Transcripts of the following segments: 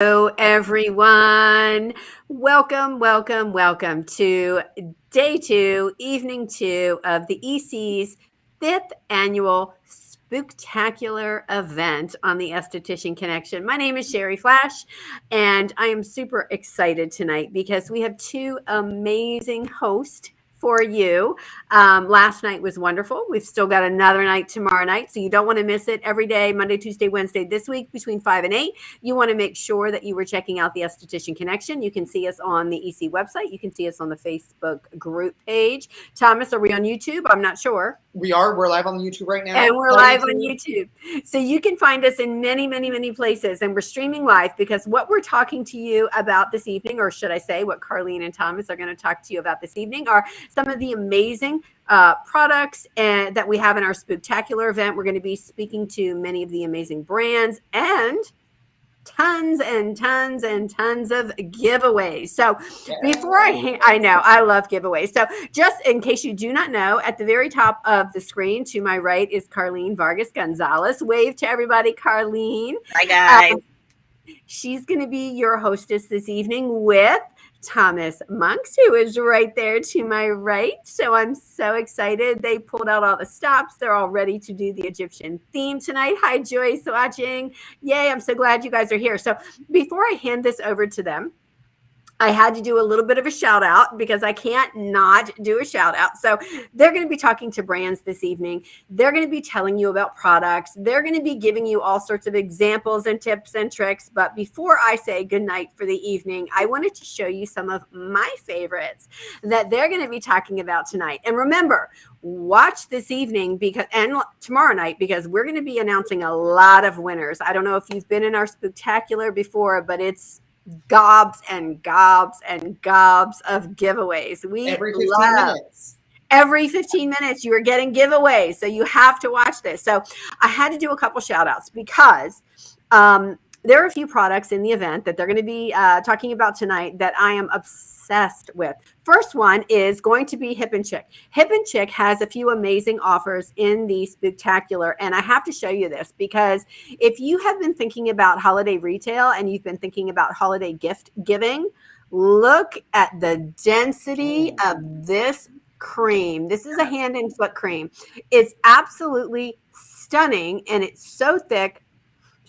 Hello, everyone. Welcome to day 2, evening 2 of the EC's 5th annual Spooktacular event on the Esthetician Connection. My name is Sherry Flash, and I am super excited tonight because we have 2 amazing hosts for you. Last night was wonderful. We've still got another night tomorrow night, so you don't want to miss it. Every day, Monday, Tuesday, Wednesday, this week between 5 and 8. You want to make sure that you were checking out the Esthetician Connection. You can see us on the EC website. You can see us on the Facebook group page. Thomas, are we on YouTube? I'm not sure. We are. We're live on YouTube right now. And we're live on YouTube. So you can find us in many places. And we're streaming live because what we're talking to you about this evening, or should I say what Carlene and Thomas are going to talk to you about this evening, are some of the amazing products that we have in our Spooktacular event. We're going to be speaking to many of the amazing brands and tons of giveaways. So before I know, I love giveaways. So just in case you do not know, at the very top of the screen to my right is Carlene Vargas Gonzalez. Wave to everybody, Carlene. Hi, guys. She's going to be your hostess this evening with Thomas Monks, who is right there to my right. So I'm so excited. They pulled out all the stops. They're all ready to do the Egyptian theme tonight. Hi, Joyce watching. Yay, I'm so glad you guys are here. So before I hand this over to them, I had to do a little bit of a shout out because I can't not do a shout out. So they're going to be talking to brands this evening. They're going to be telling you about products. They're going to be giving you all sorts of examples and tips and tricks. But before I say goodnight for the evening, I wanted to show you some of my favorites that they're going to be talking about tonight. And remember, watch this evening and tomorrow night because we're going to be announcing a lot of winners. I don't know if you've been in our Spooktacular before, but it's gobs and gobs and gobs of giveaways. Every 15 minutes. Every 15 minutes you are getting giveaways. So you have to watch this. So I had to do a couple shout outs because there are a few products in the event that they're going to be talking about tonight that I am obsessed with. First one is going to be Hip and Chick. Hip and Chick has a few amazing offers in the Spooktacular, and I have to show you this because if you have been thinking about holiday retail and you've been thinking about holiday gift giving, look at the density of this cream. This is a hand and foot cream. It's absolutely stunning, and it's so thick,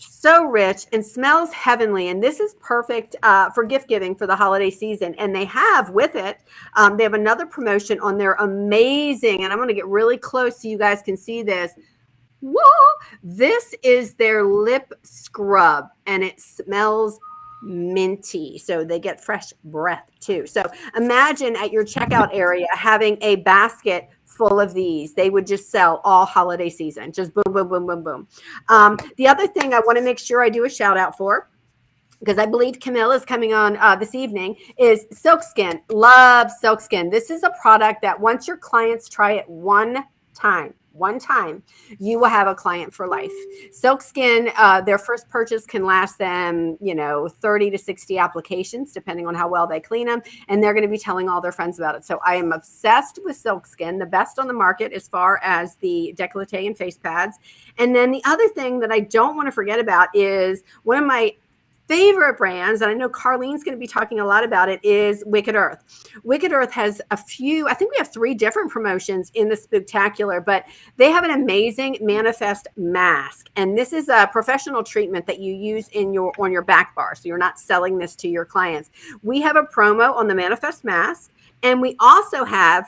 so rich, and smells heavenly. And this is perfect for gift giving for the holiday season. And they have with it, they have another promotion on their amazing, and I'm going to get really close so you guys can see this. Whoa! This is their lip scrub, and it smells minty. So they get fresh breath too. So imagine at your checkout area having a basket full of these. They would just sell all holiday season. Just boom, boom, boom, boom, boom. The other thing I want to make sure I do a shout out for, because I believe Camille is coming on this evening, is Silk Skin. Love Silk Skin. This is a product that once your clients try it one time, you will have a client for life. Silk Skin, their first purchase can last them, 30 to 60 applications, depending on how well they clean them. And they're going to be telling all their friends about it. So I am obsessed with Silk Skin, the best on the market as far as the décolleté and face pads. And then the other thing that I don't want to forget about is one of my favorite brands, and I know Carlene's going to be talking a lot about it, is Wicked Earth. Wicked Earth has a few, I think we have 3 different promotions in the Spooktacular, but they have an amazing Manifest mask. And this is a professional treatment that you use on your back bar. So you're not selling this to your clients. We have a promo on the Manifest mask, and we also have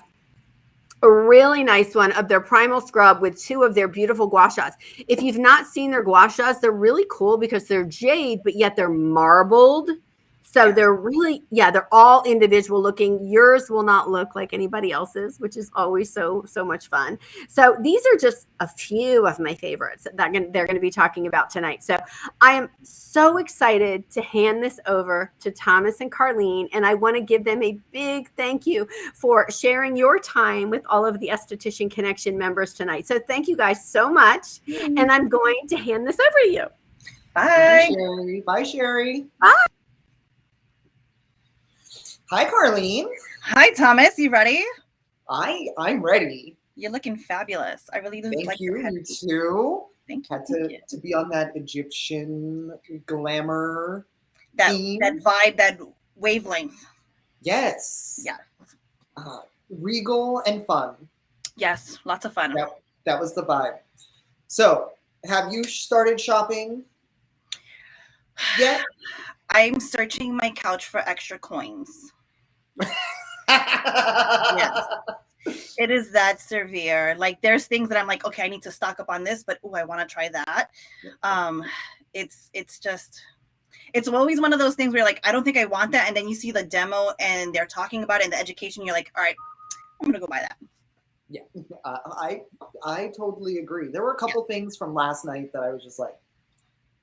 a really nice one of their primal scrub with 2 of their beautiful gua shas. If you've not seen their gua shas, they're really cool because they're jade, but yet they're marbled. So they're really, they're all individual looking. Yours will not look like anybody else's, which is always so much fun. So these are just a few of my favorites that they're going to be talking about tonight. So I am so excited to hand this over to Thomas and Carlene, and I want to give them a big thank you for sharing your time with all of the Esthetician Connection members tonight. So thank you guys so much, and I'm going to hand this over to you. Bye. Bye, Sherry. Bye, Sherry. Bye. Hi, Carlene. Hi, Thomas. You ready? I'm ready. You're looking fabulous. I really Thank like you. your head. You too. Thank Had you. to be on that Egyptian glamour that theme. that vibe, that wavelength. Yes. Yeah. Regal and fun. Yes, lots of fun. That was the vibe. So, have you started shopping yet? I'm searching my couch for extra coins. Yes. It is that severe. Like, there's things that I'm like, okay, I need to stock up on this, but I want to try that. It's always one of those things where you're like, I don't think I want that, and then you see the demo and they're talking about it and the education, you're like, all right, I'm gonna go buy that. Yeah, I totally agree. There were a couple things from last night that I was just like,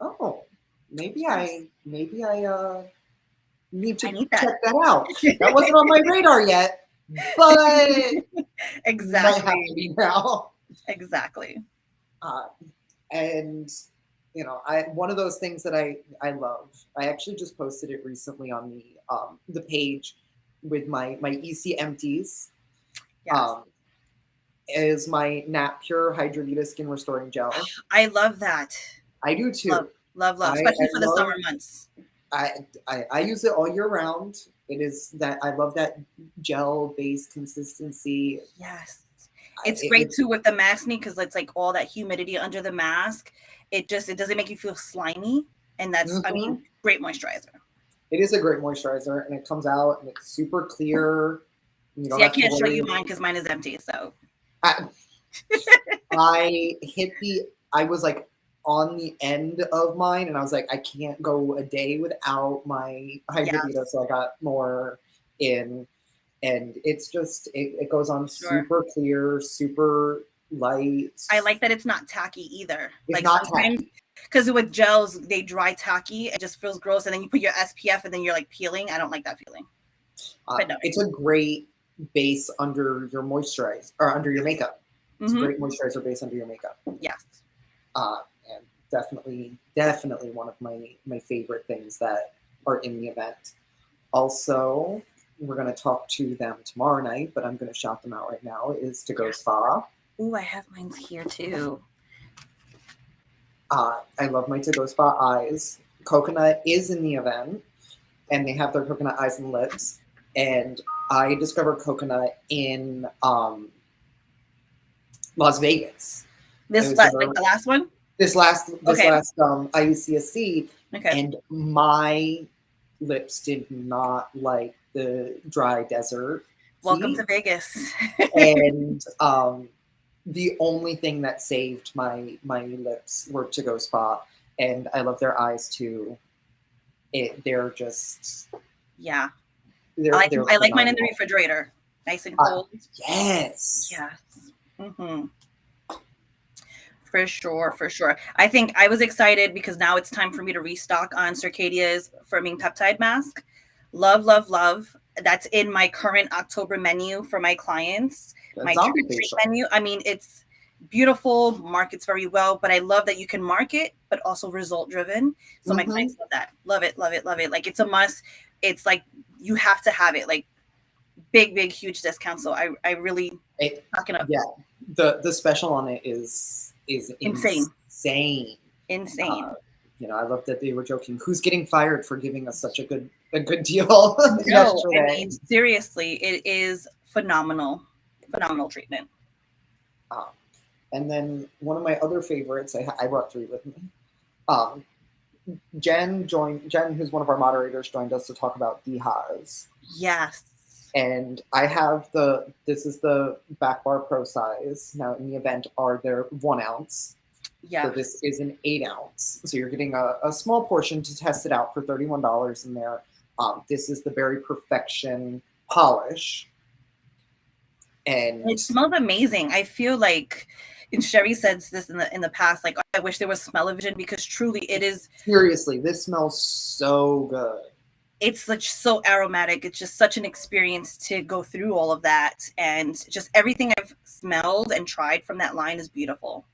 oh, maybe I need to check that out. That wasn't on my radar yet, but Exactly. might have to be now. Exactly. And you know, one of those things that I love. I actually just posted it recently on the page with my EC empties. Yes. Is my Nat Pure Hydrolita Skin Restoring Gel. I love that. I do too. Love, especially for the summer months. I use it all year round. It is that I love that gel-based consistency. Yes. It's great too with the mask because it's like all that humidity under the mask. It doesn't make you feel slimy. And that's, I mean, great moisturizer. It is a great moisturizer, and it comes out and it's super clear. You See, I can't show you mine because mine is empty, so. I was like on the end of mine, and I was like, I can't go a day without my Hydrolita, so I got more in, and it's just it goes on super clear, super light. I like that it's not tacky either. It's like not tacky. Because with gels, they dry tacky. It just feels gross, and then you put your SPF, and then you're like peeling. I don't like that feeling. But no. It's a great base under your moisturizer or under your makeup. It's a great moisturizer base under your makeup. Yes. And definitely one of my favorite things that are in the event. Also, we're going to talk to them tomorrow night, but I'm going to shout them out right now, is To Go Spa. Ooh, I have mine here too. I love my To Go Spa eyes. Coconut is in the event, and they have their coconut eyes and lips. And I discovered coconut in Las Vegas. Like the last one? This last IUCSC. Okay. And my lips did not like the dry desert. Welcome to Vegas. And the only thing that saved my lips were To Go Spa. And I love their eyes too. They're just... Yeah. I like mine in the refrigerator. Nice and cold. Yes. Yes. Mm-hmm. For sure. I think I was excited because now it's time for me to restock on Circadia's Firming Peptide Mask. Love. That's in my current October menu for my clients. My treat menu. I mean, it's beautiful, markets very well, but I love that you can market, but also result driven. So my clients love that. Love it. Like, it's a must. It's like, you have to have it, like big, huge discount. So I really talking up. Yeah. The special on it is insane. You know, I love that they were joking, who's getting fired for giving us such a good deal yesterday. I mean, seriously, it is phenomenal treatment. And then one of my other favorites, I brought 3 with me. Jen, who's one of our moderators, joined us to talk about DHAAS. Yes. And I have this is the Back Bar Pro size. Now in the event are there 1 ounce. Yeah. So this is an 8 ounce. So you're getting a small portion to test it out for $31 in there. This is the Berry Perfection polish. And it smells amazing. I feel like, and Sherry said this in the past, like, I wish there was smell-o-vision, because truly it is. Seriously, this smells so good. It's like so aromatic. It's just such an experience to go through all of that. And just everything I've smelled and tried from that line is beautiful.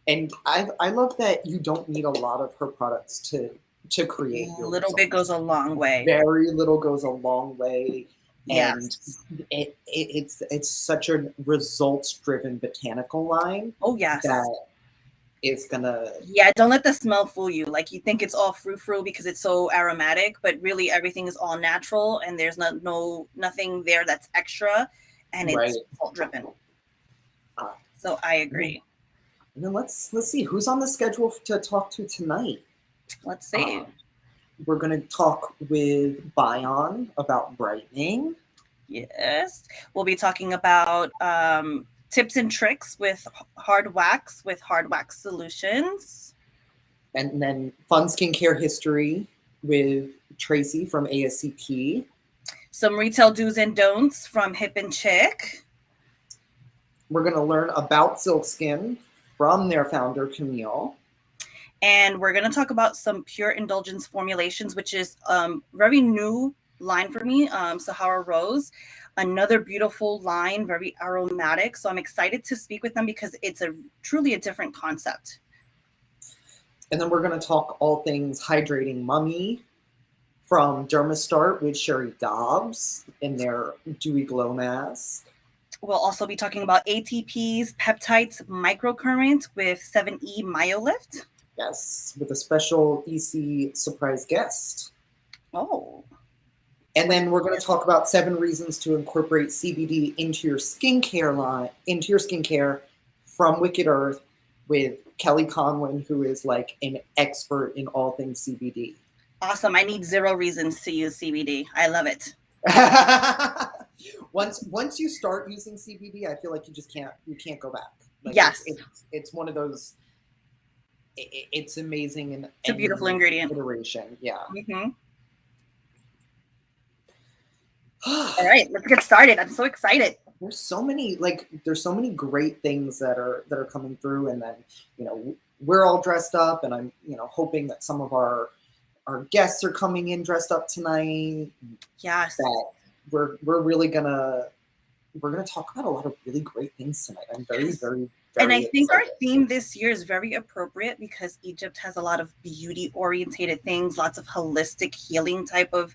And I love that you don't need a lot of her products to create. A little bit goes a long way. Very little goes a long way. And yes. It's such a results-driven botanical line. Oh, yes. That is gonna. Yeah, don't let the smell fool you. Like, you think it's all frou-frou because it's so aromatic, but really everything is all natural, and there's nothing there that's extra, and it's salt dripping. So I agree. And then let's see who's on the schedule to talk to tonight. Let's see. We're going to talk with Biome about brightening. Yes. We'll be talking about tips and tricks with hard wax solutions. And then fun skincare history with Tracy from ASCP. Some retail do's and don'ts from Hip and Chick. We're going to learn about Silk Skin from their founder, Camille. And we're going to talk about some pure indulgence formulations, which is very new line for me, Sahara Rose. Another beautiful line, very aromatic. So I'm excited to speak with them because it's truly a different concept. And then we're going to talk all things hydrating mummy from Dermastart with Sherry Dobbs in their Dewy Glow mask. We'll also be talking about ATP's peptides microcurrent with 7E MyoLift. Yes, with a special EC surprise guest. Oh. And then we're going to talk about 7 reasons to incorporate CBD into your skincare from Wicked Earth with Kelly Conlon, who is like an expert in all things CBD. Awesome. I need 0 reasons to use CBD. I love it. Once you start using CBD, I feel like you can't go back. Like, yes. It's one of those, it's amazing. And it's a beautiful ingredient. Iteration. Yeah. Mm-hmm. All right, let's get started. I'm so excited. There's so many great things that are coming through, and then we're all dressed up, and I'm hoping that some of our guests are coming in dressed up tonight. Yes. That we're really gonna talk about a lot of really great things tonight. I'm very, very, very and I think excited. our theme this year is very appropriate because Egypt has a lot of beauty orientated things, lots of holistic healing type of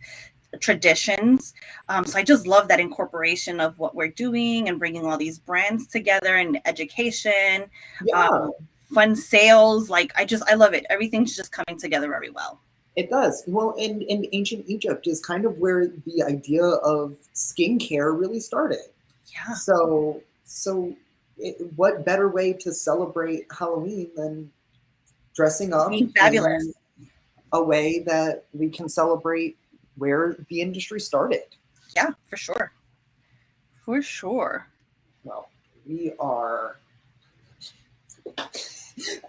traditions. So I just love that incorporation of what we're doing and bringing all these brands together and education, fun sales. Like I love it. Everything's just coming together very well. It does. Well, and ancient Egypt is kind of where the idea of skincare really started. Yeah. So what better way to celebrate Halloween than dressing up fabulous in a way that we can celebrate where the industry started. Yeah, for sure. For sure. Well, we are...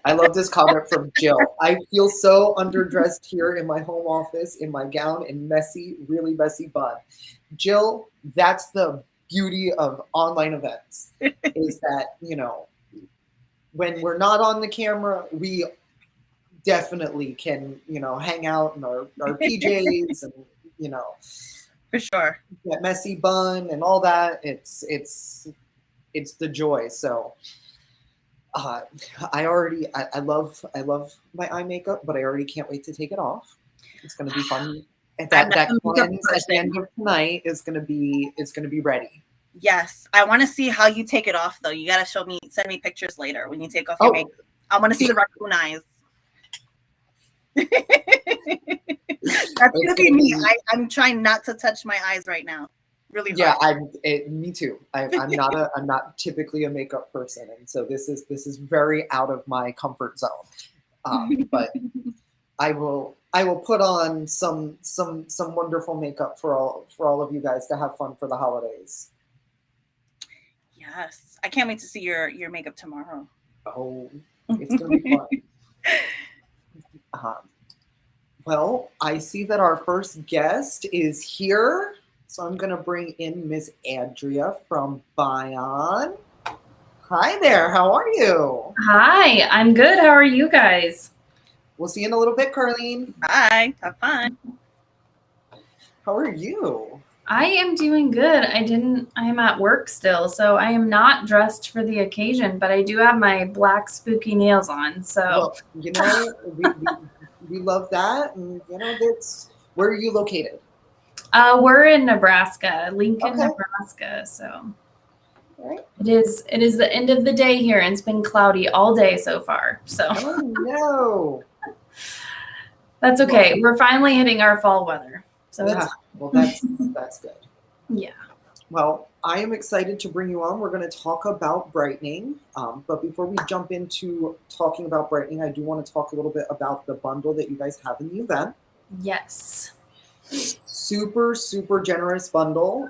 I love this comment from Jill. I feel so underdressed here in my home office, in my gown and really messy bun. Jill, that's the beauty of online events, is that, when we're not on the camera, we definitely can, hang out in our PJs and, for sure, that messy bun and all that. It's the joy. So I love my eye makeup, but I already can't wait to take it off. It's going to be fun. That cleanse at the end of tonight is going to be ready. Yes, I want to see how you take it off, though. You got to send me pictures later when you take off your makeup. I want to see the raccoon eyes. That's gonna be me. I'm trying not to touch my eyes right now. Really hard. Yeah, me too. I'm not typically a makeup person, and so this is very out of my comfort zone. But I will put on some wonderful makeup for all of you guys to have fun for the holidays. Yes, I can't wait to see your makeup tomorrow. Oh, it's gonna be fun. Well, I see that our first guest is here, so I'm going to bring in Ms. Andrea from Biome. Hi there, how are you? Hi, I'm good. How are you guys? We'll see you in a little bit, Carlene. Bye, have fun. How are you? I am doing good. I am at work still, so I am not dressed for the occasion, but I do have my black spooky nails on, so. Well, we love that, and where are you located? We're in Nebraska, Lincoln, Nebraska. So. It is the end of the day here, and it's been cloudy all day so far. So Oh no. that's okay. We're finally hitting our fall weather. So Yeah. Well, that's good. Yeah. Well, I am excited to bring you on. We're going to talk about Brightening. But before we jump into talking about Brightening, I do want to talk a little bit about the bundle that you guys have in the event. Yes. Super, super generous bundle.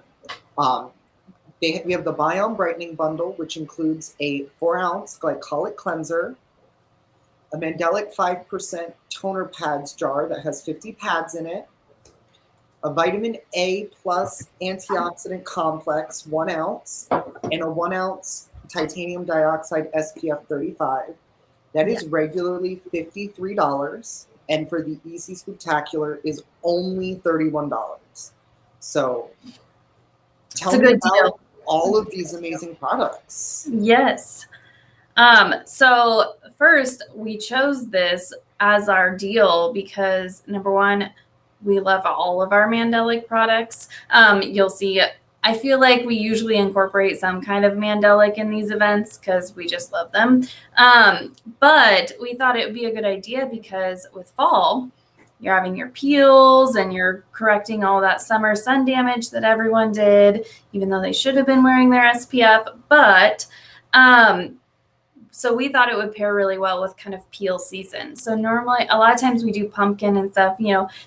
We have the Biome Brightening bundle, which includes a 4-ounce Glycolic Cleanser, a Mandelic 5% toner pads jar that has 50 pads in it, a vitamin A plus antioxidant complex, 1 ounce, and a 1 ounce titanium dioxide SPF 35. That is regularly $53, and for the EC Spooktacular is only $31. So tell me about all of these amazing products. Yes. So first, we chose this as our deal because, number one, we love all of our Mandelic products. You'll see, I feel like we usually incorporate some kind of Mandelic in these events because we just love them. But we thought it would be a good idea because with fall, you're having your peels and you're correcting all that summer sun damage that everyone did, even though they should have been wearing their SPF. But so we thought it would pair really well with kind of peel season. So normally, a lot of times we do pumpkin and stuff,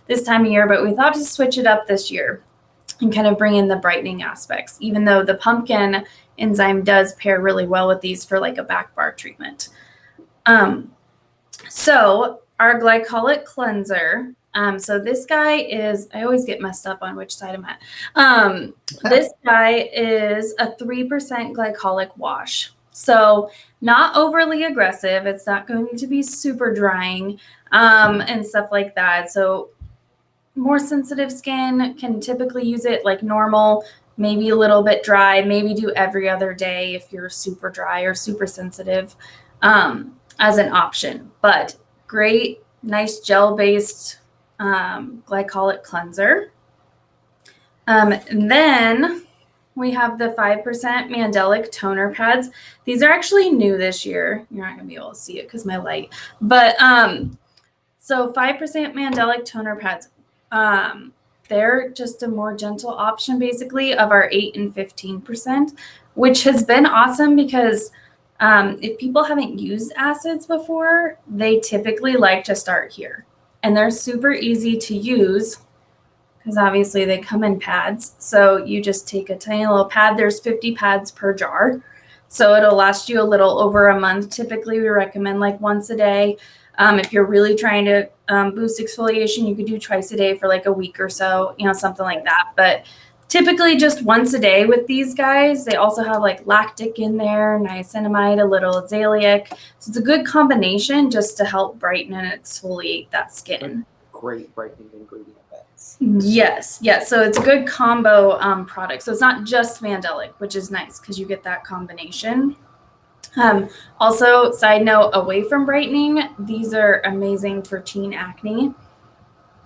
this time of year, but we thought to switch it up this year and kind of bring in the brightening aspects, even though the pumpkin enzyme does pair really well with these for like a back bar treatment. So our Glycolic Cleanser, so this guy is, I always get messed up on which side I'm at. This guy is a 3% glycolic wash. So not overly aggressive. It's not going to be super drying and stuff like that. So more sensitive skin can typically use it like normal, maybe a little bit dry, maybe do every other day if you're super dry or super sensitive as an option. But great, nice gel-based glycolic cleanser. And then we have the 5% Mandelic toner pads. These are actually new this year. You're not going to be able to see it because my light. But so 5% Mandelic toner pads. They're just a more gentle option basically of our 8 and 15%, which has been awesome because if people haven't used acids before, they typically like to start here. And they're super easy to use because obviously they come in pads. So you just take a tiny little pad. There's 50 pads per jar. So it'll last you a little over a month. Typically, we recommend like once a day. If you're really trying to boost exfoliation, you could do twice a day for like a week or so, something like that. But typically just once a day with these guys. They also have like lactic in there, niacinamide, a little azelaic. So it's a good combination just to help brighten and exfoliate that skin. Great brightening ingredient. Yes. So it's a good combo product. So it's not just Mandelic, which is nice because you get that combination. Also, side note, away from brightening, these are amazing for teen acne.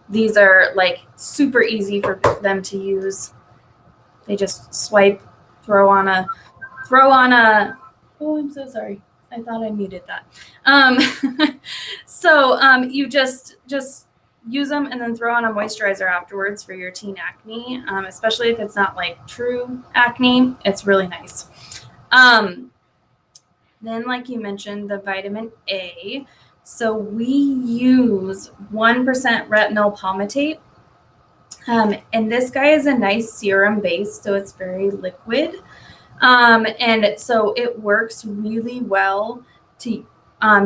These are like super easy for them to use. They just swipe, throw on a, oh, I'm so sorry. I thought I muted that. You just use them and then throw on a moisturizer afterwards for your teen acne, especially if it's not like true acne. It's really nice. Then, like you mentioned, the vitamin A. So we use 1% retinol palmitate. And this guy is a nice serum base, so it's very liquid. And so it works really well to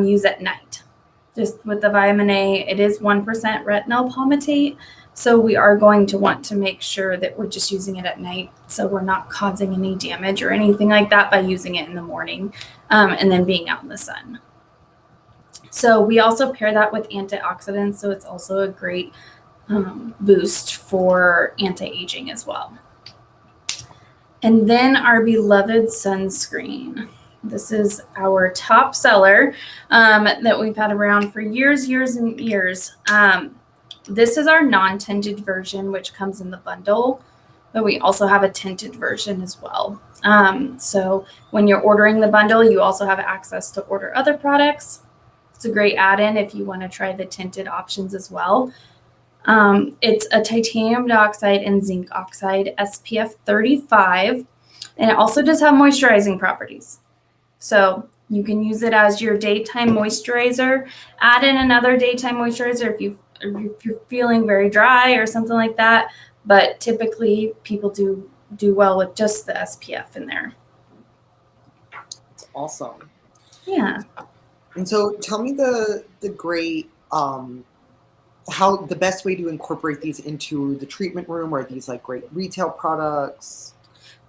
use at night. Just with the vitamin A, it is 1% retinol palmitate. So we are going to want to make sure that we're just using it at night. So we're not causing any damage or anything like that by using it in the morning and then being out in the sun. So we also pair that with antioxidants. So it's also a great boost for anti-aging as well. And then our beloved sunscreen. This is our top seller that we've had around for years and years. This is our non-tinted version, which comes in the bundle. but we also have a tinted version as well. So when you're ordering the bundle, you also have access to order other products. It's a great add-in if you want to try the tinted options as well. It's a titanium dioxide and zinc oxide SPF 35, and it also does have moisturizing properties. So you can use it as your daytime moisturizer. Add in another daytime moisturizer if you're feeling very dry or something like that. But typically, people do well with just the SPF in there. It's awesome. Yeah. And so, tell me the great how the best way to incorporate these into the treatment room. Are these like great retail products?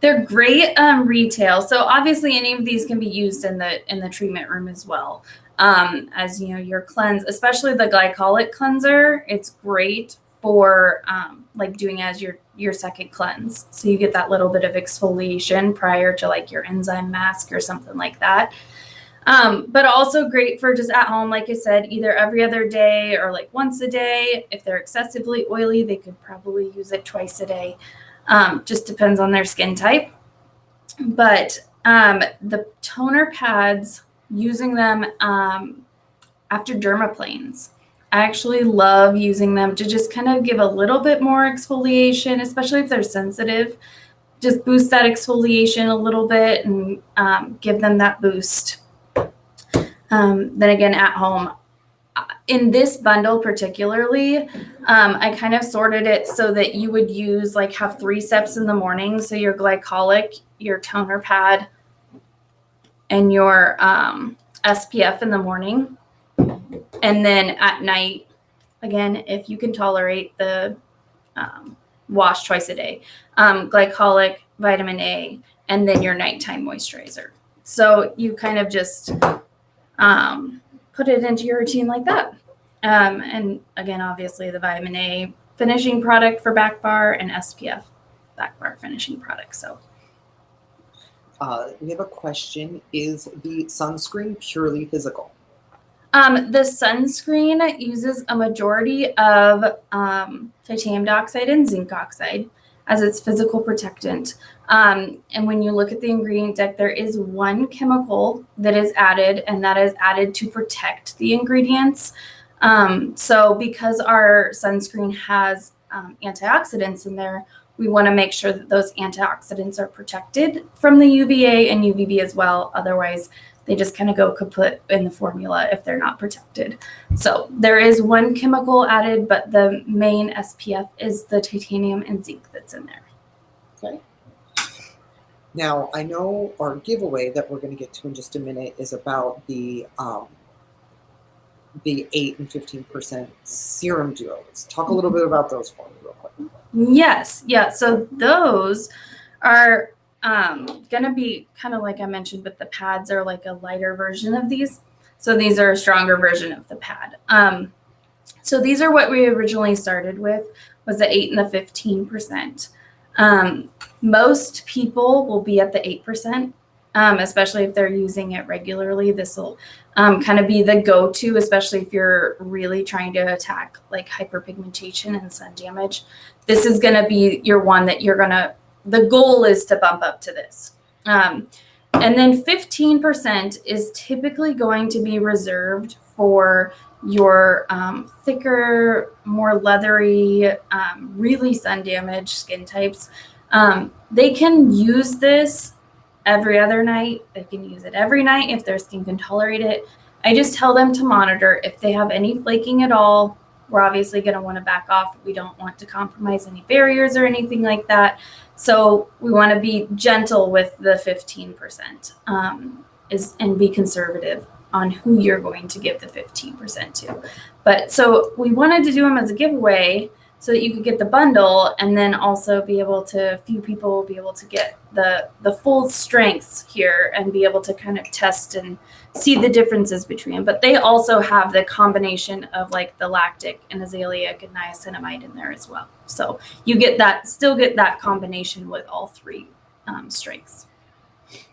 They're great retail. So obviously any of these can be used in the treatment room as well. As you know, your cleanse, especially the Glycolic Cleanser, it's great for like doing as your second cleanse. So you get that little bit of exfoliation prior to like your enzyme mask or something like that. But also great for just at home, like I said, either every other day or like once a day. If they're excessively oily, they could probably use it twice a day. Just depends on their skin type. But the toner pads, using them after dermaplanes, I actually love using them to just kind of give a little bit more exfoliation, especially if they're sensitive. Just boost that exfoliation a little bit and give them that boost. Then again, at home, in this bundle particularly, I kind of sorted it so that you would use have 3 steps in the morning. So your glycolic, your toner pad, and your SPF in the morning. And then at night, again, if you can tolerate the wash twice a day, glycolic, vitamin A, and then your nighttime moisturizer. So you kind of just put it into your routine like that. And again, obviously the vitamin A finishing product for back bar and SPF back bar finishing product. So we have a question. Is the sunscreen purely physical? The sunscreen uses a majority of titanium dioxide and zinc oxide as its physical protectant. And when you look at the ingredient deck, there is one chemical that is added, and that is added to protect the ingredients. So because our sunscreen has antioxidants in there, we want to make sure that those antioxidants are protected from the UVA and UVB as well. Otherwise, they just kind of go kaput in the formula if they're not protected. So there is one chemical added, but the main SPF is the titanium and zinc that's in there. Okay. Now, I know our giveaway that we're going to get to in just a minute is about the 8 and 15% serum duos. Talk a little bit about those for me real quick. Yes. Yeah. So those are going to be kind of like I mentioned, but the pads are like a lighter version of these. So these are a stronger version of the pad. So these are what we originally started with, was the 8 and the 15%. Most people will be at the 8%, especially if they're using it regularly. This will kind of be the go-to, especially if you're really trying to attack like hyperpigmentation and sun damage. This is going to be your one that you're going to, the goal is to bump up to this. And then 15% is typically going to be reserved for your thicker, more leathery, really sun damaged skin types. They can use this every other night. They can use it every night if their skin can tolerate it. I just tell them to monitor. If they have any flaking at all, we're obviously going to want to back off. We don't want to compromise any barriers or anything like that. So we want to be gentle with the 15% and be conservative on who you're going to give the 15% to. But so we wanted to do them as a giveaway so that you could get the bundle, and then also be able to, a few people will be able to get the full strengths here and be able to kind of test and see the differences between them. But they also have the combination of like the lactic and azelaic and niacinamide in there as well. So you get that, still get that combination with all 3 strengths.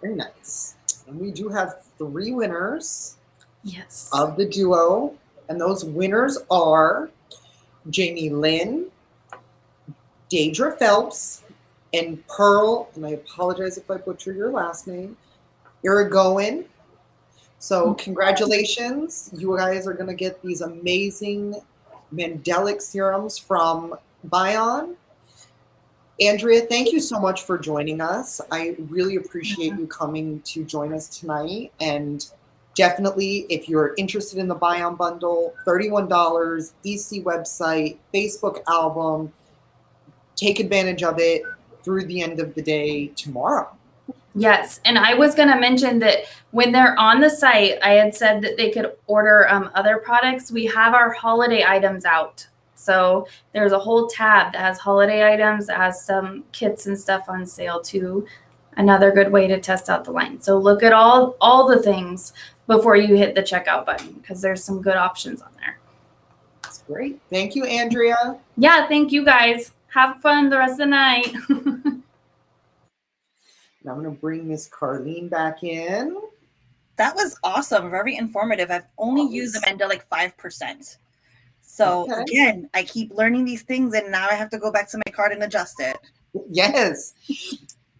Very nice. And we do have 3 winners. Yes. Of the duo. And those winners are Jamie Lynn, Deidre Phelps, and Pearl, and I apologize if I butcher your last name, Irigoyen. So congratulations. You guys are going to get these amazing Mandelic serums from Biome. Andrea, thank you so much for joining us. I really appreciate you coming to join us tonight. And definitely, if you're interested in the Biome bundle, $31, EC website, Facebook album, take advantage of it through the end of the day tomorrow. Yes, and I was going to mention that when they're on the site, I had said that they could order other products. We have our holiday items out. So there's a whole tab that has holiday items, that has some kits and stuff on sale too. Another good way to test out the line. So look at all the things before you hit the checkout button, because there's some good options on there. That's great. Thank you, Andrea. Yeah, thank you guys. Have fun the rest of the night. Now I'm going to bring Miss Carlene back in. That was awesome. Very informative. I've only used the Mandelic 5%. So again, I keep learning these things, and now I have to go back to my card and adjust it. Yes.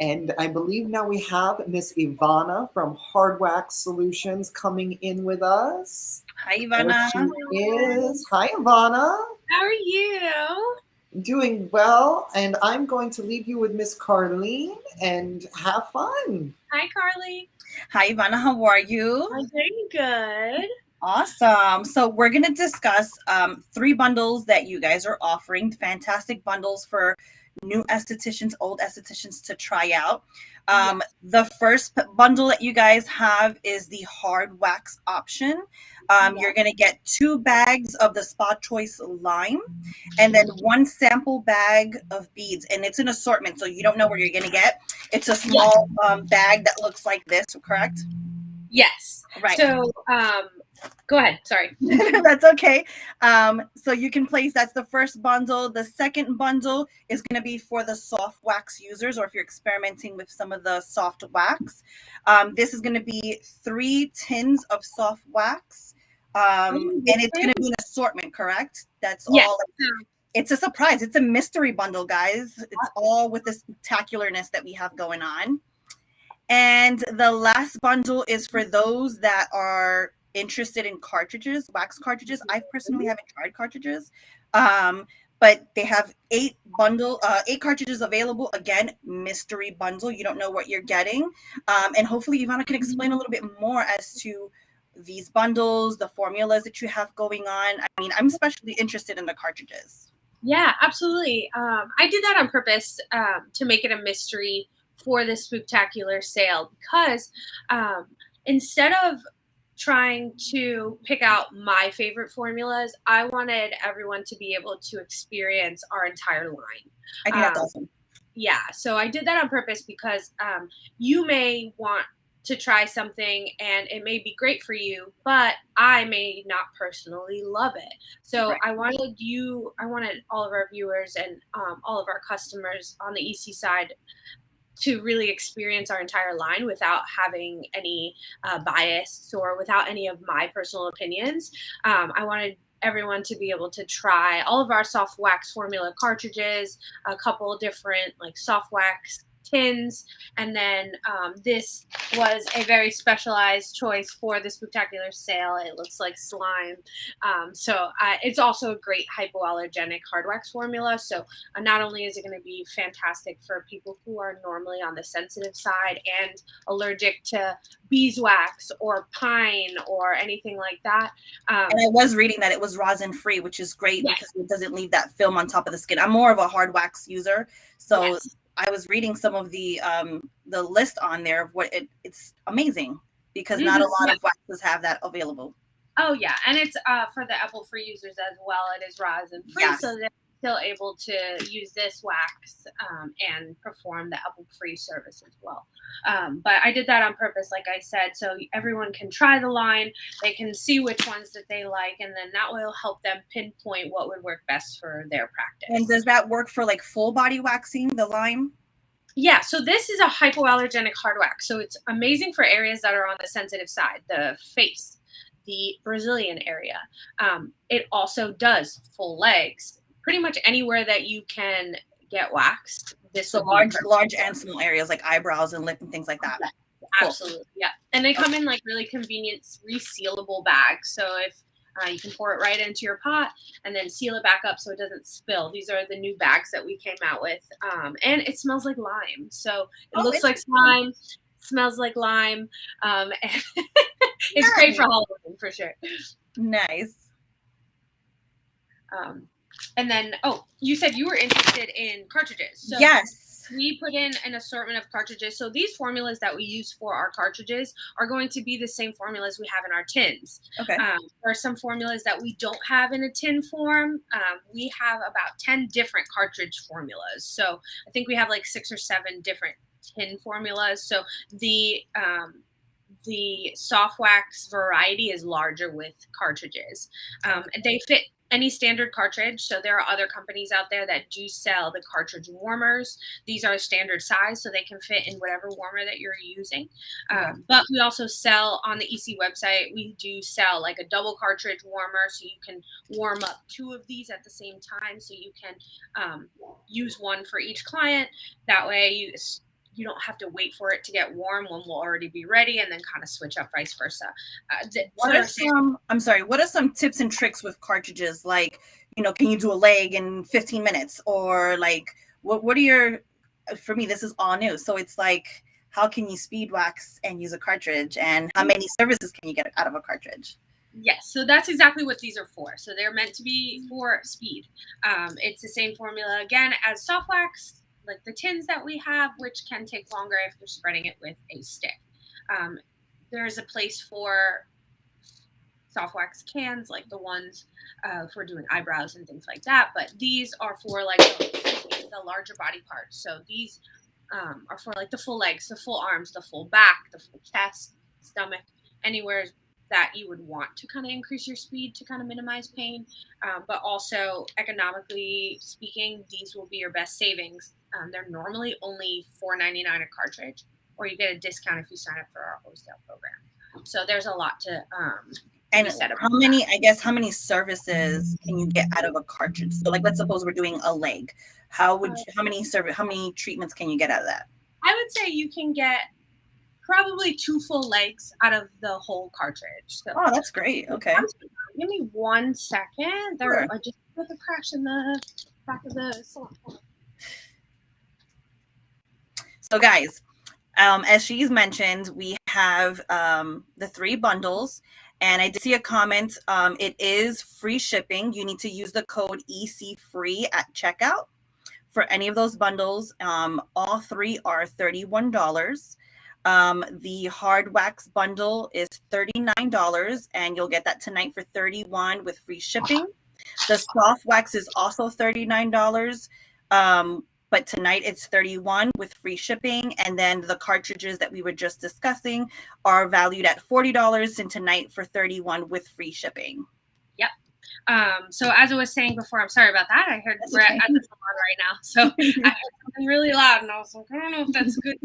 And I believe now we have Miss Ivana from Hard Wax Solutions coming in with us. Hi, Ivana. There she is. Hi, Ivana. How are you? Doing well. And I'm going to leave you with Miss Carlene and have fun. Hi, Carly. Hi, Ivana. How are you? I'm doing good. Awesome. So we're going to discuss 3 bundles that you guys are offering. Fantastic bundles for new estheticians, old estheticians to try out. The first bundle that you guys have is the hard wax option. You're going to get 2 bags of the Spa Choice Lime and then 1 sample bag of beads. And it's an assortment, so you don't know what you're going to get. It's a small bag that looks like this, correct? Yes. Right. So, go ahead. Sorry. That's okay. So you can place, that's the first bundle. The second bundle is going to be for the soft wax users, or if you're experimenting with some of the soft wax. This is going to be 3 tins of soft wax. And it's going to be an assortment, correct? That's all. It's a surprise. It's a mystery bundle, guys. It's all with the spectacularness that we have going on. And the last bundle is for those that are interested in cartridges, wax cartridges. I personally haven't tried cartridges, but they have 8 cartridges available. Again, mystery bundle. You don't know what you're getting. And hopefully Ivana can explain a little bit more as to these bundles, the formulas that you have going on. I mean, I'm especially interested in the cartridges. Yeah, absolutely. I did that on purpose to make it a mystery for the Spooktacular sale, because instead of trying to pick out my favorite formulas, I wanted everyone to be able to experience our entire line. I think that's awesome. Yeah, so I did that on purpose because you may want to try something and it may be great for you, but I may not personally love it. So I wanted all of our viewers and all of our customers on the EC side to really experience our entire line without having any bias or without any of my personal opinions. I wanted everyone to be able to try all of our soft wax formula cartridges, a couple different like soft wax tins, and then this was a very specialized choice for the Spooktacular sale. It looks like slime. So it's also a great hypoallergenic hard wax formula. So not only is it going to be fantastic for people who are normally on the sensitive side and allergic to beeswax or pine or anything like that. And I was reading that it was rosin free, which is great because it doesn't leave that film on top of the skin. I'm more of a hard wax user, so I was reading some of the list on there of what it's amazing because not a lot of waxes have that available. Oh yeah, and it's for the apple-free users as well. It is rosin-free, so they're still able to use this wax and perform the apple-free service as well. But I did that on purpose, like I said, so everyone can try the line, they can see which ones that they like, and then that will help them pinpoint what would work best for their practice. And does that work for like full body waxing, the lime? Yeah, so this is a hypoallergenic hard wax. So it's amazing for areas that are on the sensitive side, the face, the Brazilian area. It also does full legs, pretty much anywhere that you can get waxed, this So would be large and small areas like eyebrows and lip and things like that. Yeah, Cool. absolutely. Yeah. And they come in like really convenient resealable bags. So if you can pour it right into your pot and then seal it back up so it doesn't spill. These are the new bags that we came out with. And it smells like lime. So it looks like slime, smells like lime. And it's great for Halloween for sure. Nice. And then, you said you were interested in cartridges. So yes. We put in an assortment of cartridges. So these formulas that we use for our cartridges are going to be the same formulas we have in our tins. Okay. There are some formulas that we don't have in a tin form. We have about 10 different cartridge formulas. So I think we have like 6 or 7 different tin formulas. So the soft wax variety is larger with cartridges. They fit any standard cartridge. So there are other companies out there that do sell the cartridge warmers. These are standard size, so they can fit in whatever warmer that you're using. But we also sell on the EC website, we do sell like a double cartridge warmer, so you can warm up 2 of these at the same time. So you can use one for each client. That way you don't have to wait for it to get warm. One will already be ready, and then kind of switch up vice versa. What are some tips and tricks with cartridges? Like, can you do a leg in 15 minutes? Or like, what are for me, this is all new. So it's like, how can you speed wax and use a cartridge? And how many services can you get out of a cartridge? Yes, so that's exactly what these are for. So they're meant to be for speed. It's the same formula, again, as soft wax, like the tins that we have, which can take longer if you're spreading it with a stick. There's a place for soft wax cans, like the ones for doing eyebrows and things like that. But these are for like the larger body parts. So these are for like the full legs, the full arms, the full back, the full chest, stomach, anywhere that you would want to kind of increase your speed to kind of minimize pain. But also economically speaking, these will be your best savings. They're normally only $4.99 a cartridge, or you get a discount if you sign up for our wholesale program. So there's a lot to and how many services can you get out of a cartridge? So like, let's suppose we're doing a leg. How many treatments can you get out of that? I would say you can get probably 2 full legs out of the whole cartridge. So, oh, that's great. Okay. Give me 1 second. There Sure. are just a crash in the back of the salon. So guys, as she's mentioned, we have the 3 bundles, and I did see a comment. It is free shipping. You need to use the code ECFREE at checkout for any of those bundles. All 3 are $31. The hard wax bundle is $39, and you'll get that tonight for $31 with free shipping. The soft wax is also $39. But tonight it's $31 with free shipping. And then the cartridges that we were just discussing are valued at $40, and tonight for $31 with free shipping. Yep. So as I was saying before, I'm sorry about that. I heard we're at the salon right now. So I heard something really loud, and I was like, I don't know if that's good.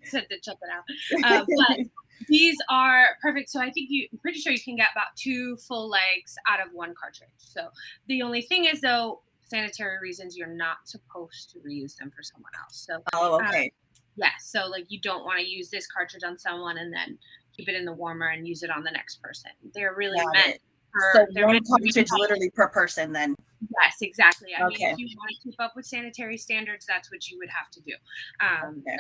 Said to check it out. But these are perfect. So I think I'm pretty sure you can get about 2 full legs out of 1 cartridge. So the only thing is, though, sanitary reasons, you're not supposed to reuse them for someone else. So okay. Yeah, so like you don't want to use this cartridge on someone and then keep it in the warmer and use it on the next person. They're really meant for 1 cartridge literally per person then. Yes, exactly. I mean, Okay. if you want to keep up with sanitary standards, that's what you would have to do.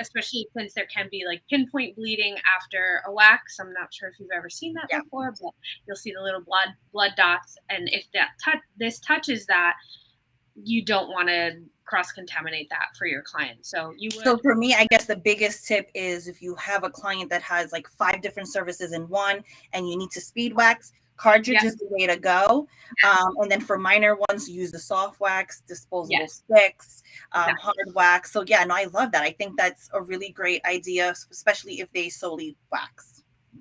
Especially since there can be like pinpoint bleeding after a wax. I'm not sure if you've ever seen that before, but you'll see the little blood dots, and if this touches that, you don't want to cross-contaminate that for your client. So for me, I guess the biggest tip is if you have a client that has like 5 different services in one and you need to speed wax, cartridge is the way to go. And then for minor ones, use the soft wax, disposable sticks, hard wax. So I love that. I think that's a really great idea, especially if they solely wax.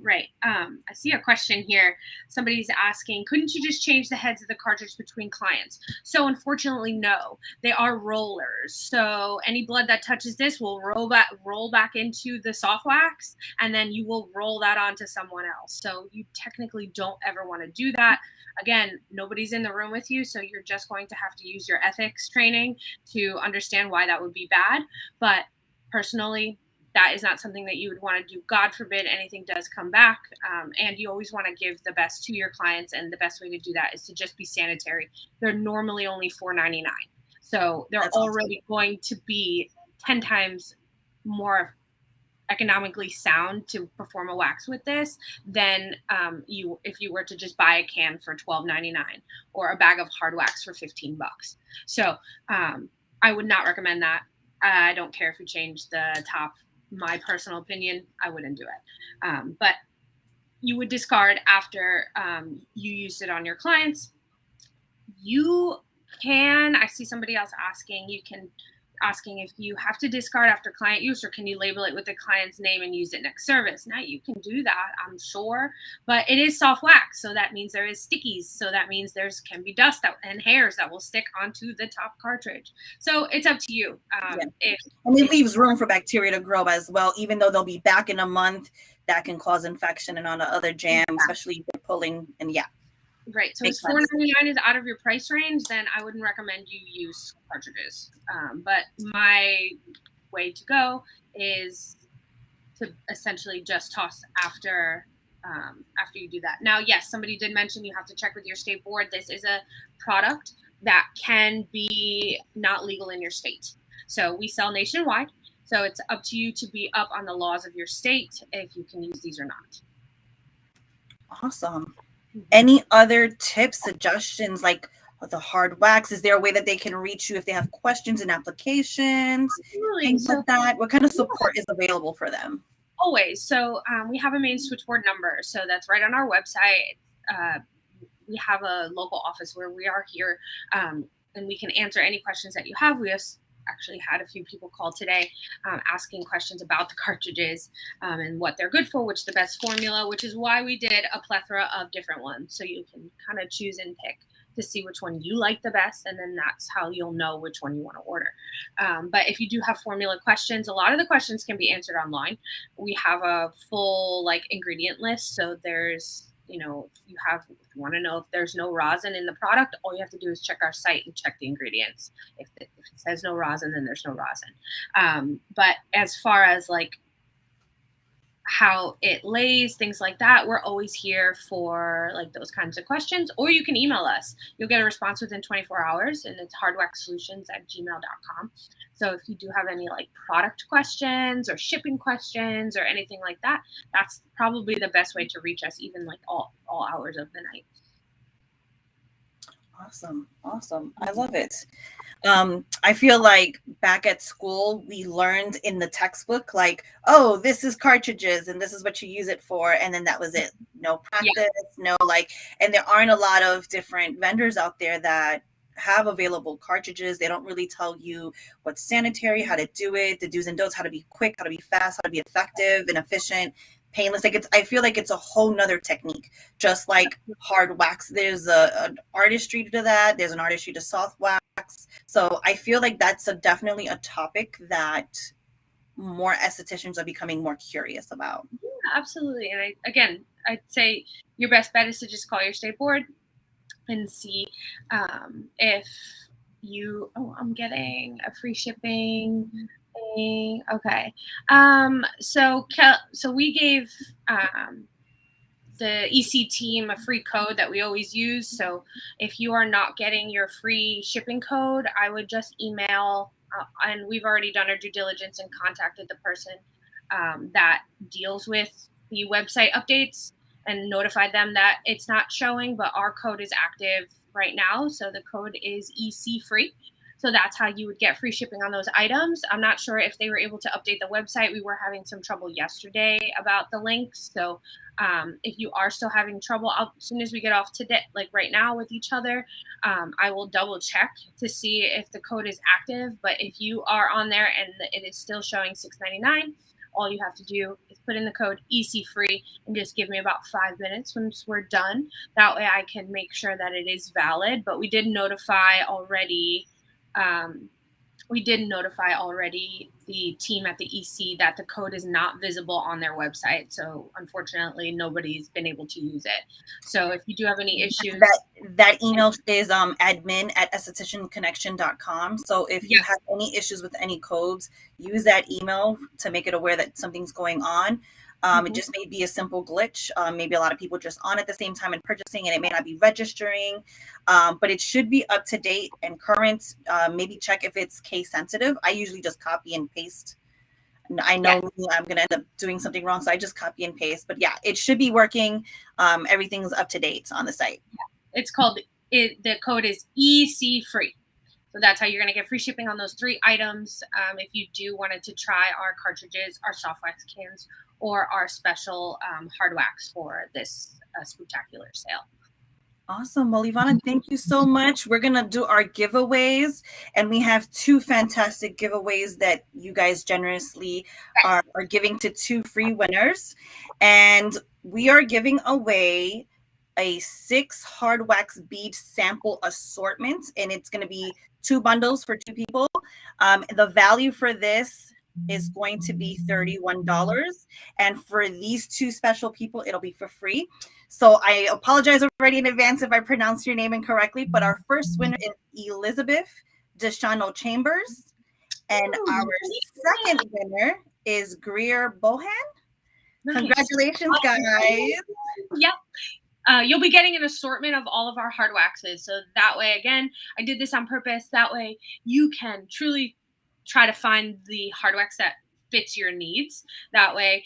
Right. I see a question here. Somebody's asking, couldn't you just change the heads of the cartridge between clients? So unfortunately, no. They are rollers. So any blood that touches this will roll back into the soft wax, and then you will roll that onto someone else. So you technically don't ever want to do that. again, nobody's in the room with you, so you're just going to have to use your ethics training to understand why that would be bad. But personally, that is not something that you would want to do. God forbid anything does come back. And you always want to give the best to your clients. And the best way to do that is to just be sanitary. They're normally only $4.99. So they're already going to be 10 times more economically sound to perform a wax with this than if you were to just buy a can for $12.99 or a bag of hard wax for $15. So I would not recommend that. I don't care if you change the top. My personal opinion, I wouldn't do it. But you would discard after you used it on your clients. You can, I see somebody else asking if you have to discard after client use, or can you label it with the client's name and use it next service? Now you can do that, I'm sure, but it is soft wax, so that means there is stickies, so that means can be dust and hairs that will stick onto the top cartridge. So it's up to you. And it leaves room for bacteria to grow as well, even though they'll be back in a month. That can cause infection and on the other jam, especially if you're pulling. And right. So if $4.99 is out of your price range, then I wouldn't recommend you use cartridges. But my way to go is to essentially just toss after you do that. Now, yes, somebody did mention you have to check with your state board. This is a product that can be not legal in your state. So we sell nationwide. So it's up to you to be up on the laws of your state if you can use these or not. Awesome. Any other tips, suggestions, like the hard wax? Is there a way that they can reach you if they have questions and applications? Things like that. What kind of support is available for them? Always. So we have a main switchboard number. So that's right on our website. We have a local office where we are here, and we can answer any questions that you have. We actually had a few people call today asking questions about the cartridges and what they're good for, which the best formula, which is why we did a plethora of different ones. So you can kind of choose and pick to see which one you like the best, and then that's how you'll know which one you want to order. But if you do have formula questions, a lot of the questions can be answered online. We have a full ingredient list. So there's, if you want to know if there's no rosin in the product, all you have to do is check our site and check the ingredients. If it says no rosin, then there's no rosin. But as far as how it lays, things like that, we're always here for those kinds of questions. Or you can email us. You'll get a response within 24 hours, and it's hardwaxsolutions@gmail.com. So if you do have any product questions or shipping questions or anything like that, that's probably the best way to reach us, even all hours of the night. Awesome. I love it. I feel like back at school, we learned in the textbook, oh, this is cartridges and this is what you use it for. And then that was it. No practice, and there aren't a lot of different vendors out there that have available cartridges. They don't really tell you what's sanitary, how to do it, the do's and don'ts, how to be quick, how to be fast, how to be effective and efficient, painless. I feel like it's a whole nother technique, just like hard wax. There's an artistry to that. There's an artistry to soft wax. So I feel like that's definitely a topic that more estheticians are becoming more curious about. Yeah, absolutely. And I'd say your best bet is to just call your state board and see if you, I'm getting a free shipping thing. Okay. So we gave the EC team a free code that we always use. So if you are not getting your free shipping code, I would just email, and we've already done our due diligence and contacted the person that deals with the website updates and notified them that it's not showing, but our code is active right now. So the code is EC free. So that's how you would get free shipping on those items. I'm not sure if they were able to update the website. We were having some trouble yesterday about the links. So if you are still having trouble, as soon as we get off today, right now with each other, I will double check to see if the code is active. But if you are on there and it is still showing $6.99, all you have to do is put in the code EC free and just give me about 5 minutes once we're done. That way I can make sure that it is valid. But we did notify already we did notify already the team at the EC that the code is not visible on their website. So unfortunately, nobody's been able to use it. So if you do have any issues, that email is admin@estheticianconnection.com. So if you have any issues with any codes, use that email to make it aware that something's going on. It just may be a simple glitch. Maybe a lot of people just on at the same time and purchasing, and it may not be registering, but it should be up to date and current. Maybe check if it's case sensitive. I usually just copy and paste. I know I'm going to end up doing something wrong, so I just copy and paste. But yeah, it should be working. Everything's up to date on the site. It's called, the code is EC free. So that's how you're going to get free shipping on those 3 items. If you do wanted to try our cartridges, our soft wax cans, or our special hard wax for this Spooktacular sale. Awesome. Well, Ivana, thank you so much. We're going to do our giveaways, and we have 2 fantastic giveaways that you guys generously are giving to 2 free winners. And we are giving away a 6 hard wax bead sample assortment, and it's going to be 2 bundles for 2 people. The value for this is going to be $31, and for these 2 special people it'll be for free. So I apologize already in advance if I pronounce your name incorrectly, but our first winner is Elizabeth Deshano Chambers, and our second winner is Greer Bohan. Nice. Congratulations, guys. Yep. You'll be getting an assortment of all of our hard waxes, so that way, again, I did this on purpose, that way you can truly try to find the hard wax that fits your needs. That way,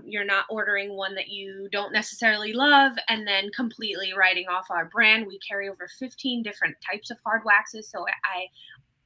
you're not ordering one that you don't necessarily love and then completely writing off our brand. We carry over 15 different types of hard waxes, so I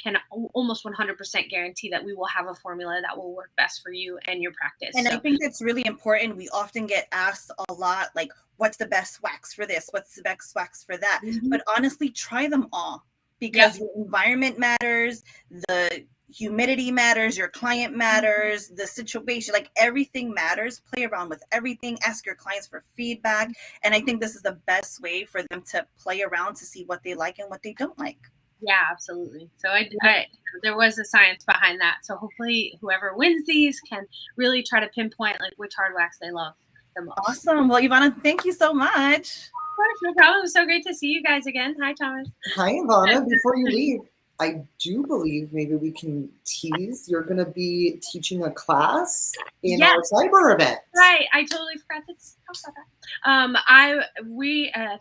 can almost 100% guarantee that we will have a formula that will work best for you and your practice. And I think that's really important. We often get asked a lot, like, what's the best wax for this? What's the best wax for that? But honestly, try them all, because your environment matters, the humidity matters, your client matters, the situation, like everything matters. Play around with everything, ask your clients for feedback. And I think this is the best way for them to play around to see what they like and what they don't like. Yeah, absolutely. So there was a science behind that. So hopefully whoever wins these can really try to pinpoint like which hard wax they love the most. Awesome. Well, Ivana, thank you so much. Of course, no problem. It was so great to see you guys again. Hi, Thomas. Hi, Ivana. Before you leave, I do believe maybe we can tease you're going to be teaching a class in our cyber event. Right. I totally forgot to talk about that. I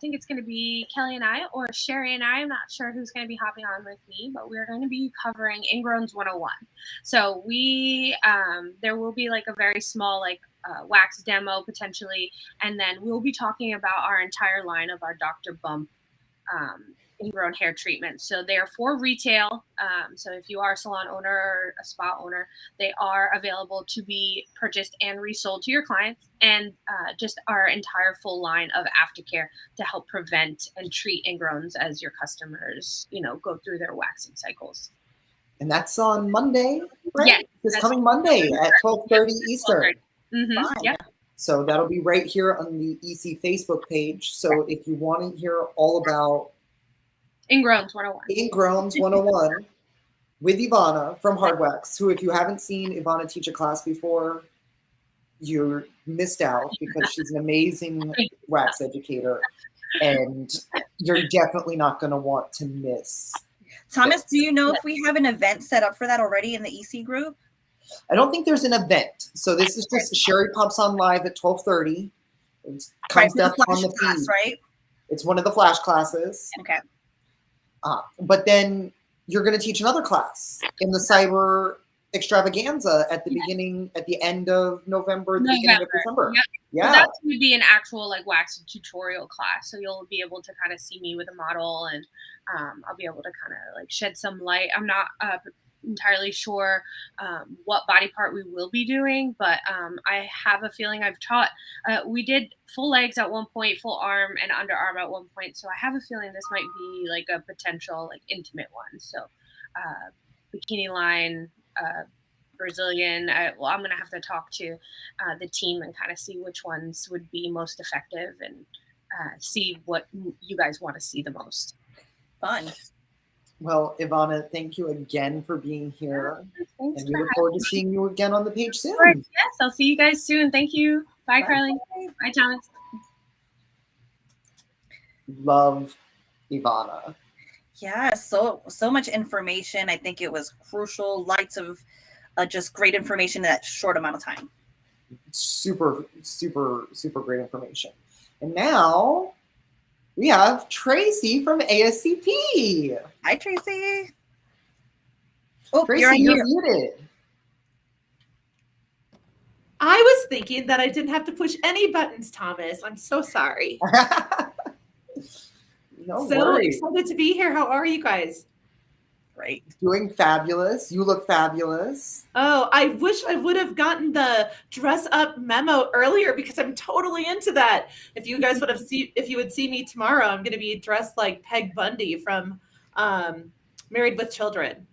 think it's going to be Kelly and I, or Sherry and I. I'm not sure who's going to be hopping on with me, but we're going to be covering Ingrowns 101. So there will be like a very small wax demo potentially, and then we'll be talking about our entire line of our Dr. Bump ingrown hair treatments. So they are for retail. So if you are a salon owner or a spa owner, they are available to be purchased and resold to your clients, and just our entire full line of aftercare to help prevent and treat ingrowns as your customers, go through their waxing cycles. And that's on Monday, right? Yeah, it's coming Monday at 12:30 Eastern. Yeah. So that'll be right here on the EC Facebook page. So if you want to hear all about Ingrowns 101. Ingrowns 101 with Ivana from Hardwax, who, if you haven't seen Ivana teach a class before, you're missed out, because she's an amazing wax educator, and you're definitely not going to want to miss. Thomas, do you know if we have an event set up for that already in the EC group? I don't think there's an event. So this is just Sherry pops on live at 12:30. It comes down on the class, right? It's one of the flash classes. Okay. But then you're going to teach another class in the cyber extravaganza at the beginning, at the end of November, the beginning of December. Yep. Yeah. So that's going to be an actual wax tutorial class. So you'll be able to kind of see me with a model, and I'll be able to kind of shed some light. I'm not entirely sure what body part we will be doing, but I have a feeling I've taught, we did full legs at one point, full arm and underarm at one point, so I have a feeling this might be a potential intimate one. So bikini line, Brazilian, I'm gonna have to talk to the team and kind of see which ones would be most effective, and see what you guys want to see the most. Fun. Well, Ivana, thank you again for being here. Thanks And we for look forward to seeing you again on the page soon. having me. Yes, I'll see you guys soon. Thank you. Bye, Carly. Bye, Thomas. Love Ivana. Yeah, so much information. I think it was crucial. Lots of just great information in that short amount of time. Super, super, super great information. And now we have Tracy from ASCP. Hi, Tracy. Oh, Tracy, you're on you're mute. muted. I was thinking that I didn't have to push any buttons, Thomas. I'm so sorry. No So worries. excited to be here. How are you guys? Great. Doing fabulous. You look fabulous. Oh, I wish I would have gotten the dress up memo earlier because I'm totally into that. If you guys would have if you would see me tomorrow, I'm going to be dressed like Peg Bundy from Married with Children.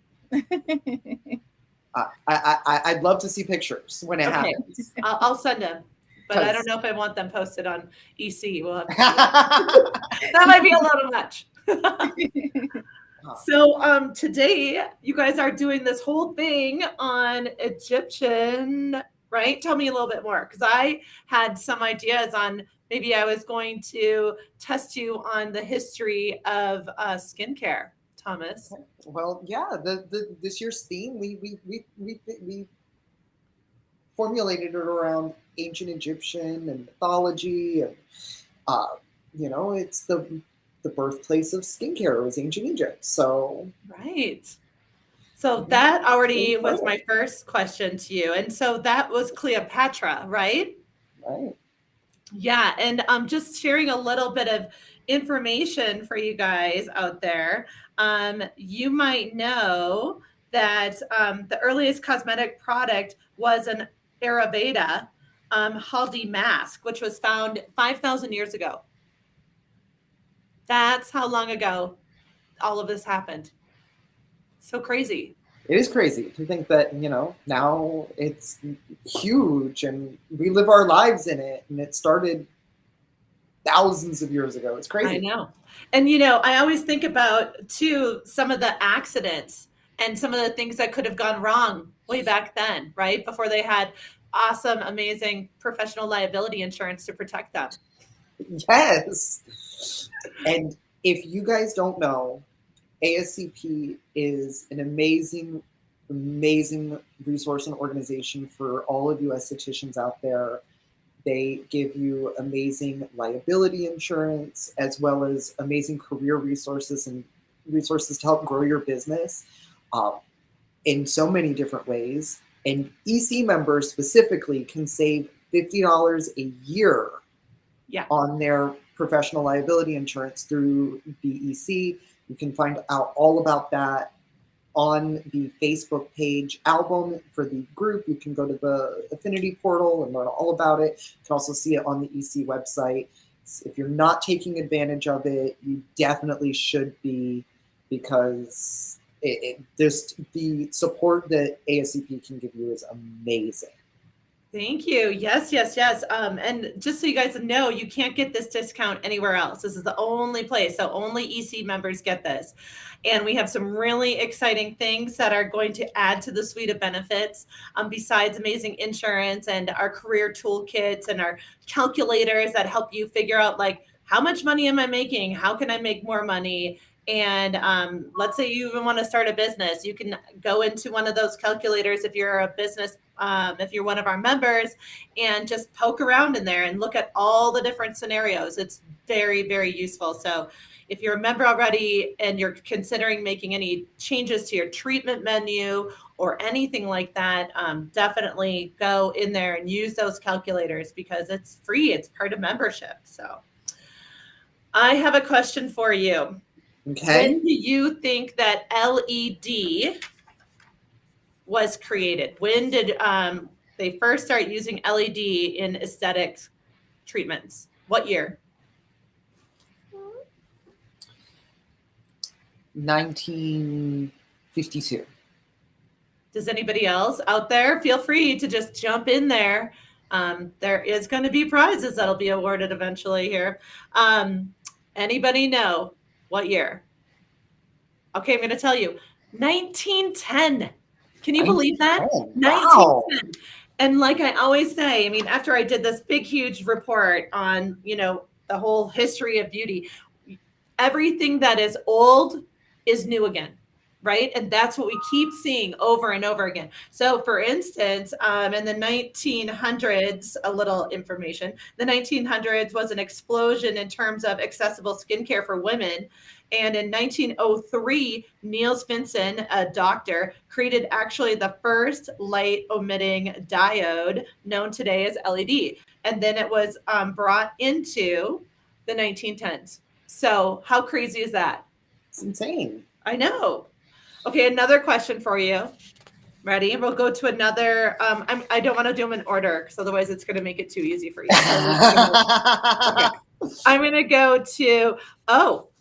I'd love to see pictures when it happens. I'll send them, but I don't know if I want them posted on EC. We'll have to see. That might be a little much. So today you guys are doing this whole thing on Egyptian, right? Tell me a little bit more, because I had some ideas on maybe I was going to test you on the history of skincare, Thomas. Well, yeah, this year's theme we formulated it around ancient Egyptian and mythology, and it's the birthplace of skincare was ancient Egypt. So right. So that already was my first question to you, and so that was Cleopatra, right? Right. Yeah, and just sharing a little bit of information for you guys out there. You might know that the earliest cosmetic product was an Ayurveda Haldi mask, which was found 5,000 years ago. That's how long ago all of this happened. So crazy. It is crazy to think that, now it's huge and we live our lives in it, and it started thousands of years ago. It's crazy. I know. And, I always think about, too, some of the accidents and some of the things that could have gone wrong way back then, right? Before they had awesome, amazing professional liability insurance to protect them. Yes. And if you guys don't know, ASCP is an amazing, amazing resource and organization for all of you estheticians out there. They give you amazing liability insurance, as well as amazing career resources and resources to help grow your business in so many different ways. And EC members specifically can save $50 a year on their professional liability insurance through the EC. You can find out all about that on the Facebook page album for the group. You can go to the affinity portal and learn all about it. You can also see it on the EC website. If you're not taking advantage of it, you definitely should be, because there's the support that ASCP can give you is amazing. Thank you. Yes. And just so you guys know, you can't get this discount anywhere else. This is the only place. So only EC members get this. And we have some really exciting things that are going to add to the suite of benefits, besides amazing insurance and our career toolkits and our calculators that help you figure out, like, how much money am I making? How can I make more money? And let's say you even want to start a business, you can go into one of those calculators if you're a business, if you're one of our members, and just poke around in there and look at all the different scenarios. It's very, very useful. So if you're a member already and you're considering making any changes to your treatment menu or anything like that, definitely go in there and use those calculators, because it's free. It's part of membership. So I have a question for you. Okay. When do you think that LED was created? When did they first start using LED in aesthetics treatments? What year? 1952. Does anybody else out there feel free to just jump in there? There is going to be prizes that'll be awarded eventually here. Anybody know what year? Okay, I'm going to tell you. 1910. Can you believe that? 1910. 1910. And like I always say, I mean, after I did this big, huge report on, you know, the whole history of beauty, everything that is old is new again, right? And that's what we keep seeing over and over again. So for instance, in the 1900s, a little information, the 1900s was an explosion in terms of accessible skincare for women. And in 1903, Niels Vinson, a doctor, created actually the first light emitting diode known today as LED. And then it was brought into the 1910s. So how crazy is that? It's insane. I know. Okay, another question for you. Ready? We'll go to another. I don't want to do them in order because otherwise it's going to make it too easy for you. Okay. I'm going to go to,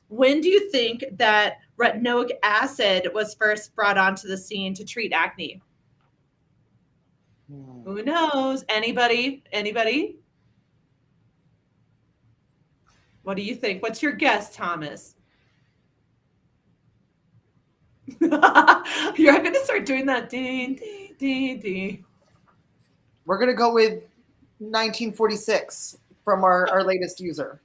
when do you think that retinoic acid was first brought onto the scene to treat acne? Who knows? Anybody? Anybody? What do you think? What's your guess, Thomas? You're going to start doing that. Ding, ding, ding, ding. We're going to go with 1946 from our latest user.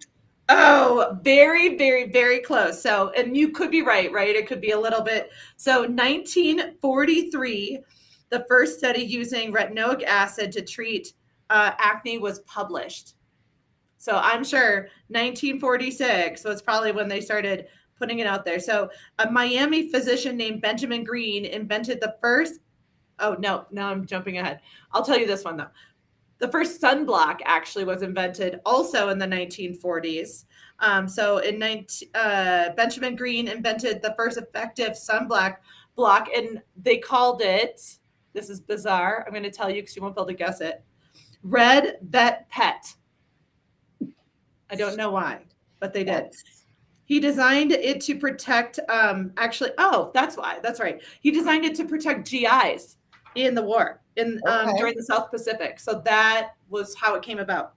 Oh, very, very, very close. So, and you could be right? It could be a little bit. So 1943, the first study using retinoic acid to treat acne was published. So I'm sure 1946 was probably when they started putting it out there. So a Miami physician named Benjamin Green invented the first, now I'm jumping ahead. I'll tell you this one though. The first sunblock actually was invented also in the 1940s. Benjamin Green invented the first effective sunblock and they called it, this is bizarre, I'm going to tell you because you won't be able to guess it, Red Vet Pet. I don't know why, but they did. He designed it to protect, that's why. That's right. He designed it to protect GIs in the war during the South Pacific. So that was how it came about.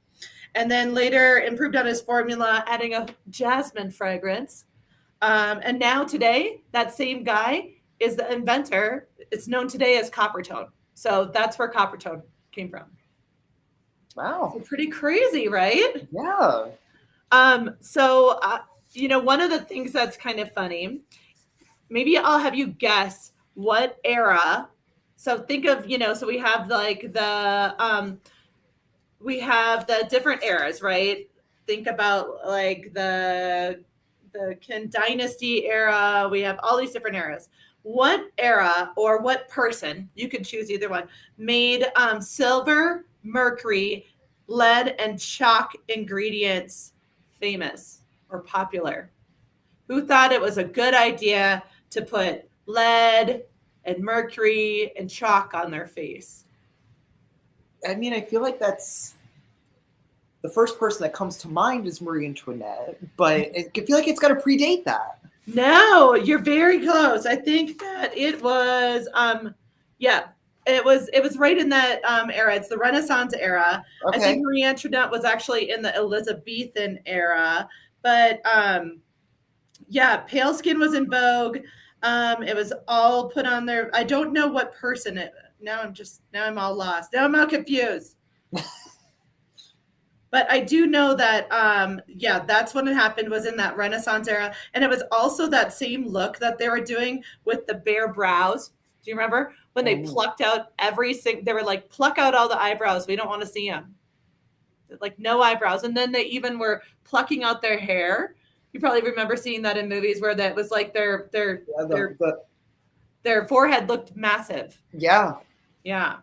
And then later improved on his formula, adding a jasmine fragrance. And now today, that same guy is the inventor. It's known today as Coppertone. So that's where Coppertone came from. Wow. So pretty crazy, right? Yeah. One of the things that's kind of funny, maybe I'll have you guess what era. So think of, so we have we have the different eras, right? Think about like the Qin Dynasty era. We have all these different eras. What era or what person, you could choose either one, made silver, mercury, lead, and chalk ingredients famous or popular? Who thought it was a good idea to put lead and mercury and chalk on their face? I mean, I feel like that's the first person that comes to mind is Marie Antoinette, but I feel like it's got to predate that. No, you're very close. I think that it was, it was right in that era. It's the Renaissance era. Okay. I think Marie Antoinette was actually in the Elizabethan era, but pale skin was in vogue. It was all put on there. I don't know what person it. Now I'm all lost. Now I'm all confused. But I do know that, that's when it happened, was in that Renaissance era. And it was also that same look that they were doing with the bare brows. Do you remember when they plucked out they were like, pluck out all the eyebrows. We don't want to see them. Like no eyebrows. And then they even were plucking out their hair. You probably remember seeing that in movies where that was like their forehead looked massive. Yeah. Yeah.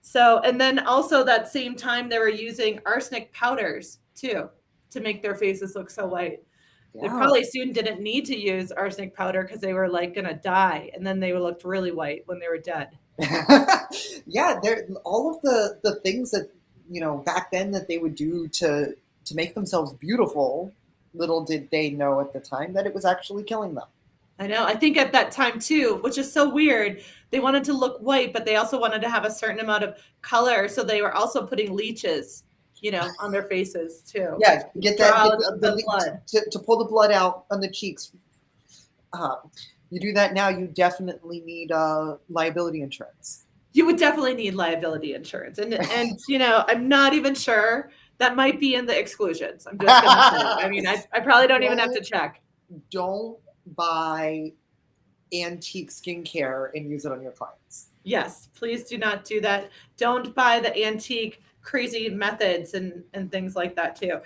So, and then also that same time they were using arsenic powders too, to make their faces look so white. Yeah. They probably soon didn't need to use arsenic powder because they were like going to die. And then they looked really white when they were dead. Yeah. All of the things that, back then that they would do to make themselves beautiful, little did they know at the time that it was actually killing them. I know. I think at that time too, which is so weird, they wanted to look white, but they also wanted to have a certain amount of color. So they were also putting leeches, on their faces too. Yeah, get that the blood to pull the blood out on the cheeks. you do that now, you definitely need liability insurance. You would definitely need liability insurance. And you know, I'm not even sure. That might be in the exclusions. I'm just going to say. I mean, I probably don't even have to check. Don't buy antique skincare and use it on your clients. Yes, please do not do that. Don't buy the antique crazy methods and things like that too.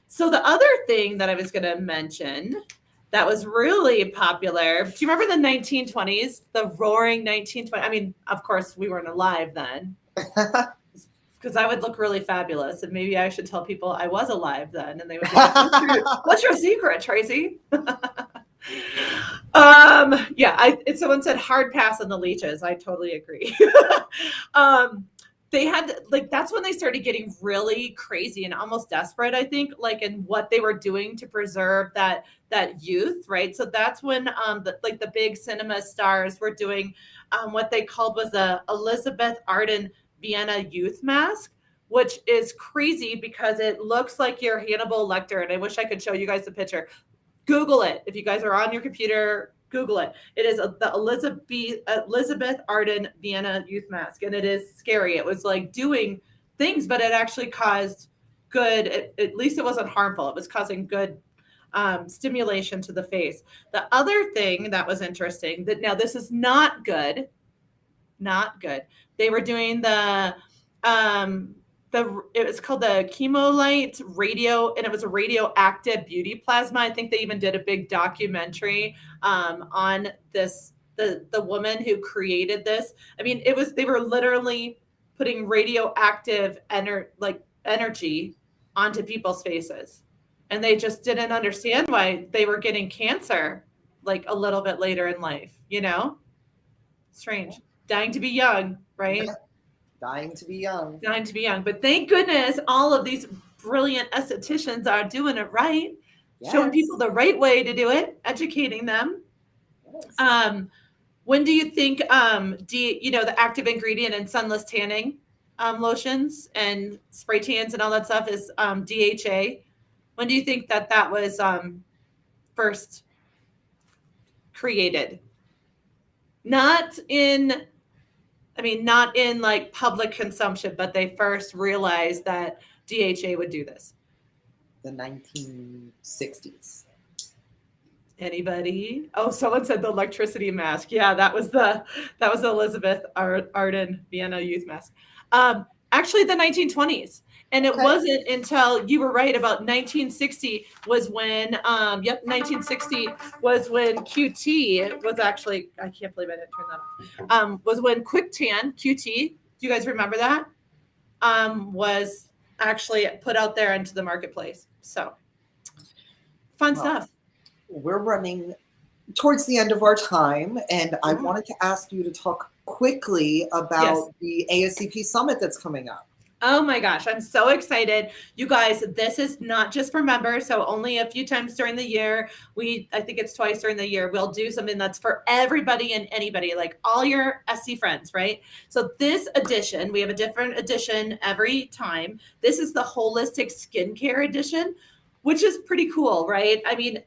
So the other thing that I was going to mention that was really popular. Do you remember the 1920s, the roaring 1920s? I mean, of course, we weren't alive then because I would look really fabulous. And maybe I should tell people I was alive then. And they would be like, what's your secret, Tracy? Someone said hard pass on the leeches. I totally agree. They had like, that's when they started getting really crazy and almost desperate, I think, like in what they were doing to preserve that youth, right? So that's when the big cinema stars were doing what they called was the Elizabeth Arden Vienna Youth Mask, which is crazy because it looks like your Hannibal Lecter. And I wish I could show you guys the picture. Google it. If you guys are on your computer, Google it. It is the Elizabeth Arden Vienna Youth Mask, and it is scary. It was like doing things, but it actually caused good, at least it wasn't harmful. It was causing good stimulation to the face. The other thing that was interesting, that now this is not good. They were doing it was called the Chemolite radio, and it was a radioactive beauty plasma. I think they even did a big documentary on this, the woman who created this. I mean, they were literally putting radioactive energy onto people's faces. And they just didn't understand why they were getting cancer like a little bit later in life, you know? Strange. Dying to be young, right? Dying to be young. Dying to be young. But thank goodness all of these brilliant estheticians are doing it right. Yes. Showing people the right way to do it, educating them. Yes. When do you think the active ingredient in sunless tanning lotions and spray tans and all that stuff is DHA? When do you think that was first created? Not in like public consumption, but they first realized that DHA would do this. The 1960s. Anybody? Oh, someone said the electricity mask. Yeah, that was the Elizabeth Arden Vienna Youth Mask. Actually, the 1920s. And it wasn't until you were right about 1960 was when 1960 was when QT was actually, I can't believe I didn't turn that off. Was when QuickTan QT, do you guys remember that? Was actually put out there into the marketplace. So fun stuff. We're running towards the end of our time, and I wanted to ask you to talk quickly about the ASCP Summit that's coming up. Oh my gosh, I'm so excited. You guys, this is not just for members, so only a few times during the year. I think it's twice during the year. We'll do something that's for everybody and anybody, like all your SC friends, right? So this edition, we have a different edition every time. This is the Holistic Skincare Edition, which is pretty cool, right? I mean,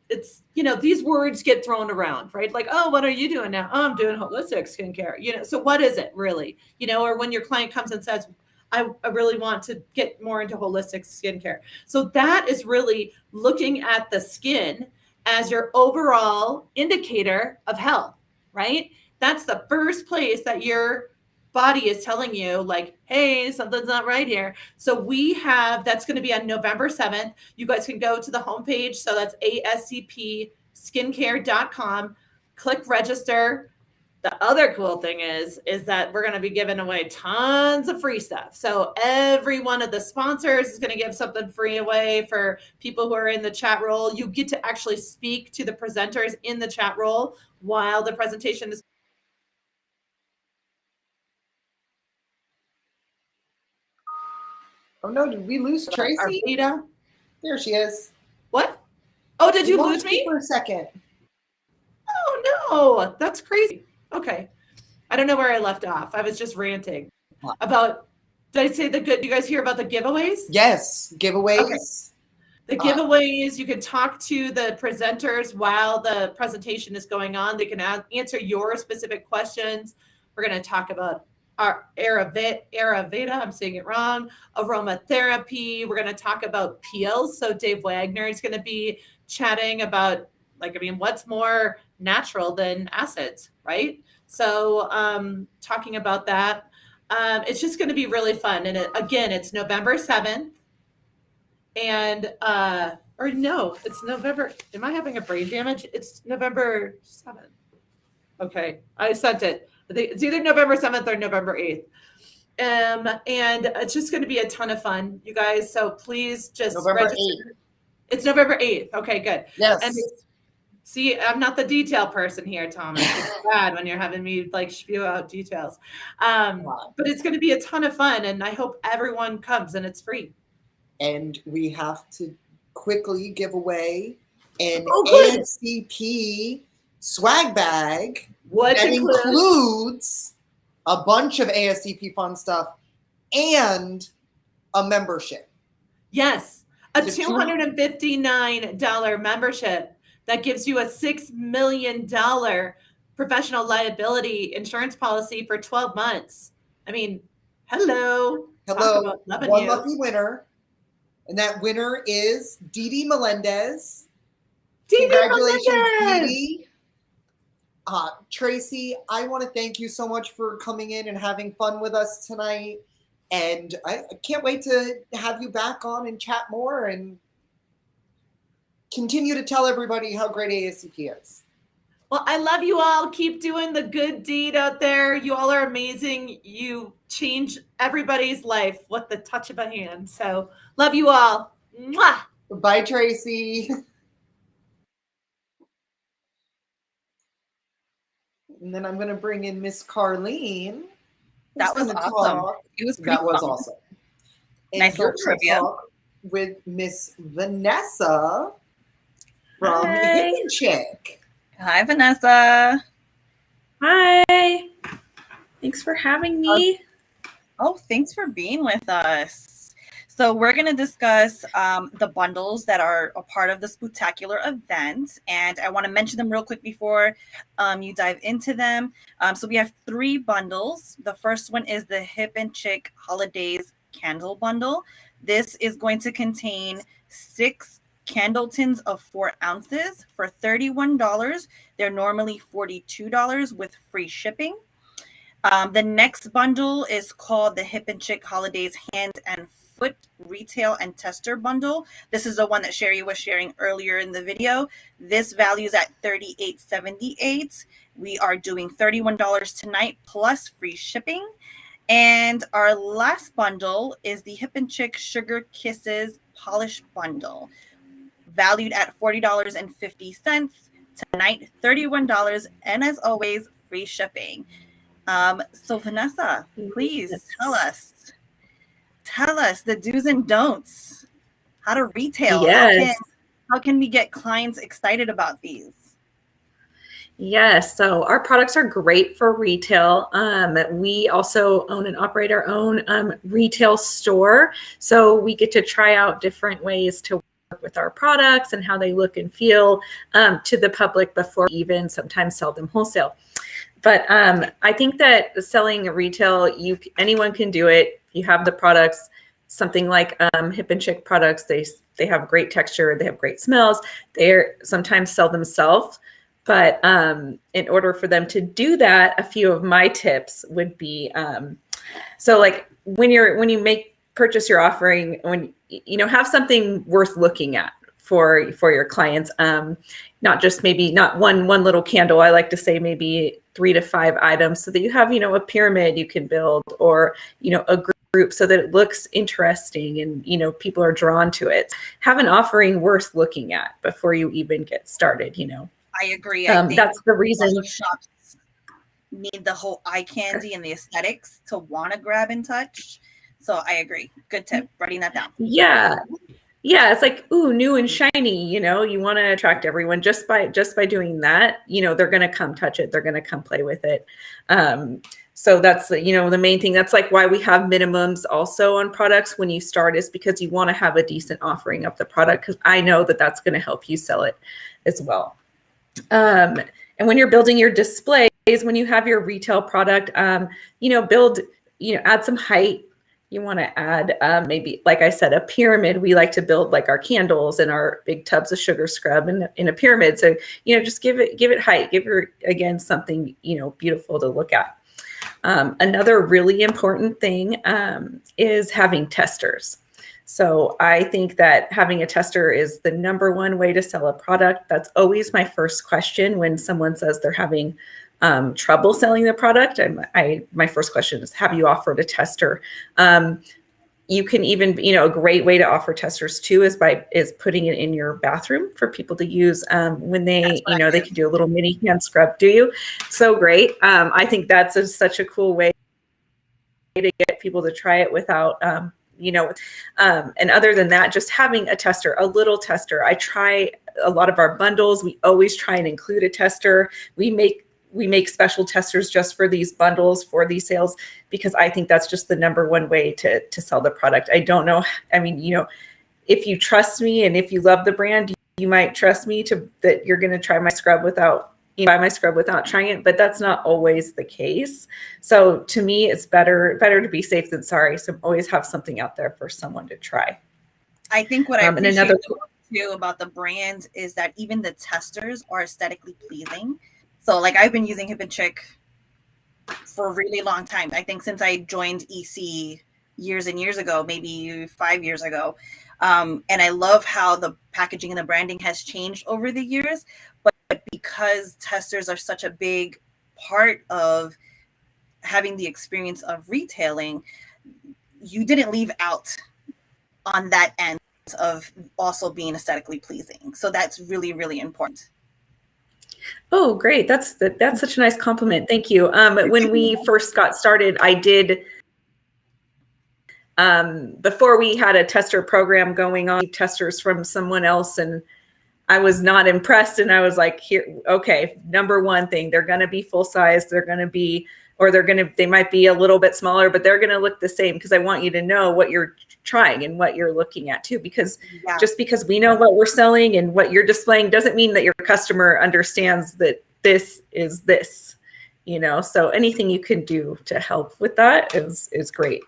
it's, these words get thrown around, right? Like, oh, what are you doing now? Oh, I'm doing holistic skincare. So what is it really? Or when your client comes and says, I really want to get more into holistic skincare. So that is really looking at the skin as your overall indicator of health, right? That's the first place that your body is telling you, like, hey, something's not right here. So that's going to be on November 7th. You guys can go to the homepage. So that's ascpskincare.com, click register. The other cool thing is that we're going to be giving away tons of free stuff. So every one of the sponsors is going to give something free away for people who are in the chat roll. You get to actually speak to the presenters in the chat roll while the presentation is. Oh no, did we lose Tracy? Arvita? There she is. What? Oh, did you lose me? For a second. Oh no, that's crazy. Okay. I don't know where I left off. I was just ranting about, did I say the good? Do you guys hear about the giveaways? Yes, giveaways. Okay. The giveaways, you can talk to the presenters while the presentation is going on. They can answer your specific questions. We're going to talk about our Ayurveda, I'm saying it wrong, aromatherapy. We're going to talk about peels. So Dave Wagner is going to be chatting about, what's more natural than acids, right? So talking about that. It's just going to be really fun. And it's November 7th. And it's November. Am I having a brain damage? It's November 7th. Okay, I sent it. It's either November 7th or November 8th. And it's just going to be a ton of fun, you guys. So please just register. 8th. It's November 8th. Okay, good. Yes. And see, I'm not the detail person here, Thomas. It's bad when you're having me spew out details. But it's going to be a ton of fun, and I hope everyone comes, and it's free. And we have to quickly give away an ASCP swag bag that includes a bunch of ASCP fun stuff and a membership. Yes, a $259 membership that gives you a $6 million professional liability insurance policy for 12 months. I mean, hello. One lucky winner. And that winner is Dee Melendez. Congratulations, Dee. Tracy, I want to thank you so much for coming in and having fun with us tonight. And I can't wait to have you back on and chat more and continue to tell everybody how great ASCP is. Well, I love you all. Keep doing the good deed out there. You all are amazing. You change everybody's life with the touch of a hand. So love you all. Mwah! Bye, Tracy. And then I'm going to bring in Miss Carlene. That was awesome. It was pretty fun. Awesome. And nice little trivia. With Miss Vanessa from Hidden Chick. Hi, Vanessa. Hi. Thanks for having me. Oh, thanks for being with us. So we're going to discuss the bundles that are a part of the Spooktacular event. And I want to mention them real quick before you dive into them. So we have 3 bundles. The first one is the Hip and Chick Holidays Candle Bundle. This is going to contain 6 candle tins of 4 ounces for $31. They're normally $42 with free shipping. The next bundle is called the Hip and Chick Holidays Hand and Foot Retail and Tester Bundle. This is the one that Sherry was sharing earlier in the video. This values at $38.78. We are doing $31 tonight plus free shipping. And our last bundle is the Hip and Chick Sugar Kisses Polish Bundle, valued at $40.50. Tonight, $31. And as always, free shipping. So Vanessa, please tell us the do's and don'ts, how to retail. Yes. How can we get clients excited about these? Yes, so our products are great for retail. We also own and operate our own retail store. So we get to try out different ways to work with our products and how they look and feel to the public before we even sometimes sell them wholesale. But I think that selling retail, anyone can do it. You have the products, something like Hip and Chick products. They have great texture. They have great smells. They sometimes sell themselves. But in order for them to do that, a few of my tips would be, so like when you purchase your offering, have something worth looking at for your clients. Not just not one little candle. I like to say maybe 3 to 5 items so that you have, a pyramid you can build, or, a group so that it looks interesting and, people are drawn to it. Have an offering worth looking at before you even get started, I agree. I think that's the reason shops need the whole eye candy and the aesthetics to want to grab and touch. So I agree. Good tip. Writing that down. Yeah. yeah, it's like, ooh, new and shiny, you know, you want to attract everyone just by doing that, you know, they're going to come touch it. They're going to come play with it. So that's, you know, the main thing. That's like why we have minimums also on products when you start, is because you want to have a decent offering of the product, because I know that that's going to help you sell it as well. And when you're building your displays, when you have your retail product, you know, add some height. You want to add maybe, like I said, a pyramid. We like to build like our candles and our big tubs of sugar scrub in a pyramid. So, you know, just give it height, give her, again, something, you know, beautiful to look at. Another really important thing is having testers. So I think that having a tester is the #1 way to sell a product. That's always my first question when someone says they're having trouble selling the product. My first question is, have you offered a tester? You can even, you know, a great way to offer testers too is putting it in your bathroom for people to use when they, you know, they can do a little mini hand scrub. Do you? So great. I think that's such a cool way to get people to try it without, you know, and other than that, just having a tester, a little tester. I try a lot of our bundles. We always try and include a tester. We make special testers just for these bundles, for these sales, because I think that's just the #1 way to sell the product. I don't know. I mean, you know, if you trust me and if you love the brand, you might trust me that you're going to try my scrub without, you know, buy my scrub without trying it, but that's not always the case. So to me, it's better to be safe than sorry. So always have something out there for someone to try. I think what I appreciate too about the brand is that even the testers are aesthetically pleasing. So like I've been using Hip and Chick for a really long time. I think since I joined EC years and years ago, maybe 5 years ago. And I love how the packaging and the branding has changed over the years. But because testers are such a big part of having the experience of retailing, you didn't leave out on that end of also being aesthetically pleasing. So that's really, really important. Oh, great. That's such a nice compliment. Thank you. When we first got started, I did, before we had a tester program going on, testers from someone else, and I was not impressed. And I was like, here, okay, #1 thing, they're going to be full size. They're going to be, or they might be a little bit smaller, but they're going to look the same, because I want you to know what you're trying and what you're looking at too, because just because we know what we're selling and what you're displaying doesn't mean that your customer understands that this is this, you know. So anything you can do to help with that is great.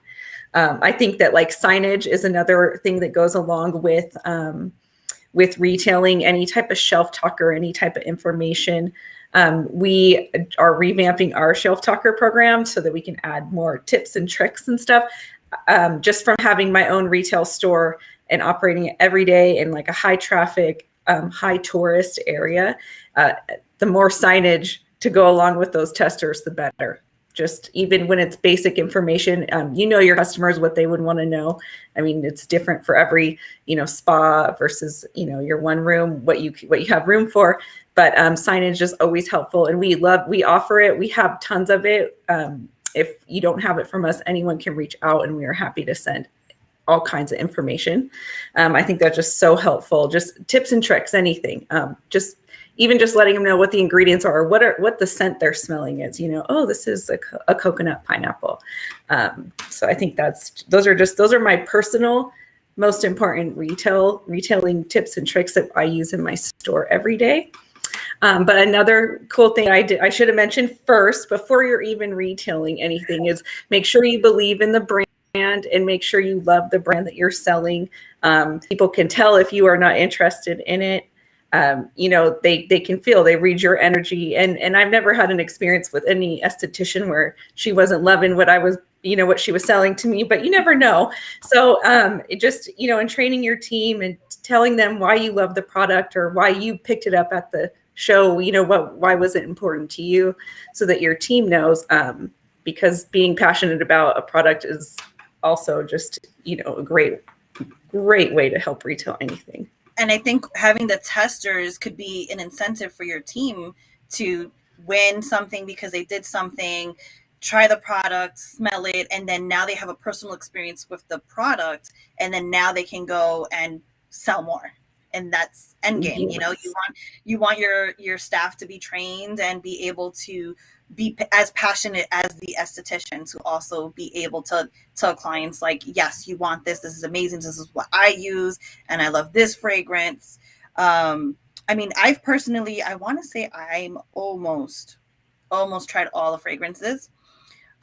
I think that like signage is another thing that goes along with retailing. Any type of shelf talker, any type of information. We are revamping our shelf talker program so that we can add more tips and tricks and stuff. Just from having my own retail store and operating it every day in like a high traffic, high tourist area, the more signage to go along with those testers, the better. Just even when it's basic information, you know your customers, what they would want to know. I mean, it's different for every, you know, spa versus, you know, your one room, what you have room for. But signage is always helpful, and we offer it. We have tons of it. If you don't have it from us, anyone can reach out, and we are happy to send all kinds of information. I think that's just so helpful. Just tips and tricks, anything. Just letting them know what the ingredients are, or what the scent they're smelling is. You know, oh, this is a coconut pineapple. So I think those are my personal most important retailing tips and tricks that I use in my store every day. But another cool thing I should have mentioned first, before you're even retailing anything, is make sure you believe in the brand and make sure you love the brand that you're selling. People can tell if you are not interested in it. You know, they can feel, they read your energy. And I've never had an experience with any esthetician where she wasn't loving what I was, you know, what she was selling to me, but you never know. So it just, you know, in training your team and telling them why you love the product or why you picked it up at the show, you know, why was it important to you, so that your team knows, because being passionate about a product is also just, you know, a great way to help retail anything. And I think having the testers could be an incentive for your team to win something because they did something, try the product, smell it, and then now they have a personal experience with the product, and then now they can go and sell more. And that's end game. You know, you want your staff to be trained and be able to be as passionate as the esthetician, to also be able to tell clients like, yes, you want this. This is amazing. This is what I use, and I love this fragrance. I mean, I've personally, I want to say I'm almost tried all the fragrances.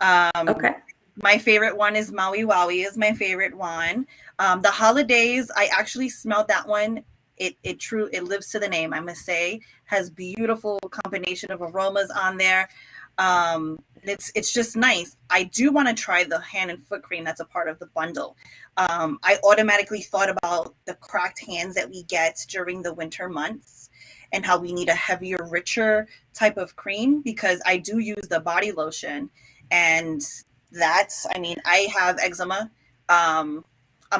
Okay. My favorite one is Maui Wowie is my favorite one. The holidays, I actually smelled that one. It lives to the name, I must say. Has beautiful combination of aromas on there. It's just nice. I do want to try the hand and foot cream that's a part of the bundle. I automatically thought about the cracked hands that we get during the winter months and how we need a heavier, richer type of cream, because I do use the body lotion, and that's, I mean, I have eczema on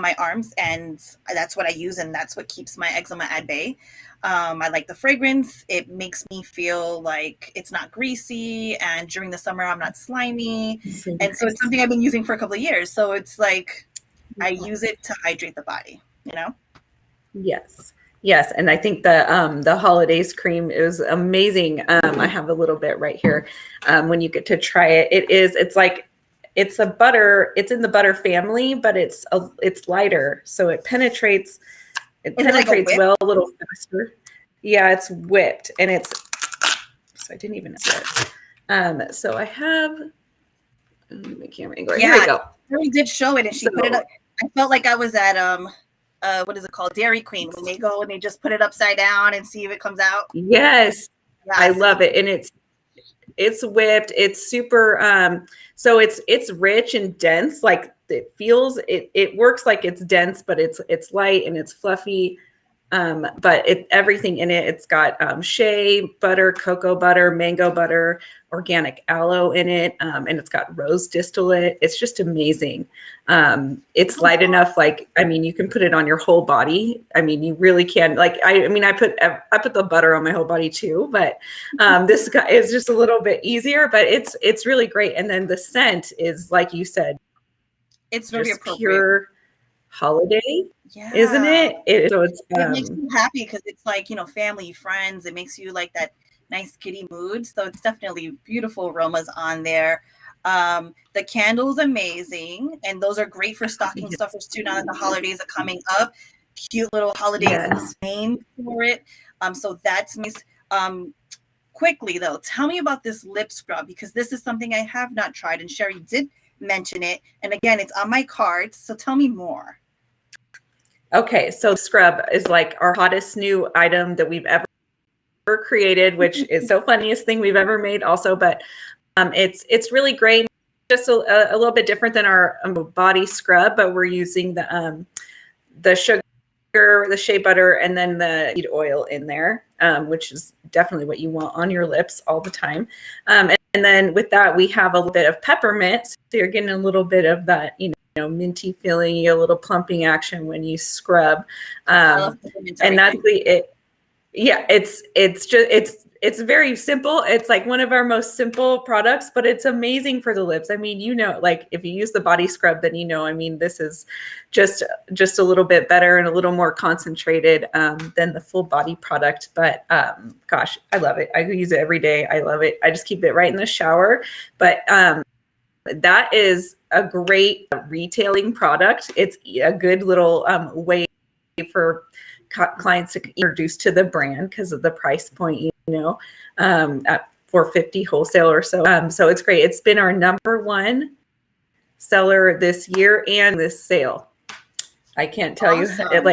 my arms, and that's what I use, and that's what keeps my eczema at bay. I like the fragrance. It makes me feel like it's not greasy, and during the summer I'm not slimy. And so it's something I've been using for a couple of years. So it's like I use it to hydrate the body, you know? Yes. And I think the holidays cream is amazing. I have a little bit right here. When you get to try it, it's a butter. It's in the butter family, but it's lighter, so it penetrates. It penetrates well a little faster. Yeah, it's whipped, and so I didn't even see it. So I have the camera angle. Here we go. She did show it, and she put it up. I felt like I was at what is it called? Dairy Queen, when they go and they just put it upside down and see if it comes out. Yes. I love it, and it's whipped. It's super. So it's rich and dense. Like it works like it's dense, but it's light and it's fluffy. But everything in it, it's got shea butter, cocoa butter, mango butter, organic aloe in it, and it's got rose distillate. It's just amazing. It's light enough, like, I mean, you can put it on your whole body. I mean, you really can. Like, I put the butter on my whole body too, but this guy is just a little bit easier. But it's really great. And then the scent is, like you said, it's very appropriate. Pure holiday. Yeah. Isn't it? So it makes you happy because it's like, you know, family, friends. It makes you like that nice kitty mood. So it's definitely beautiful aromas on there. The candle's amazing, and those are great for stocking stuffers too. Now that the holidays are coming up, cute little holidays name for it. So that's nice. Quickly though, tell me about this lip scrub, because this is something I have not tried, and Sherry did mention it, and again, it's on my cart. So tell me more. Okay, so scrub is like our hottest new item that we've ever created, which is so funniest thing we've ever made also, but it's really great. Just a little bit different than our body scrub, but we're using the sugar, the shea butter, and then the seed oil in there, which is definitely what you want on your lips all the time. And then with that, we have a little bit of peppermint, so you're getting a little bit of that, you know, minty feeling, a little plumping action when you scrub. And that's it. Yeah, it's very simple. It's like one of our most simple products, but it's amazing for the lips. I mean, you know, like if you use the body scrub, then you know, I mean, this is just a little bit better and a little more concentrated than the full body product. But gosh, I love it. I use it every day. I love it. I just keep it right in the shower. But that is a great retailing product. It's a good little way for clients to get introduced to the brand because of the price point, you know, at $4.50 wholesale or so. So it's great. It's been our #1 seller this year and this sale. I can't tell you I'd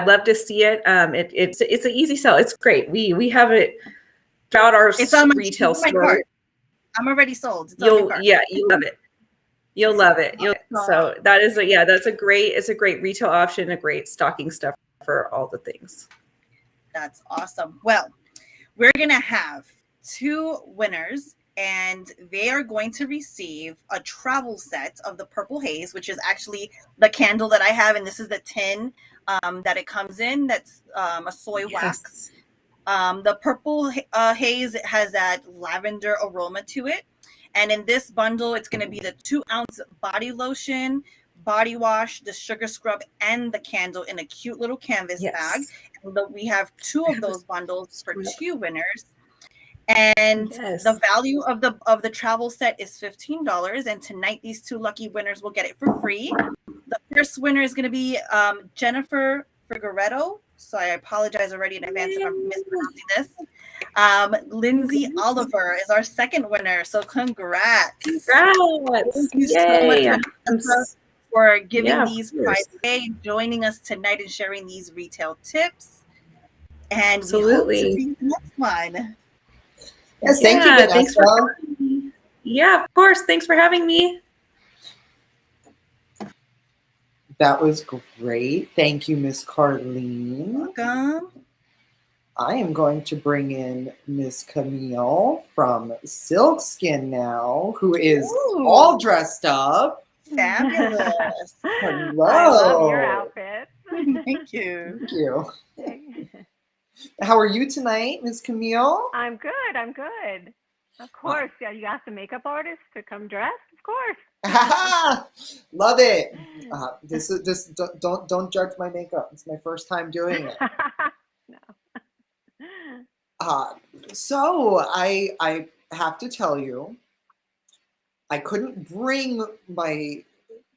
love to see it. It's an easy sell. It's great. We have it throughout our retail store. I'm already sold. You love it. You'll love it. So that's a great retail option, a great stocking stuffer for all the things. That's awesome. Well, we're going to have 2 winners, and they are going to receive a travel set of the Purple Haze, which is actually the candle that I have. And this is the tin that it comes in. That's a soy wax. The Purple Haze has that lavender aroma to it. And in this bundle, it's going to be the 2-ounce body lotion, body wash, the sugar scrub, and the candle in a cute little canvas bag. And we have 2 of those bundles for 2 winners. And the value of the travel set is $15. And tonight, these 2 lucky winners will get it for free. The first winner is going to be Jennifer Figueredo. So I apologize already in advance if I'm mispronouncing this. Lindsay Oliver is our second winner. So congrats. Thank you so much for giving these prizes away, joining us tonight and sharing these retail tips. And we hope to see you next one. Yes, thank you, thanks for having me. Yeah, of course. Thanks for having me. That was great. Thank you, Miss Carlene. Welcome. I am going to bring in Miss Camille from Silk Skin now, who is all dressed up. Fabulous. Hello. I love your outfit. Thank you. Thank you. How are you tonight, Miss Camille? I'm good. I'm good. Of course. Yeah, you asked a makeup artist to come dressed. Of course. Love it. Don't judge my makeup. It's my first time doing it. No. So I have to tell you, I couldn't bring my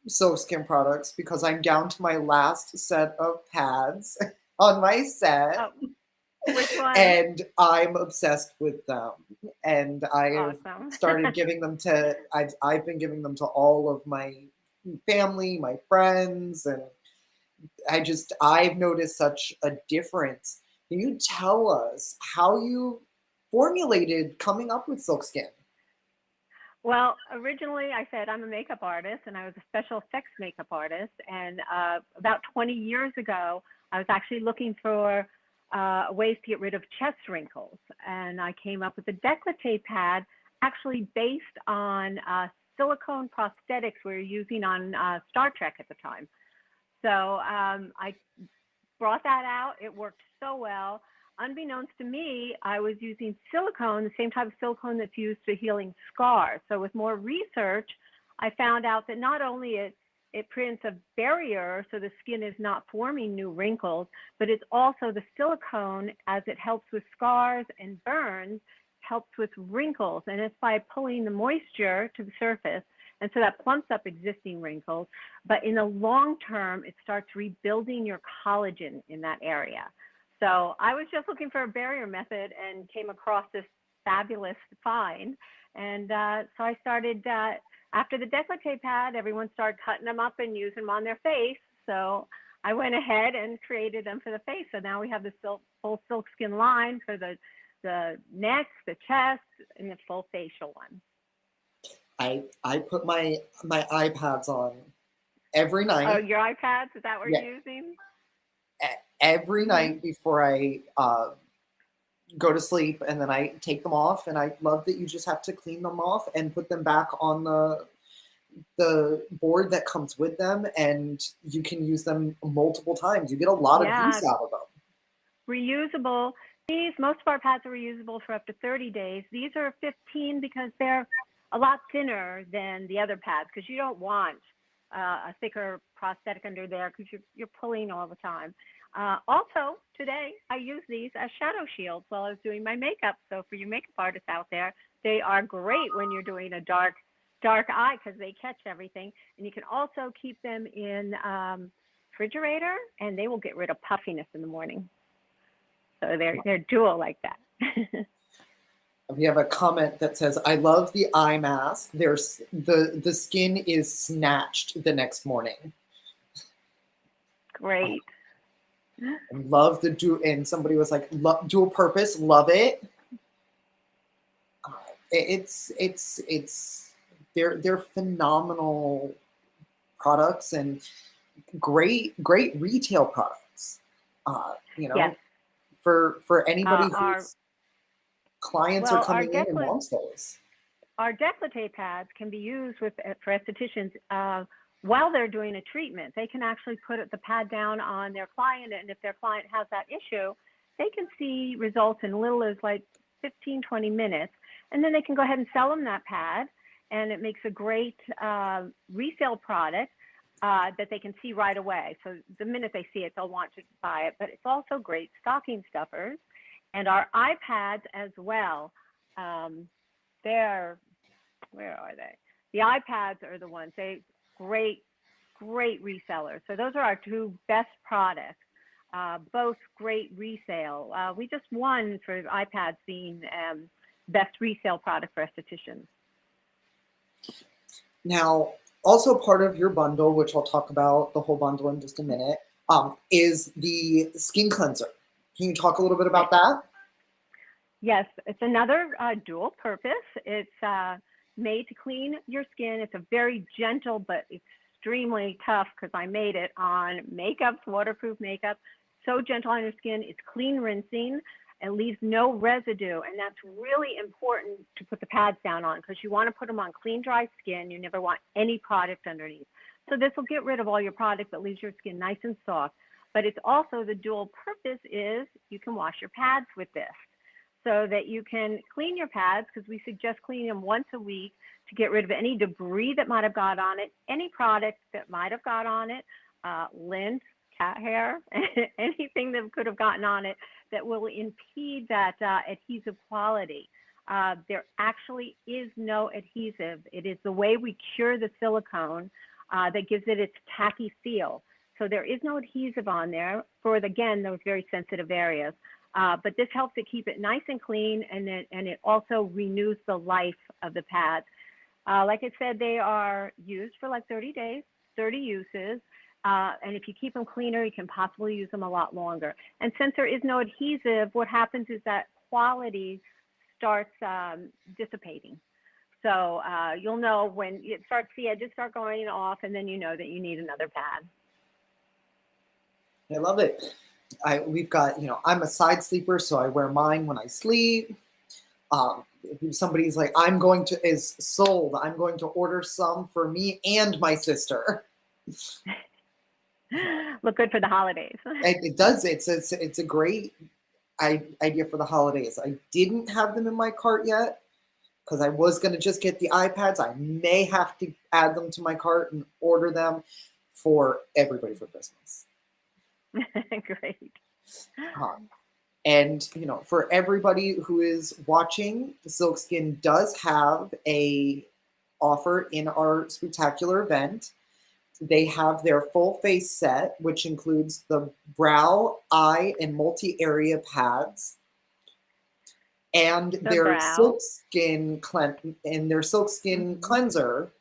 Silk Skin products because I'm down to my last set of pads on my set. Oh, which one? And I'm obsessed with them. And I've Awesome. started giving them to, I've been giving them to all of my family, my friends, and I've noticed such a difference. Can you tell us how you formulated coming up with Silk Skin? Well, originally I said I'm a makeup artist and I was a special effects makeup artist. And about 20 years ago, I was actually looking for ways to get rid of chest wrinkles. And I came up with a décolleté pad actually based on silicone prosthetics we were using on Star Trek at the time. So I brought that out. It worked so well. Unbeknownst to me, I was using silicone, the same type of silicone that's used for healing scars. So with more research, I found out that not only it creates a barrier so the skin is not forming new wrinkles, but it's also the silicone, as it helps with scars and burns, helps with wrinkles. And it's by pulling the moisture to the surface. And so that plumps up existing wrinkles. But in the long term, it starts rebuilding your collagen in that area. So I was just looking for a barrier method and came across this fabulous find. And so I started, after the décolleté pad, everyone started cutting them up and using them on their face. So I went ahead and created them for the face. So now we have the full Silk Skin line for the neck, the chest, and the full facial one. I put my iPads on every night. Oh, your iPads? Is that what you're using? Every night before I go to sleep, and then I take them off. And I love that you just have to clean them off and put them back on the board that comes with them, and you can use them multiple times. You get a lot of use out of them. Reusable. Most of our pads are reusable for up to 30 days. These are 15 because they're a lot thinner than the other pads, because you don't want a thicker prosthetic under there because you're pulling all the time. Also, today I use these as shadow shields while I was doing my makeup. So for you makeup artists out there, they are great when you're doing a dark eye because they catch everything. And you can also keep them in refrigerator, and they will get rid of puffiness in the morning. So they're dual like that. We have a comment that says, "I love the eye mask. There's the skin is snatched the next morning." Great. Love the dual, and somebody was like, dual purpose, love it. They're phenomenal products and great retail products. Yes. For anybody whose clients are coming in and wants those. Our décolleté pads can be used for estheticians while they're doing a treatment. They can actually put the pad down on their client, and if their client has that issue, they can see results in little as like 15, 20 minutes. And then they can go ahead and sell them that pad, and it makes a great resale product. that they can see right away. So the minute they see it, they'll want to buy it. But it's also great stocking stuffers. And our iPads as well. Where are they? The iPads are the ones. Great resellers. So those are our two best products. Both great resale. We just won for iPads being best resale product for estheticians. Now, also part of your bundle, which I'll talk about the whole bundle in just a minute, is the skin cleanser. Can you talk a little bit about that? Yes, it's another dual purpose. It's made to clean your skin. It's a very gentle but extremely tough, because I made it on makeups, waterproof makeup. So gentle on your skin. It's clean rinsing. It leaves no residue, and that's really important to put the pads down on, because you want to put them on clean, dry skin. You never want any product underneath. So this will get rid of all your product, but leaves your skin nice and soft. But it's also, the dual purpose is you can wash your pads with this, so that you can clean your pads, because we suggest cleaning them once a week to get rid of any debris that might have got on it, any product that might have got on it, lint, cat hair, anything that could have gotten on it that will impede that adhesive quality. There actually is no adhesive. It is the way we cure the silicone that gives it its tacky feel. So there is no adhesive on there for, again, those very sensitive areas. But this helps to keep it nice and clean, and it also renews the life of the pads. Like I said, they are used for like 30 days, 30 uses. And if you keep them cleaner, you can possibly use them a lot longer. And since there is no adhesive, what happens is that quality starts dissipating. So you'll know when it starts, the edges start going off, and then you know that you need another pad. I love it. We've got, I'm a side sleeper, so I wear mine when I sleep. If somebody's like, I'm going to order some for me and my sister. Look good for the holidays. It does. It's a great idea for the holidays. I didn't have them in my cart yet, because I was going to just get the iPads. I may have to add them to my cart and order them for everybody for Christmas. Great. And, for everybody who is watching, Silk Skin does have a offer in our Spooktacular event. They have their full face set, which includes the brow, eye, and multi-area pads, and their Silk Skin cleanser.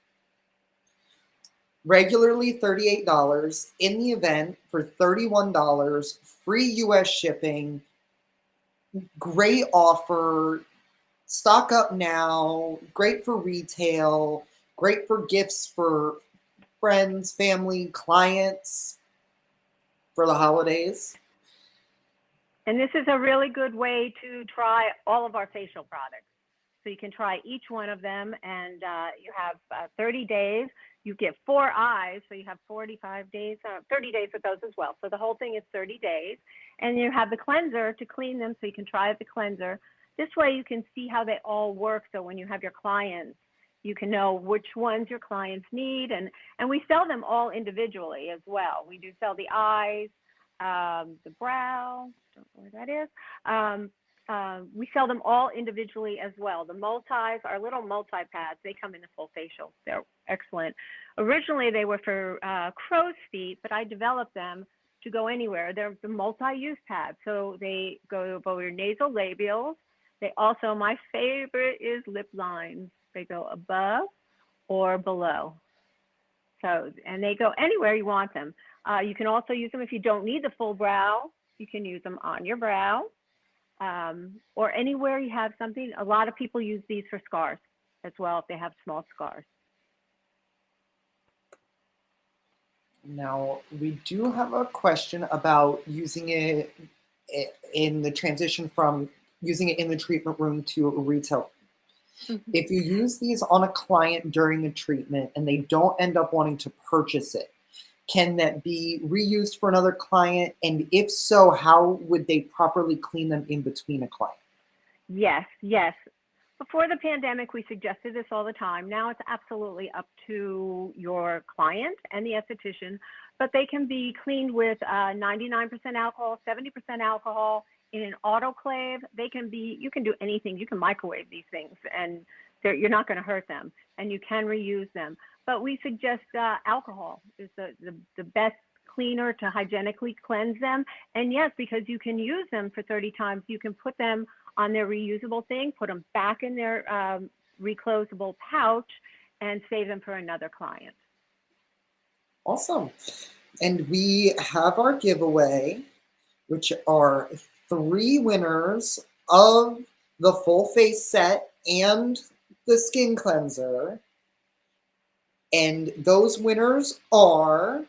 Regularly $38, in the event for $31, free US shipping. Great offer. Stock up now. Great for retail. Great for gifts for friends, family, clients for the holidays. And this is a really good way to try all of our facial products. So you can try each one of them, and you have 30 days. You get 4 eyes, so you have 45 days, 30 days with those as well. So the whole thing is 30 days. And you have the cleanser to clean them, so you can try the cleanser. This way you can see how they all work, so when you have your clients, you can know which ones your clients need. And we sell them all individually as well. We do sell the eyes, the brow, don't know where that is. We sell them all individually as well. The multis, our little multi-pads, they come in the full facial. They're excellent. Originally, they were for crow's feet, but I developed them to go anywhere. They're the multi-use pads. So they go over your nasal labials. They also, my favorite is lip lines. They go above or below. So, and they go anywhere you want them. You can also use them if you don't need the full brow. You can use them on your brow. Or anywhere you have something. A lot of people use these for scars as well if they have small scars. Now, we do have a question about using it in the transition from using it in the treatment room to a retail. Mm-hmm. If you use these on a client during a treatment and they don't end up wanting to purchase it, can that be reused for another client? And if so, how would they properly clean them in between a client? Yes, yes. before the pandemic, we suggested this all the time. Now it's absolutely up to your client and the esthetician, but they can be cleaned with 99% alcohol, 70% alcohol in an autoclave. They can be, you can do anything. You can microwave these things and you're not going to hurt them, and you can reuse them. But we suggest alcohol is the best cleaner to hygienically cleanse them. And yes, because you can use them for 30 times, you can put them on their reusable thing, put them back in their reclosable pouch, and save them for another client. Awesome. And we have our giveaway, which are 3 winners of the full face set and the skin cleanser. And those winners are,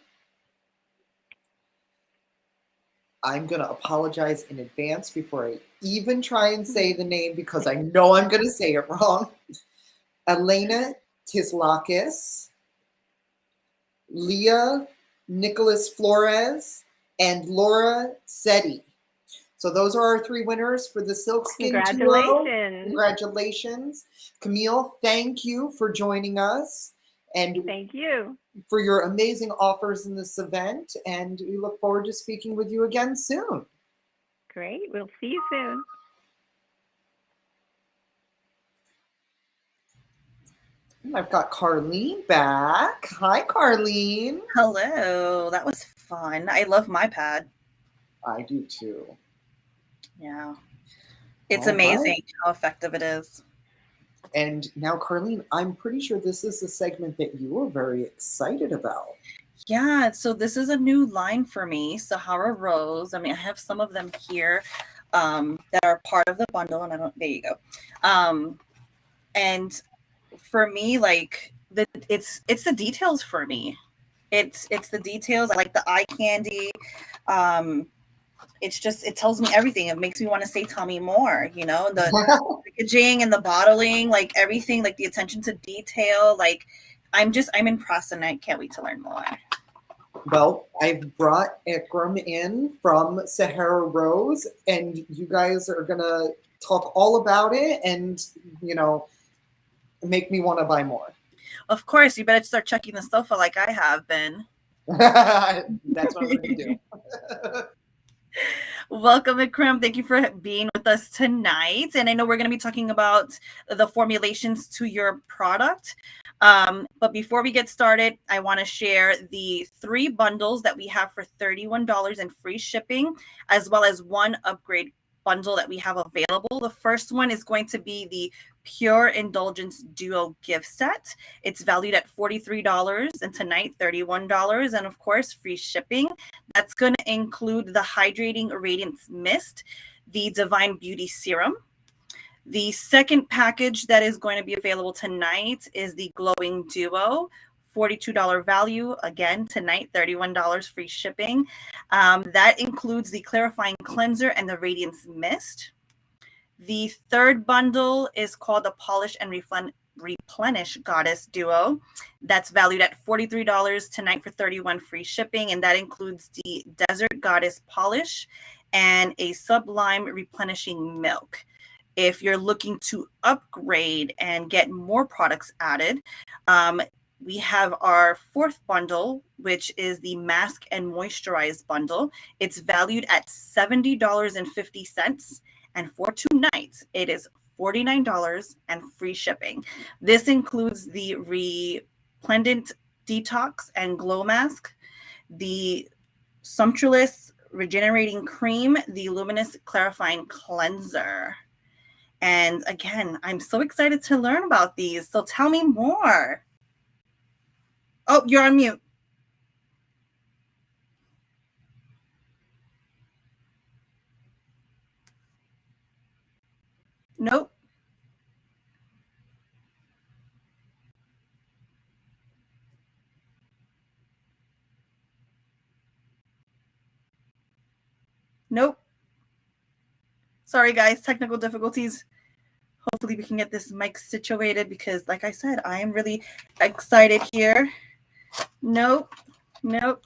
I'm going to apologize in advance before I even try and say the name because I know I'm going to say it wrong. Elena Tislakis, Leah Nicholas Flores, and Laura Setti. So those are our 3 winners for the Silk Skin Duo. Congratulations. Congratulations. Camille, thank you for joining us. And thank you for your amazing offers in this event. And we look forward to speaking with you again soon. Great. We'll see you soon. I've got Carlene back. Hi, Carlene. Hello. That was fun. I love my pad. I do too. Yeah. It's All amazing right. how effective it is. And now, Carlene, I'm pretty sure this is a segment that you were very excited about. Yeah, so this is a new line for me, Sahara Rose. I mean, I have some of them here that are part of the bundle, and there you go. And for me, like it's the details for me. It's the details. I like the eye candy. It's just, it tells me everything. It makes me want to say, tell me more, you know, the packaging and the bottling, like everything, like the attention to detail. Like I'm impressed, and I can't wait to learn more. Well, I've brought Ikram in from Sahara Rose, and you guys are going to talk all about it and, you know, make me want to buy more. Of course, you better start checking the sofa like I have been. That's what I'm going to do. Welcome, Ikram. Thank you for being with us tonight. And I know we're going to be talking about the formulations to your product. But before we get started, I want to share the 3 bundles that we have for $31 and free shipping, as well as 1 upgrade bundle that we have available. The first one is going to be the Pure Indulgence Duo gift set. It's valued at $43, and tonight $31, and of course free shipping. That's going to include the Hydrating Radiance Mist, the Divine Beauty Serum. The second package that is going to be available tonight is the Glowing Duo, $42 value. Again, tonight, $31 free shipping. That includes the Clarifying Cleanser and the Radiance Mist. The third bundle is called the Polish and Replenish Goddess Duo. That's valued at $43 tonight for $31 free shipping. And that includes the Desert Goddess Polish and a Sublime Replenishing Milk. If you're looking to upgrade and get more products added, we have our 4th bundle, which is the Mask and Moisturize bundle. It's valued at $70.50. And for 2 nights, it is $49 and free shipping. This includes the Resplendent Detox and Glow Mask, the Sumptuous Regenerating Cream, the Luminous Clarifying Cleanser. And again, I'm so excited to learn about these. So tell me more. Oh, you're on mute. Nope. Nope. Sorry, guys, technical difficulties. Hopefully we can get this mic situated because, like I said, I am really excited here. Nope. Nope.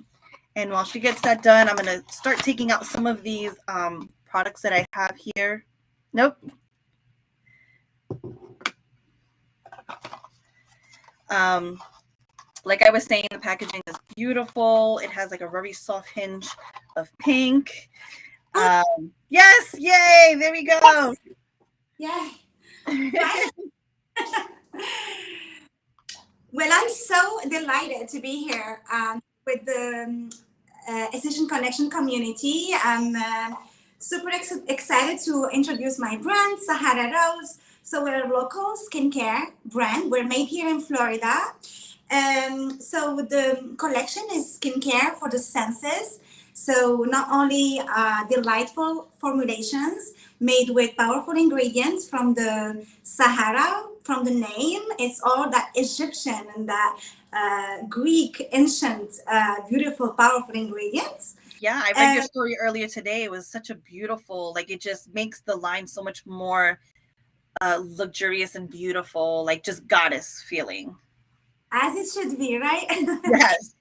And while she gets that done, I'm going to start taking out some of these products that I have here. Nope. Like I was saying, the packaging is beautiful. It has like a very soft hinge of pink. Yes, yay, there we go. Yeah. Well, I'm so delighted to be here with the Essential Connection community. I'm super excited to introduce my brand, Sahara Rose. So we're a local skincare brand. We're made here in Florida. So the collection is skincare for the senses. So not only delightful formulations made with powerful ingredients from the Sahara, from the name, it's all that Egyptian and that Greek, ancient, beautiful, powerful ingredients. Yeah, I read your story earlier today. It was such a beautiful, like it just makes the line so much more luxurious and beautiful, like just goddess feeling. As it should be, right? Yes.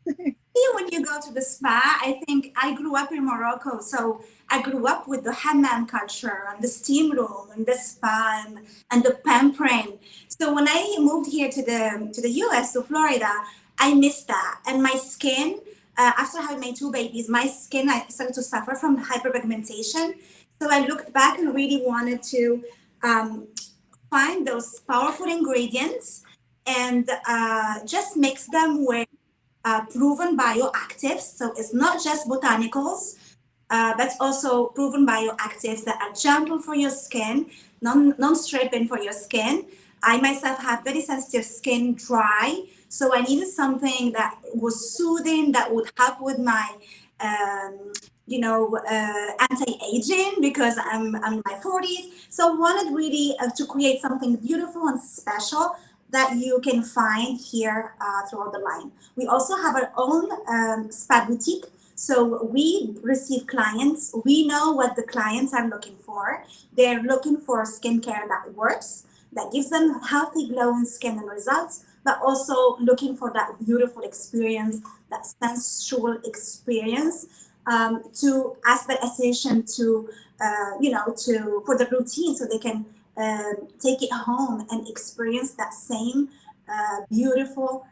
When you go to the spa, I think I grew up in Morocco, so I grew up with the hammam culture and the steam room and the spa and the pampering. So when I moved here to the US, to Florida, I missed that. And my skin, after having my 2 babies, my skin, I started to suffer from hyperpigmentation. So I looked back and really wanted to find those powerful ingredients and just mix them with proven bioactives. So it's not just botanicals, but also proven bioactives that are gentle for your skin, non-stripping for your skin. I myself have very sensitive skin, dry. So I needed something that was soothing, that would help with my, anti-aging, because I'm in my 40s. So I wanted really to create something beautiful and special that you can find here throughout the line. We also have our own spa boutique. So we receive clients. We know what the clients are looking for. They're looking for skincare that works, that gives them healthy, glowing skin and results, but also looking for that beautiful experience, that sensual experience, to ask the esthetician to for the routine, so they can take it home and experience that same beautiful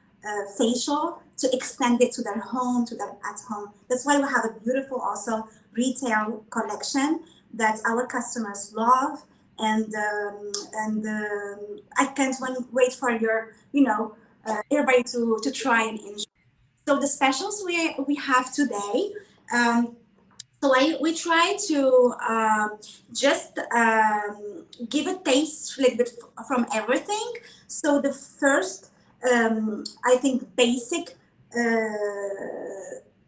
facial, to extend it to their home, to their at home. That's why we have a beautiful also retail collection that our customers love, and I can't wait for your everybody to try and enjoy. So the specials we have today. We try to just give a taste a little bit from everything. So the first, I think, basic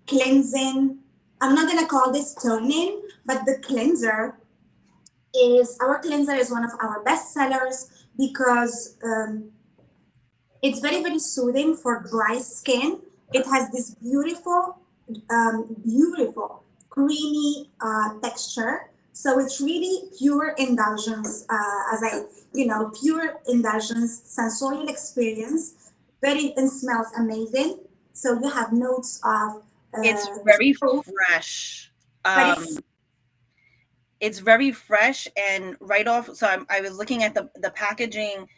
cleansing, I'm not going to call this toning, but the cleanser our cleanser is one of our best sellers, because it's very, very soothing for dry skin. It has this beautiful, creamy texture. So it's really pure indulgence, pure indulgence, sensorial experience. And smells amazing. So you have notes of. It's very fresh. It's very fresh and right off. So I was looking at the packaging.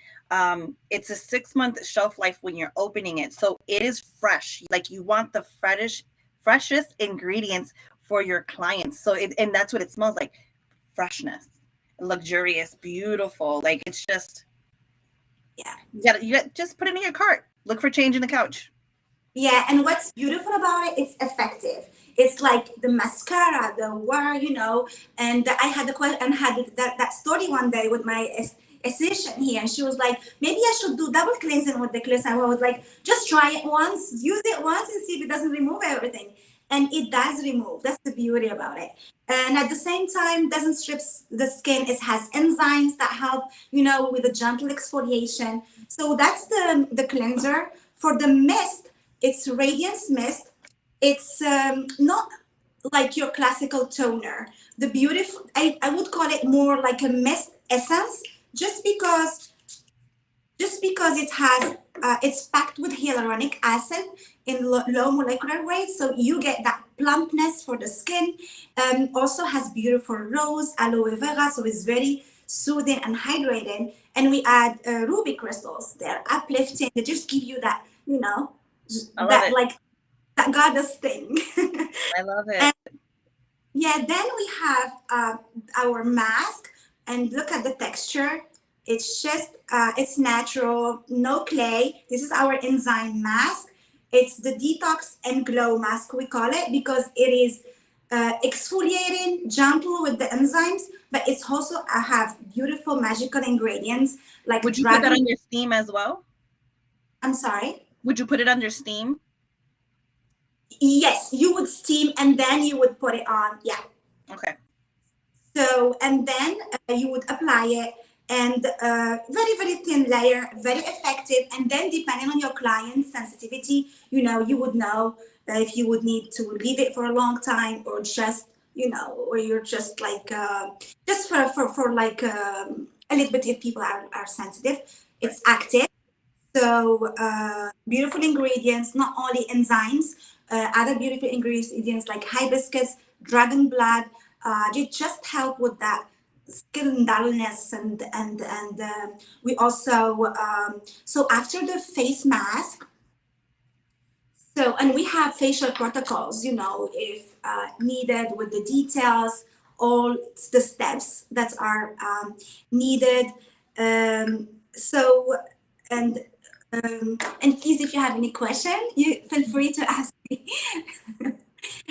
It's a 6-month shelf life when you're opening it. So it is fresh. Like you want the freshest ingredients for your clients. So and that's what it smells like. Freshness, luxurious, beautiful. Like it's just, you got just put it in your cart. Look for change in the couch. Yeah, and what's beautiful about it, it's effective. It's like the mascara, and I had that story one day with my esthetician here, and she was like, maybe I should do double cleansing with the cleanser. I was like, just try it once, use it once and see if it doesn't remove everything. And it does remove. That's the beauty about it. And at the same time, doesn't strip the skin. It has enzymes that help, with a gentle exfoliation. So that's the cleanser. For the mist, it's Radiance Mist. It's not like your classical toner. The beautiful, I would call it more like a mist essence, just because it has, it's packed with hyaluronic acid in low molecular weight, so you get that plumpness for the skin. Also has beautiful rose, aloe vera, so it's very soothing and hydrating. And we add ruby crystals. They're uplifting. They just give you that, I love that it. like that goddess thing. I love it. And yeah, then we have our mask, and look at the texture. It's just, it's natural, no clay. This is our Enzyme Mask. It's the detox and glow mask, we call it, because it is exfoliating, gentle with the enzymes, but it's also have beautiful magical ingredients like Would you put that under steam as well? I'm sorry? Would you put it under steam? Yes, you would steam and then you would put it on. Yeah. Okay. So, and then you would apply it, and very, very thin layer, very effective. And then depending on your client's sensitivity, you would know if you would need to leave it for a long time, or just, or you're just like, just for like a little bit if people are sensitive. It's active. So beautiful ingredients, not only enzymes, other beautiful ingredients like hibiscus, dragon blood, they just help with that skin dullness, and we also so after the face mask, and we have facial protocols, if needed, with the details, all the steps that are needed. So and please, if you have any question, you feel free to ask me.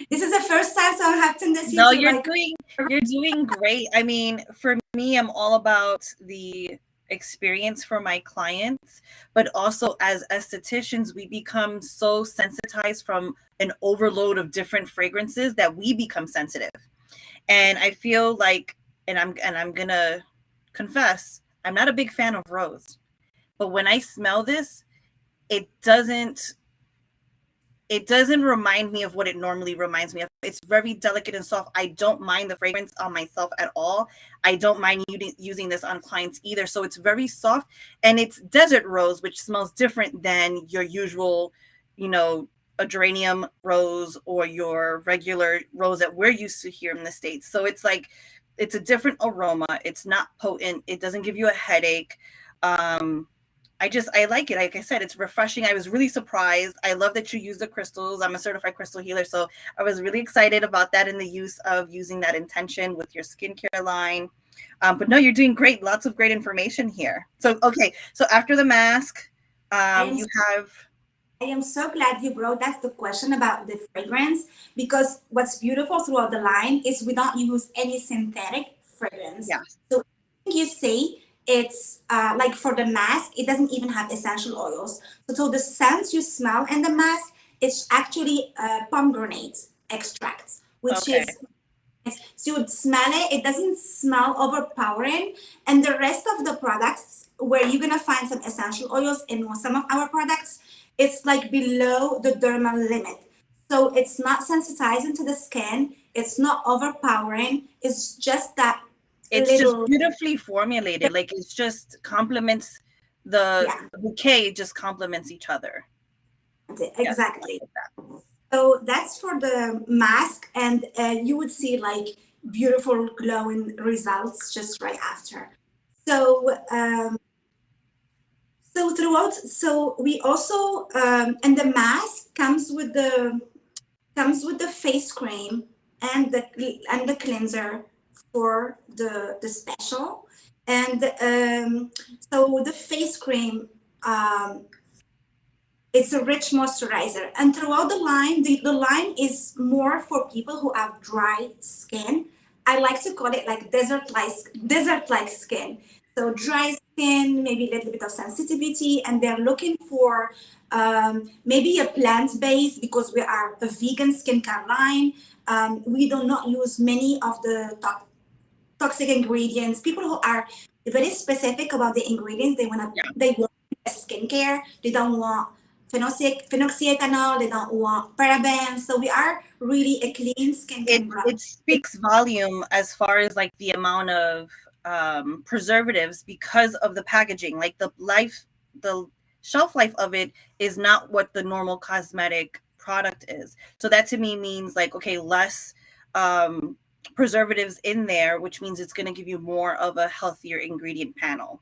This is the first time, so I'm having this. No, you're doing great. I mean, for me, I'm all about the experience for my clients, but also as estheticians, we become so sensitized from an overload of different fragrances that we become sensitive. And I feel like, and I'm gonna confess, I'm not a big fan of rose, but when I smell this, it doesn't remind me of what it normally reminds me of. It's very delicate and soft. I don't mind the fragrance on myself at all. I don't mind using this on clients either. So it's very soft, and it's desert rose, which smells different than your usual, a geranium rose or your regular rose that we're used to here in the States. So it's like, it's a different aroma. It's not potent. It doesn't give you a headache. I like it. Like I said, it's refreshing. I was really surprised. I love that you use the crystals. I'm a certified crystal healer, so I was really excited about that, and the use of using that intention with your skincare line. But no, you're doing great. Lots of great information here. So, okay. So after the mask, you have... I am so glad you brought that the question about the fragrance, because what's beautiful throughout the line is we don't use any synthetic fragrance. Yeah. So you see, it's like for the mask, it doesn't even have essential oils. So the scent you smell in the mask, it's actually pomegranate extract, which is, so you would smell it. It doesn't smell overpowering. And the rest of the products, where you're going to find some essential oils in some of our products, it's like below the dermal limit. So it's not sensitizing to the skin. It's not overpowering. It's just that it's just beautifully formulated. Like, it's just complements the bouquet, just complements each other. Exactly. So that's for the mask, and you would see like beautiful glowing results just right after. So so we also and the mask comes with the face cream and the cleanser for the special. And so the face cream, it's a rich moisturizer, and throughout the line, the line is more for people who have dry skin. I like to call it like desert-like skin. So dry skin, maybe a little bit of sensitivity, and they're looking for maybe a plant-based, because we are a vegan skincare line. We do not use many of the toxic ingredients. People who are very specific about the ingredients, they want skincare. They don't want phenoxyethanol. They don't want parabens. So we are really a clean skincare brand. It speaks volume as far as like the amount of preservatives, because of the packaging. Like the shelf life of it is not what the normal cosmetic product is. So that to me means like, okay, less preservatives in there, which means it's going to give you more of a healthier ingredient panel.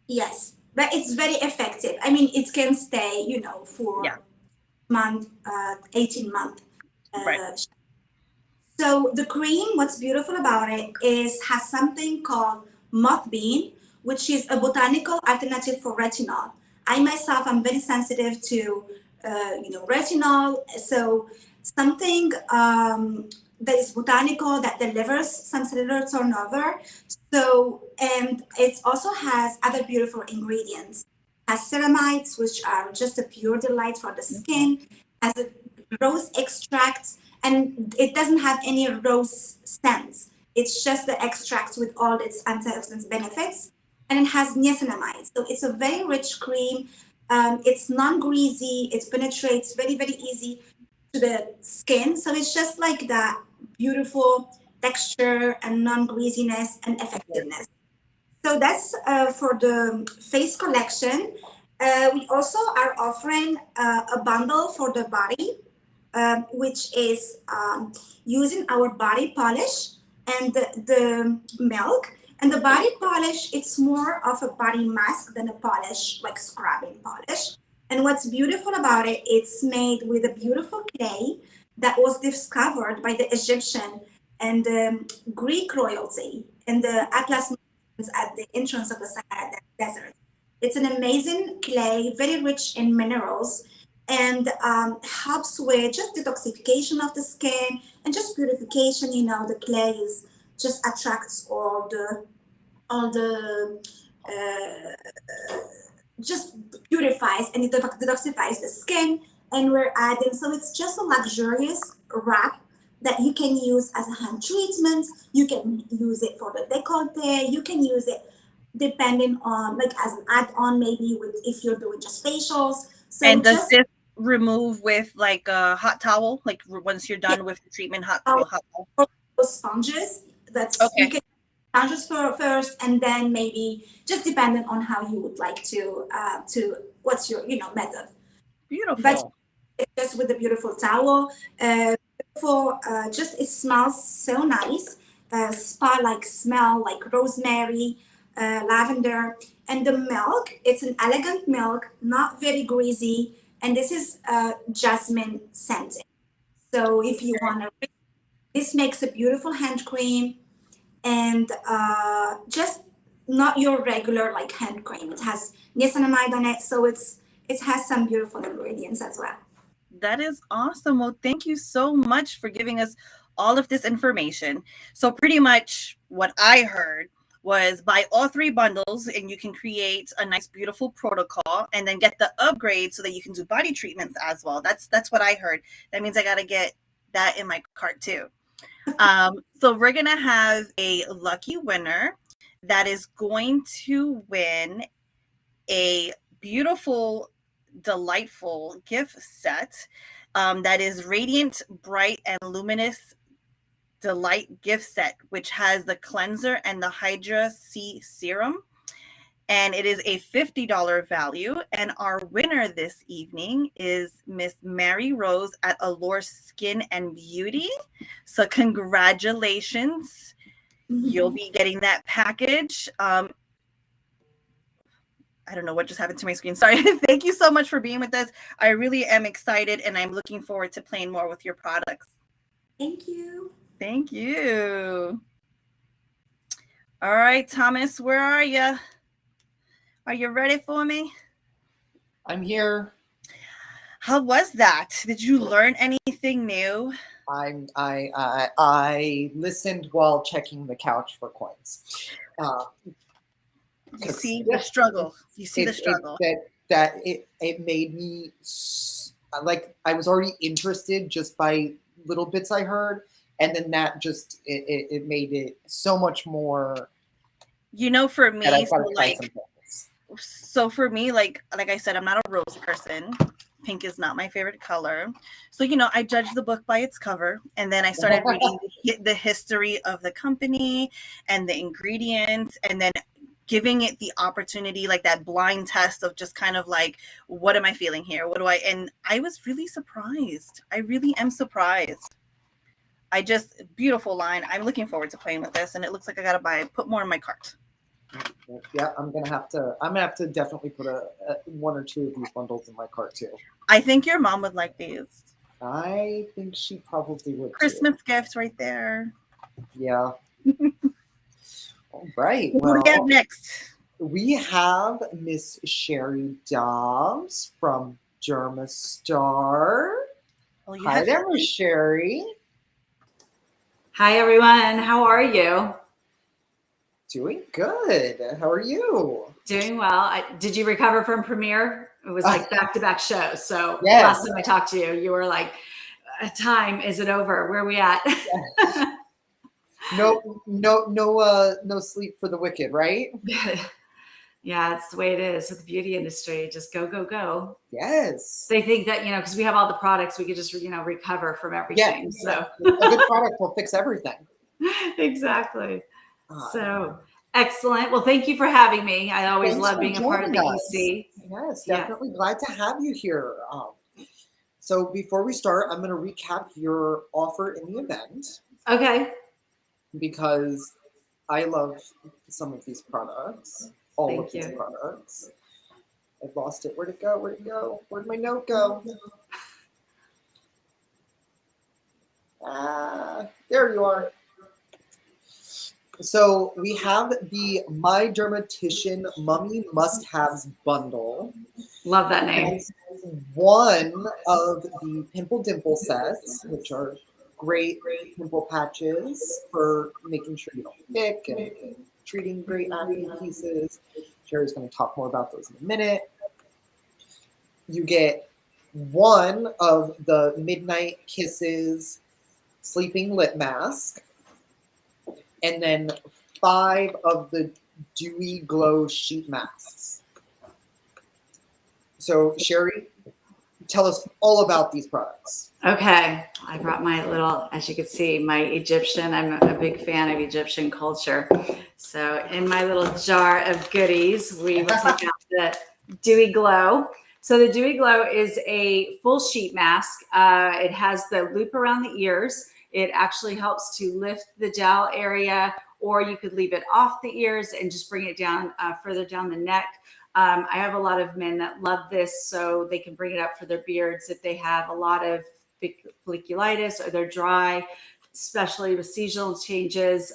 Yes, but it's very effective. I mean, it can stay, for month, 18 months. Right. So the cream, what's beautiful about it is has something called mothbean, which is a botanical alternative for retinol. I myself am very sensitive to, retinol. So something that is botanical that delivers some cellular turnover. So, and it also has other beautiful ingredients. Has ceramides, which are just a pure delight for the skin. Has a rose extract, and it doesn't have any rose scents. It's just the extract with all its antioxidant benefits. And it has niacinamide. So it's a very rich cream. It's non-greasy. It penetrates very, very easy to the skin. So it's just like that beautiful texture and non-greasiness and effectiveness. So that's for the face collection. We also are offering a bundle for the body, which is using our body polish and the milk. And the body polish, it's more of a body mask than a polish, like scrubbing polish. And what's beautiful about it, it's made with a beautiful clay that was discovered by the Egyptian and Greek royalty in the Atlas Mountains at the entrance of the Sahara Desert. It's an amazing clay, very rich in minerals, and helps with just detoxification of the skin and just purification. The clay is just attracts all the just purifies and detoxifies the skin. And we're adding, so it's just a luxurious wrap that you can use as a hand treatment. You can use it for the décolleté. You can use it depending on, like, as an add-on, maybe with if you're doing just facials. So and does this remove with like a hot towel? Like once you're done with the treatment, hot towel? Sponges. That's okay. You can sponges first, and then maybe just depending on how you would like to what's your method. Beautiful. But just with the beautiful towel, just it smells so nice. Spa-like smell, like rosemary, lavender, and the milk. It's an elegant milk, not very greasy, and this is jasmine scented. So if you want to, this makes a beautiful hand cream, and just not your regular like hand cream. It has niacinamide on it, so it has some beautiful ingredients as well. That is awesome. Well, thank you so much for giving us all of this information. So pretty much what I heard was buy all 3 bundles and you can create a nice, beautiful protocol, and then get the upgrade so that you can do body treatments as well. That's what I heard. That means I got to get that in my cart too. So we're going to have a lucky winner that is going to win a beautiful, delightful gift set that is Radiant, Bright, and Luminous Delight gift set, which has the cleanser and the Hydra C serum, and it is a $50 value. And our winner this evening is Miss Mary Rose at Allure Skin and Beauty. So congratulations. You'll be getting that package. I don't know what just happened to my screen. Sorry. Thank you so much for being with us. I really am excited, and I'm looking forward to playing more with your products. Thank you. Thank you. All right, Thomas, where are you? Are you ready for me? I'm here. How was that? Did you learn anything new? I listened while checking the couch for coins. You see the struggle. You see the struggle. It made me like I was already interested just by little bits I heard, and then that just it made it so much more. For me, so for me, like I said, I'm not a rose person. Pink is not my favorite color. So, I judged the book by its cover, and then I started reading the history of the company and the ingredients, and then giving it the opportunity, like that blind test of just kind of like, what am I feeling here? And I was really surprised. I really am surprised. beautiful line. I'm looking forward to playing with this, and it looks like I gotta put more in my cart. Yeah, I'm gonna have to definitely put one or two of these bundles in my cart too. I think your mom would like these. I think she probably would. Christmas gifts right there. Yeah. All right. What do we have next? We have Miss Sherry Dobbs from Dermastar. Hi there, Miss Sherry. Hi, everyone. How are you? Doing good. How are you? Doing well. Did you recover from premiere? It was like back-to-back shows. So yes. Last time I talked to you, you were like, time, is it over? Where are we at? No sleep for the wicked, right? Yeah, it's the way it is with the beauty industry. Just go, go, go. Yes. They think that, because we have all the products, we could just, recover from everything. Yeah. So a good product will fix everything. Exactly. So excellent. Well, thank you for having me. I always love being a part of the EC. Yes, definitely glad to have you here. So before we start, I'm going to recap your offer in the event. Okay. Because I love some of these products. All of these products. I've lost it. Where'd it go? Where'd it go? Where'd my note go? There you are. So we have the My Dermatician Mummy Must-Haves bundle. Love that name. One of the Pimple Dimple sets, which are great pimple patches for making sure you don't pick and treating great acne pieces. Sherry's going to talk more about those in a minute. You get one of the Midnight Kisses Sleeping Lip Mask, and then 5 of the Dewy Glow Sheet Masks. So, Sherry, tell us all about these products. Okay. I brought my little, as you can see, my Egyptian. I'm a big fan of Egyptian culture. So in my little jar of goodies, we will take out the Dewy Glow. So the Dewy Glow is a full sheet mask. It has the loop around the ears. It actually helps to lift the jowl area, or you could leave it off the ears and just bring it down further down the neck. I have a lot of men that love this, so they can bring it up for their beards if they have a lot of folliculitis or they're dry, especially with seasonal changes.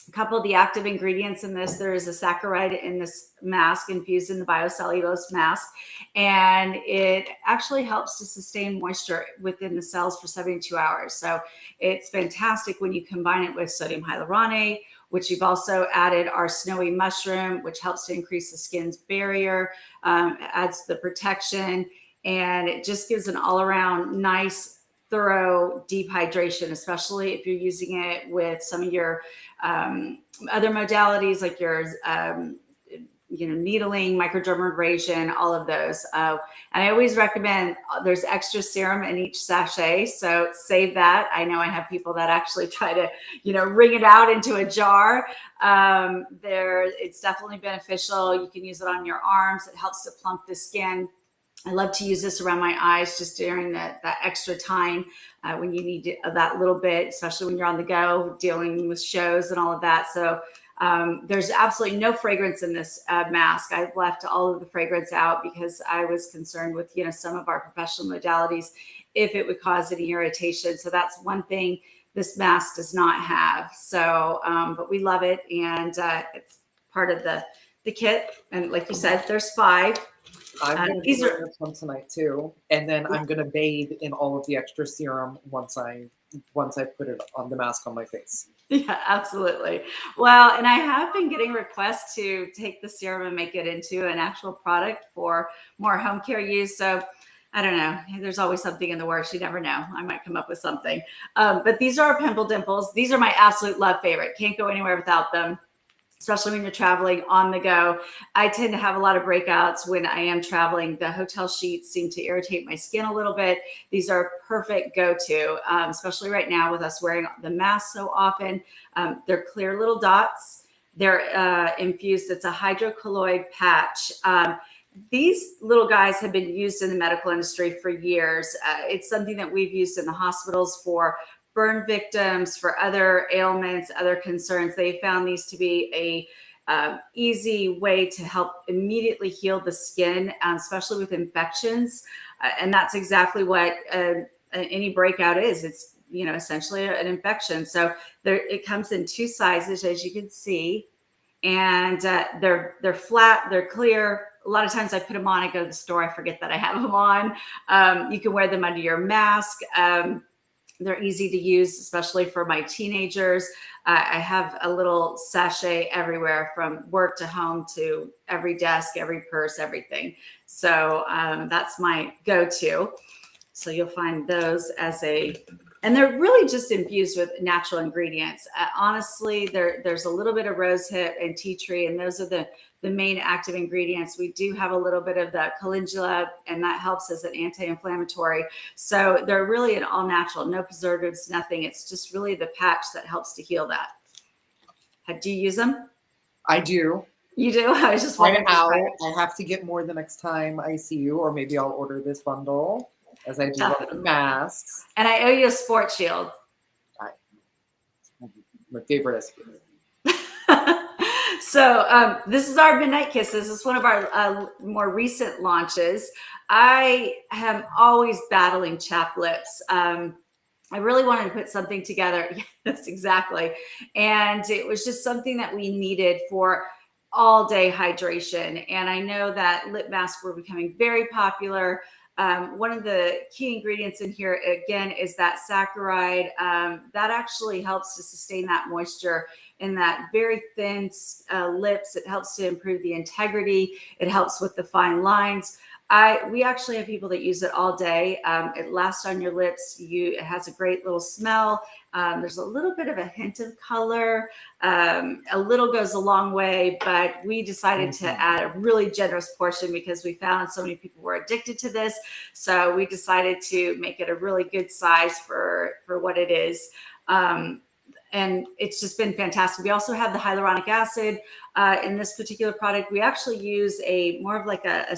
A couple of the active ingredients in this, there is a saccharide in this mask infused in the biocellulose mask, and it actually helps to sustain moisture within the cells for 72 hours. So it's fantastic when you combine it with sodium hyaluronate, which you've also added our snowy mushroom, which helps to increase the skin's barrier, adds the protection, and it just gives an all-around nice, thorough deep hydration, especially if you're using it with some of your other modalities like your needling, microdermabrasion, all of those. And I always recommend there's extra serum in each sachet, so save that. I know I have people that actually try to, wring it out into a jar. It's definitely beneficial. You can use it on your arms. It helps to plump the skin. I love to use this around my eyes just during that extra time when you need that little bit, especially when you're on the go, dealing with shows and all of that. So there's absolutely no fragrance in this mask. I've left all of the fragrance out because I was concerned with, some of our professional modalities, if it would cause any irritation. So that's one thing this mask does not have. So, but we love it. And it's part of the kit. And like you said, there's 5. I'm going to be wearing this one tonight too, and then I'm going to bathe in all of the extra serum once I put it on the mask on my face. Yeah, absolutely. Well, and I have been getting requests to take the serum and make it into an actual product for more home care use. So I don't know. There's always something in the works. You never know. I might come up with something. But these are our Pimple Dimples. These are my absolute love favorite. Can't go anywhere without them, especially when you're traveling on the go. I tend to have a lot of breakouts when I am traveling. The hotel sheets seem to irritate my skin a little bit. These are perfect go-to, especially right now with us wearing the mask so often. They're clear little dots. They're infused. It's a hydrocolloid patch. These little guys have been used in the medical industry for years. It's something that we've used in the hospitals for burn victims, for other ailments, other concerns. They found these to be a easy way to help immediately heal the skin, especially with infections. And that's exactly what any breakout is. It's, you know, essentially an infection. So it comes in 2 sizes, as you can see, and they're flat, they're clear. A lot of times I put them on, I go to the store, I forget that I have them on. You can wear them under your mask. They're easy to use, especially for my teenagers. I have a little sachet everywhere, from work to home to every desk, every purse, everything. So that's my go-to. So you'll find those and they're really just infused with natural ingredients. Honestly, there's a little bit of rosehip and tea tree, and those are the main active ingredients. We do have a little bit of the calendula, and that helps as an anti-inflammatory. So they're really an all natural, no preservatives, nothing. It's just really the patch that helps to heal that. Do you use them? I do. You do? I was just wondering. I have to get more the next time I see you, or maybe I'll order this bundle, as I do with the masks. And I owe you a sport shield. My favorite SPF. So this is our Midnight Kisses. This is one of our more recent launches. I am always battling chapped lips. I really wanted to put something together. Yes, exactly. And it was just something that we needed for all day hydration. And I know that lip masks were becoming very popular. One of the key ingredients in here, again, is that saccharide. That actually helps to sustain that moisture in that very thin lips. It helps to improve the integrity. It helps with the fine lines. We actually have people that use it all day. It lasts on your lips. It has a great little smell. There's a little bit of a hint of color. A little goes a long way, but we decided to add a really generous portion because we found so many people were addicted to this. So we decided to make it a really good size for what it is. And it's just been fantastic. We also have the hyaluronic acid in this particular product. We actually use more of like a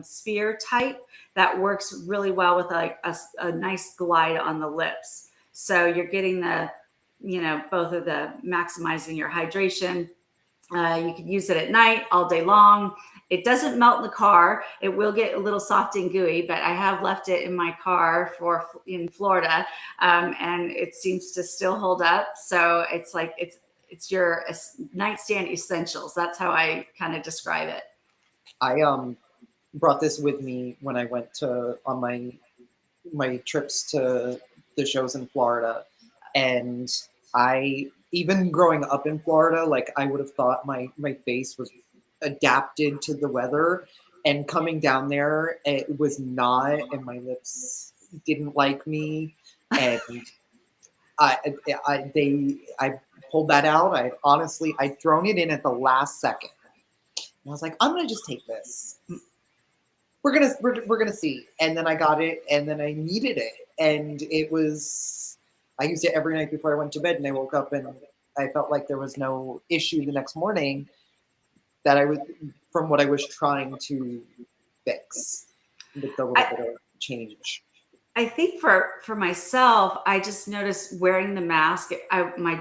sphere type that works really well with like a nice glide on the lips. So you're getting both of the maximizing your hydration. You can use it at night, all day long. It doesn't melt in the car. It will get a little soft and gooey, but I have left it in my car in Florida, and it seems to still hold up. So it's like it's your nightstand essentials. That's how I kind of describe it. I brought this with me when I went on my trips to the shows in Florida, and even growing up in Florida, like I would have thought my face was adapted to the weather, and coming down there, it was not, and my lips didn't like me, and I pulled that out. I'd thrown it in at the last second, and I was like, I'm gonna just take this. We're gonna see, and then I got it, and then I needed it, and I used it every night before I went to bed, and I woke up and I felt like there was no issue the next morning from what I was trying to fix with the little bit of change. I think for myself, I just noticed wearing the mask, my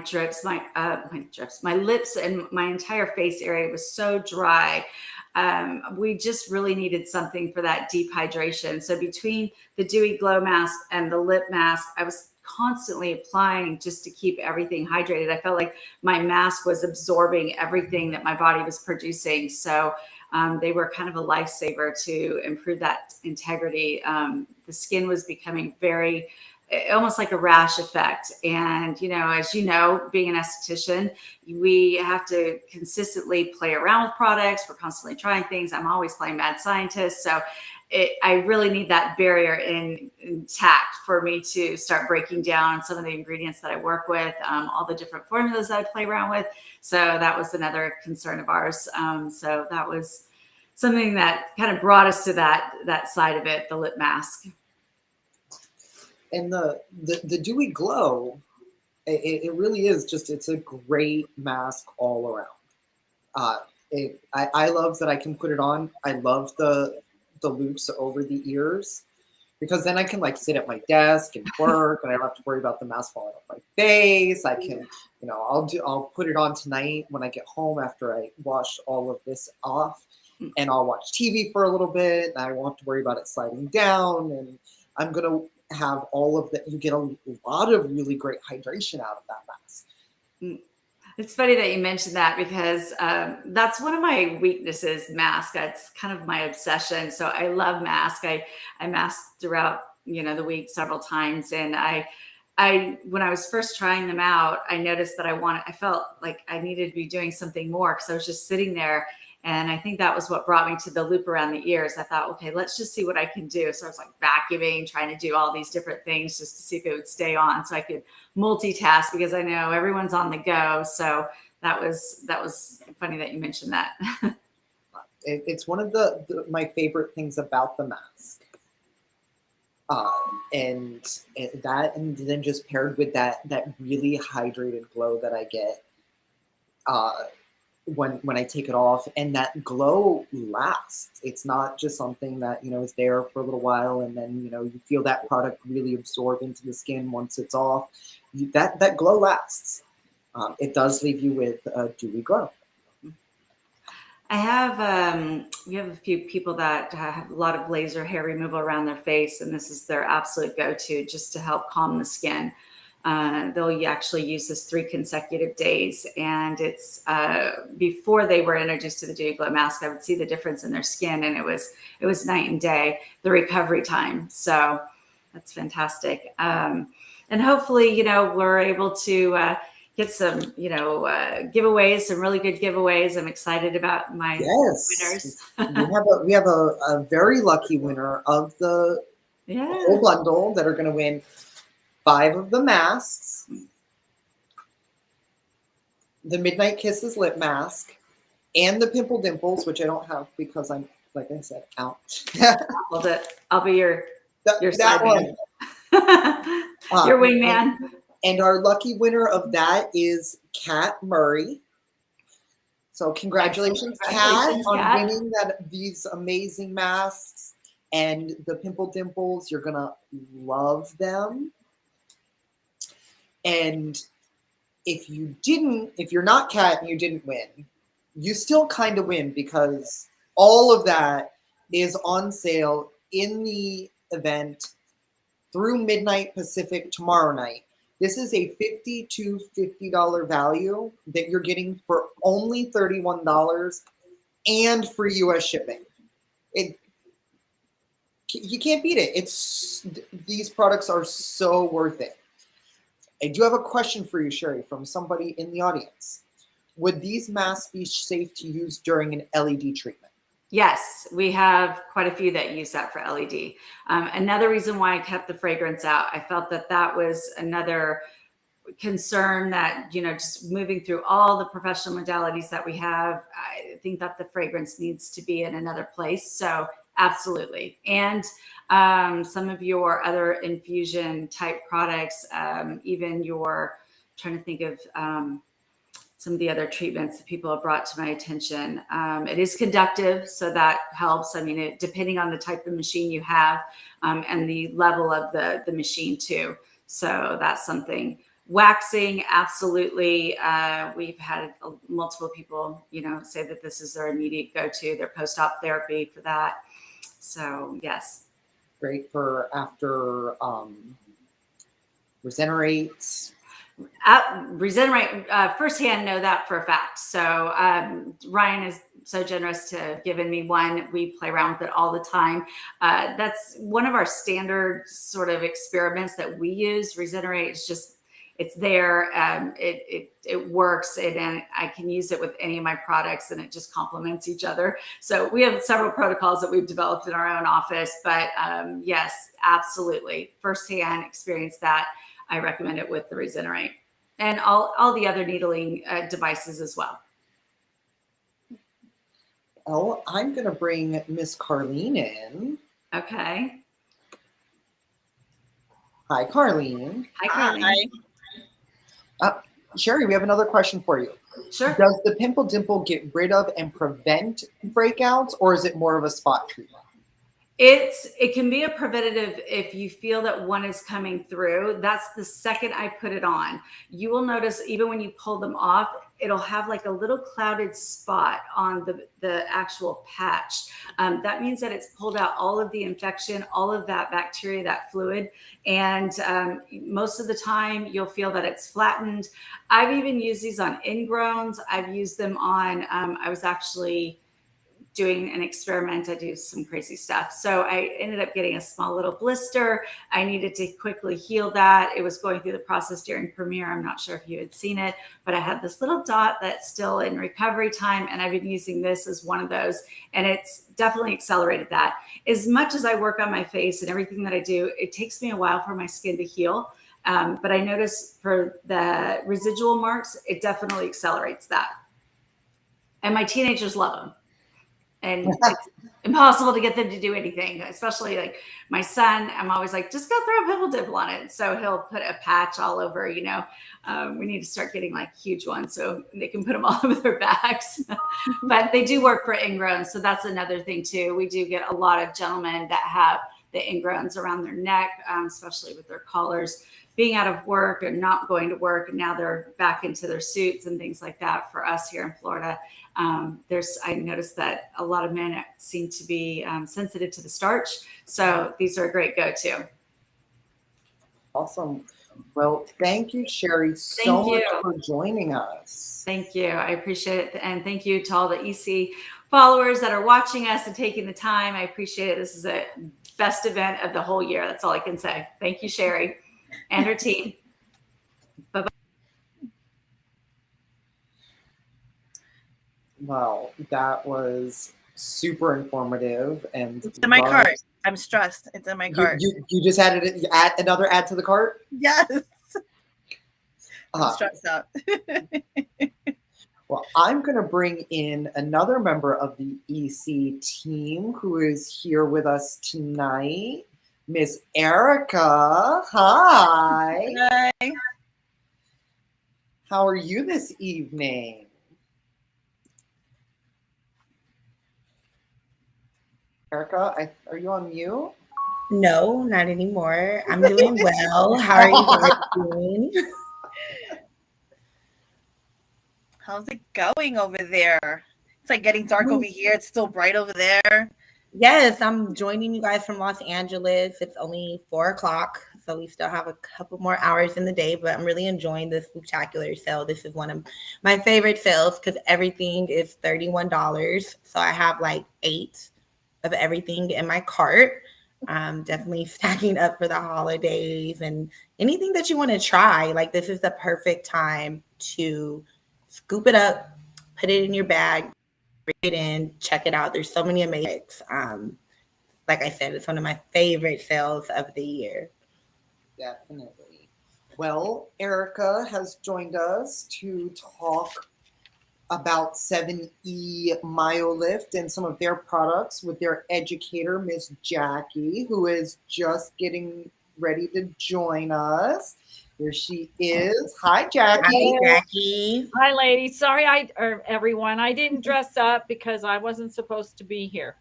lips and my entire face area was so dry. We just really needed something for that deep hydration. So between the Dewy Glow mask and the lip mask, I was constantly applying just to keep everything hydrated. I felt like my mask was absorbing everything that my body was producing. So they were kind of a lifesaver to improve that integrity. The skin was becoming almost like a rash effect. And, as you know, being an esthetician, we have to consistently play around with products. We're constantly trying things. I'm always playing mad scientist. So I really need that barrier intact for me to start breaking down some of the ingredients that I work with, all the different formulas that I play around with. So that was another concern of ours. So that was something that kind of brought us to that side of it, the lip mask. And the Dewy Glow, it really is it's a great mask all around. I love that I can put it on. I love the loops over the ears. because then I can like sit at my desk and work, and I don't have to worry about the mask falling off my face. I can, you know, I'll put it on tonight when I get home after I wash all of this off, and I'll watch TV for a little bit, and I won't have to worry about it sliding down. And I'm gonna have all of that. You get a lot of really great hydration out of that mask. It's funny that you mentioned that, because that's one of my weaknesses, mask. That's kind of my obsession. So I love mask. I mask throughout, you know, the week several times. And I when I was first trying them out, I noticed that I felt like I needed to be doing something more, because I was just sitting there. And I think that was what brought me to the loop around the ears. I thought, okay, let's just see what I can do. So I was like vacuuming, trying to do all these different things just to see if it would stay on, so I could multitask, because I know everyone's on the go. So that was funny that you mentioned that. It's one of my favorite things about the mask. And then just paired with that really hydrated glow that I get when I take it off, and that glow lasts. It's not just something that, you know, is there for a little while and then, you know, you feel that product really absorb into the skin once it's off. That glow lasts. It does leave you with a dewy glow. I have we have a few people that have a lot of laser hair removal around their face, and this is their absolute go-to just to help calm the skin. They'll actually use this 3 consecutive days, and it's before they were introduced to the Dewy Glow mask, I would see the difference in their skin, and it was night and day, the recovery time. So that's fantastic. And hopefully, you know, we're able to get some, you know, giveaways, some really good giveaways. I'm excited about my winners. we have a very lucky winner of the whole bundle that are going to win 5 of the masks, the Midnight Kisses lip mask, and the Pimple Dimples, which I don't have because I'm, like I said, out. I'll be your that one. Your wingman. And our lucky winner of that is Kat Murray. So congratulations, Kat, on winning these amazing masks and the Pimple Dimples. You're gonna love them. And if you're not Kat and you didn't win, you still kind of win, because all of that is on sale in the event through midnight Pacific tomorrow night. This is a $50 to $50 value that you're getting for only $31 and free US shipping. You can't beat it. These products are so worth it. I do have a question for you, Sherry, from somebody in the audience. Would these masks be safe to use during an LED treatment? Yes, we have quite a few that use that for LED. Another reason why I kept the fragrance out, I felt that was another concern that, you know, just moving through all the professional modalities that we have, I think that the fragrance needs to be in another place. So absolutely. And some of your other infusion type products, even trying to think of some of the other treatments that people have brought to my attention. It is conductive, so that helps. I mean, depending on the type of machine you have and the level of the machine too. So that's something. Waxing, absolutely. We've had multiple people, you know, say that this is their immediate go-to, their post-op therapy for that. So yes. Great for after Regenerate. Regenerate, firsthand know that for a fact. So Ryan is so generous to have given me one. We play around with it all the time. That's one of our standard sort of experiments that we use. Regenerate is just, it's there. It works, and I can use it with any of my products, and it just complements each other. So we have several protocols that we've developed in our own office, but yes, absolutely. Firsthand experience that. I recommend it with the Regenerate and all the other needling devices as well. Oh, I'm going to bring Miss Carlene in. Okay. Hi, Carlene. Hi, Carlene. Hi. Sherry, we have another question for you. Sure. Does the Pimple Dimple get rid of and prevent breakouts, or is it more of a spot treatment? It can be a preventative if you feel that one is coming through. That's the second I put it on. You will notice even when you pull them off, it'll have like a little clouded spot on the actual patch. That means that it's pulled out all of the infection, all of that bacteria, that fluid. And most of the time you'll feel that it's flattened. I've even used these on ingrowns. I've used them on, I was actually doing an experiment. I do some crazy stuff. So I ended up getting a small little blister. I needed to quickly heal that. It was going through the process during premiere. I'm not sure if you had seen it, but I had this little dot that's still in recovery time. And I've been using this as one of those. And it's definitely accelerated that. As much as I work on my face and everything that I do, it takes me a while for my skin to heal. But I notice for the residual marks, it definitely accelerates that. And my teenagers love them. And it's impossible to get them to do anything, especially like my son. I'm always like, just go throw a Pimple Dimple on it. So he'll put a patch all over, you know. We need to start getting like huge ones so they can put them all over their backs. But they do work for ingrowns. So that's another thing too. We do get a lot of gentlemen that have the ingrowns around their neck, especially with their collars, being out of work and not going to work. And now they're back into their suits and things like that. For us here in Florida, I noticed that a lot of men seem to be sensitive to the starch. So these are a great go-to. Awesome. Well, thank you, Sherry, so much for joining us. Thank you. I appreciate it. And thank you to all the EC followers that are watching us and taking the time. I appreciate it. This is a best event of the whole year. That's all I can say. Thank you, Sherry and her team. Bye-bye. Wow, that was super informative. And it's in my cart. I'm stressed. It's in my cart. You just added it. You add another add to the cart? Yes. I'm stressed out. Well, I'm going to bring in another member of the EC team who is here with us tonight, Miss Erica. Hi. Hi. How are you this evening? Erica, are you on mute? No, not anymore. I'm doing well. How are you guys doing? How's it going over there? It's like getting dark over here. It's still bright over there. Yes, I'm joining you guys from Los Angeles. It's only 4 o'clock, so we still have a couple more hours in the day, but I'm really enjoying this Spooktacular sale. This is one of my favorite sales because everything is $31. So I have like 8 of everything in my cart. Definitely stacking up for the holidays and anything that you want to try. Like this is the perfect time to scoop it up, put it in your bag, bring it in, check it out. There's so many amazing. Like I said, it's one of my favorite sales of the year. Definitely. Well, Erica has joined us to talk about 7E MyoLift and some of their products with their educator, Miss Jackie, who is just getting ready to join us. Here she is. Hi, Jackie. Hi, Jackie. Hi, ladies. Sorry, everyone. I didn't dress up because I wasn't supposed to be here.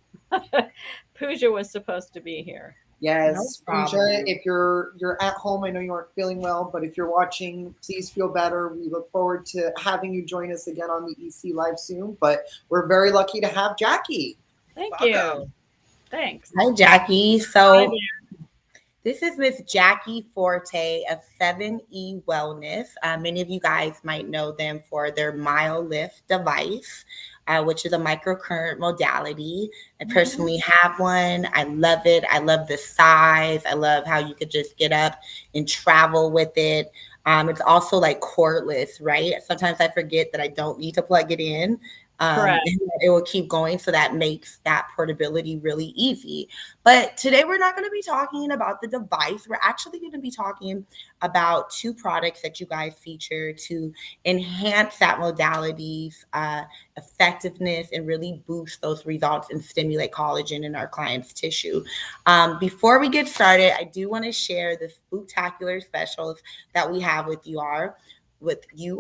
Pooja was supposed to be here. Yes, No Pooja, if you're at home, I know you aren't feeling well, but if you're watching, please feel better. We look forward to having you join us again on the EC Live soon, but we're very lucky to have Jackie. Thank you. Thanks. Hi, Jackie. So this is Miss Jackie Forte of 7E Wellness. Many of you guys might know them for their MyoLift device, which is a microcurrent modality. I personally have one. I love it. I love the size. I love how you could just get up and travel with it. It's also like cordless, right? Sometimes I forget that I don't need to plug it in. It will keep going. So that makes that portability really easy. But today we're not going to be talking about the device. We're actually going to be talking about 2 products that you guys feature to enhance that modality's effectiveness and really boost those results and stimulate collagen in our clients' tissue. Before we get started, I do want to share the Spooktacular Specials that we have with you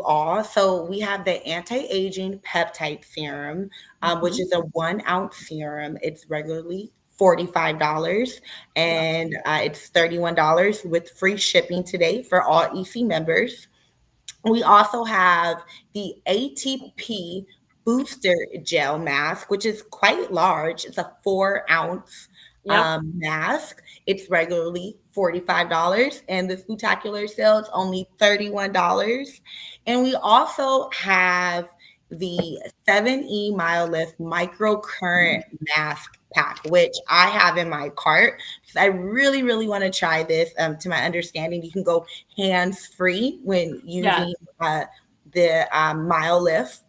all. So we have the anti-aging peptide serum, which is a 1 ounce serum. It's regularly $45, and it's $31 with free shipping today for all EC members. We also have the ATP Booster Gel Mask, which is quite large. It's a 4-ounce mask. It's regularly $45, and the Spooktacular sale is only $31. And we also have the 7E MyoLift Microcurrent Mask Pack, which I have in my cart because I really, really want to try this. To my understanding, you can go hands-free when using the MyoLift.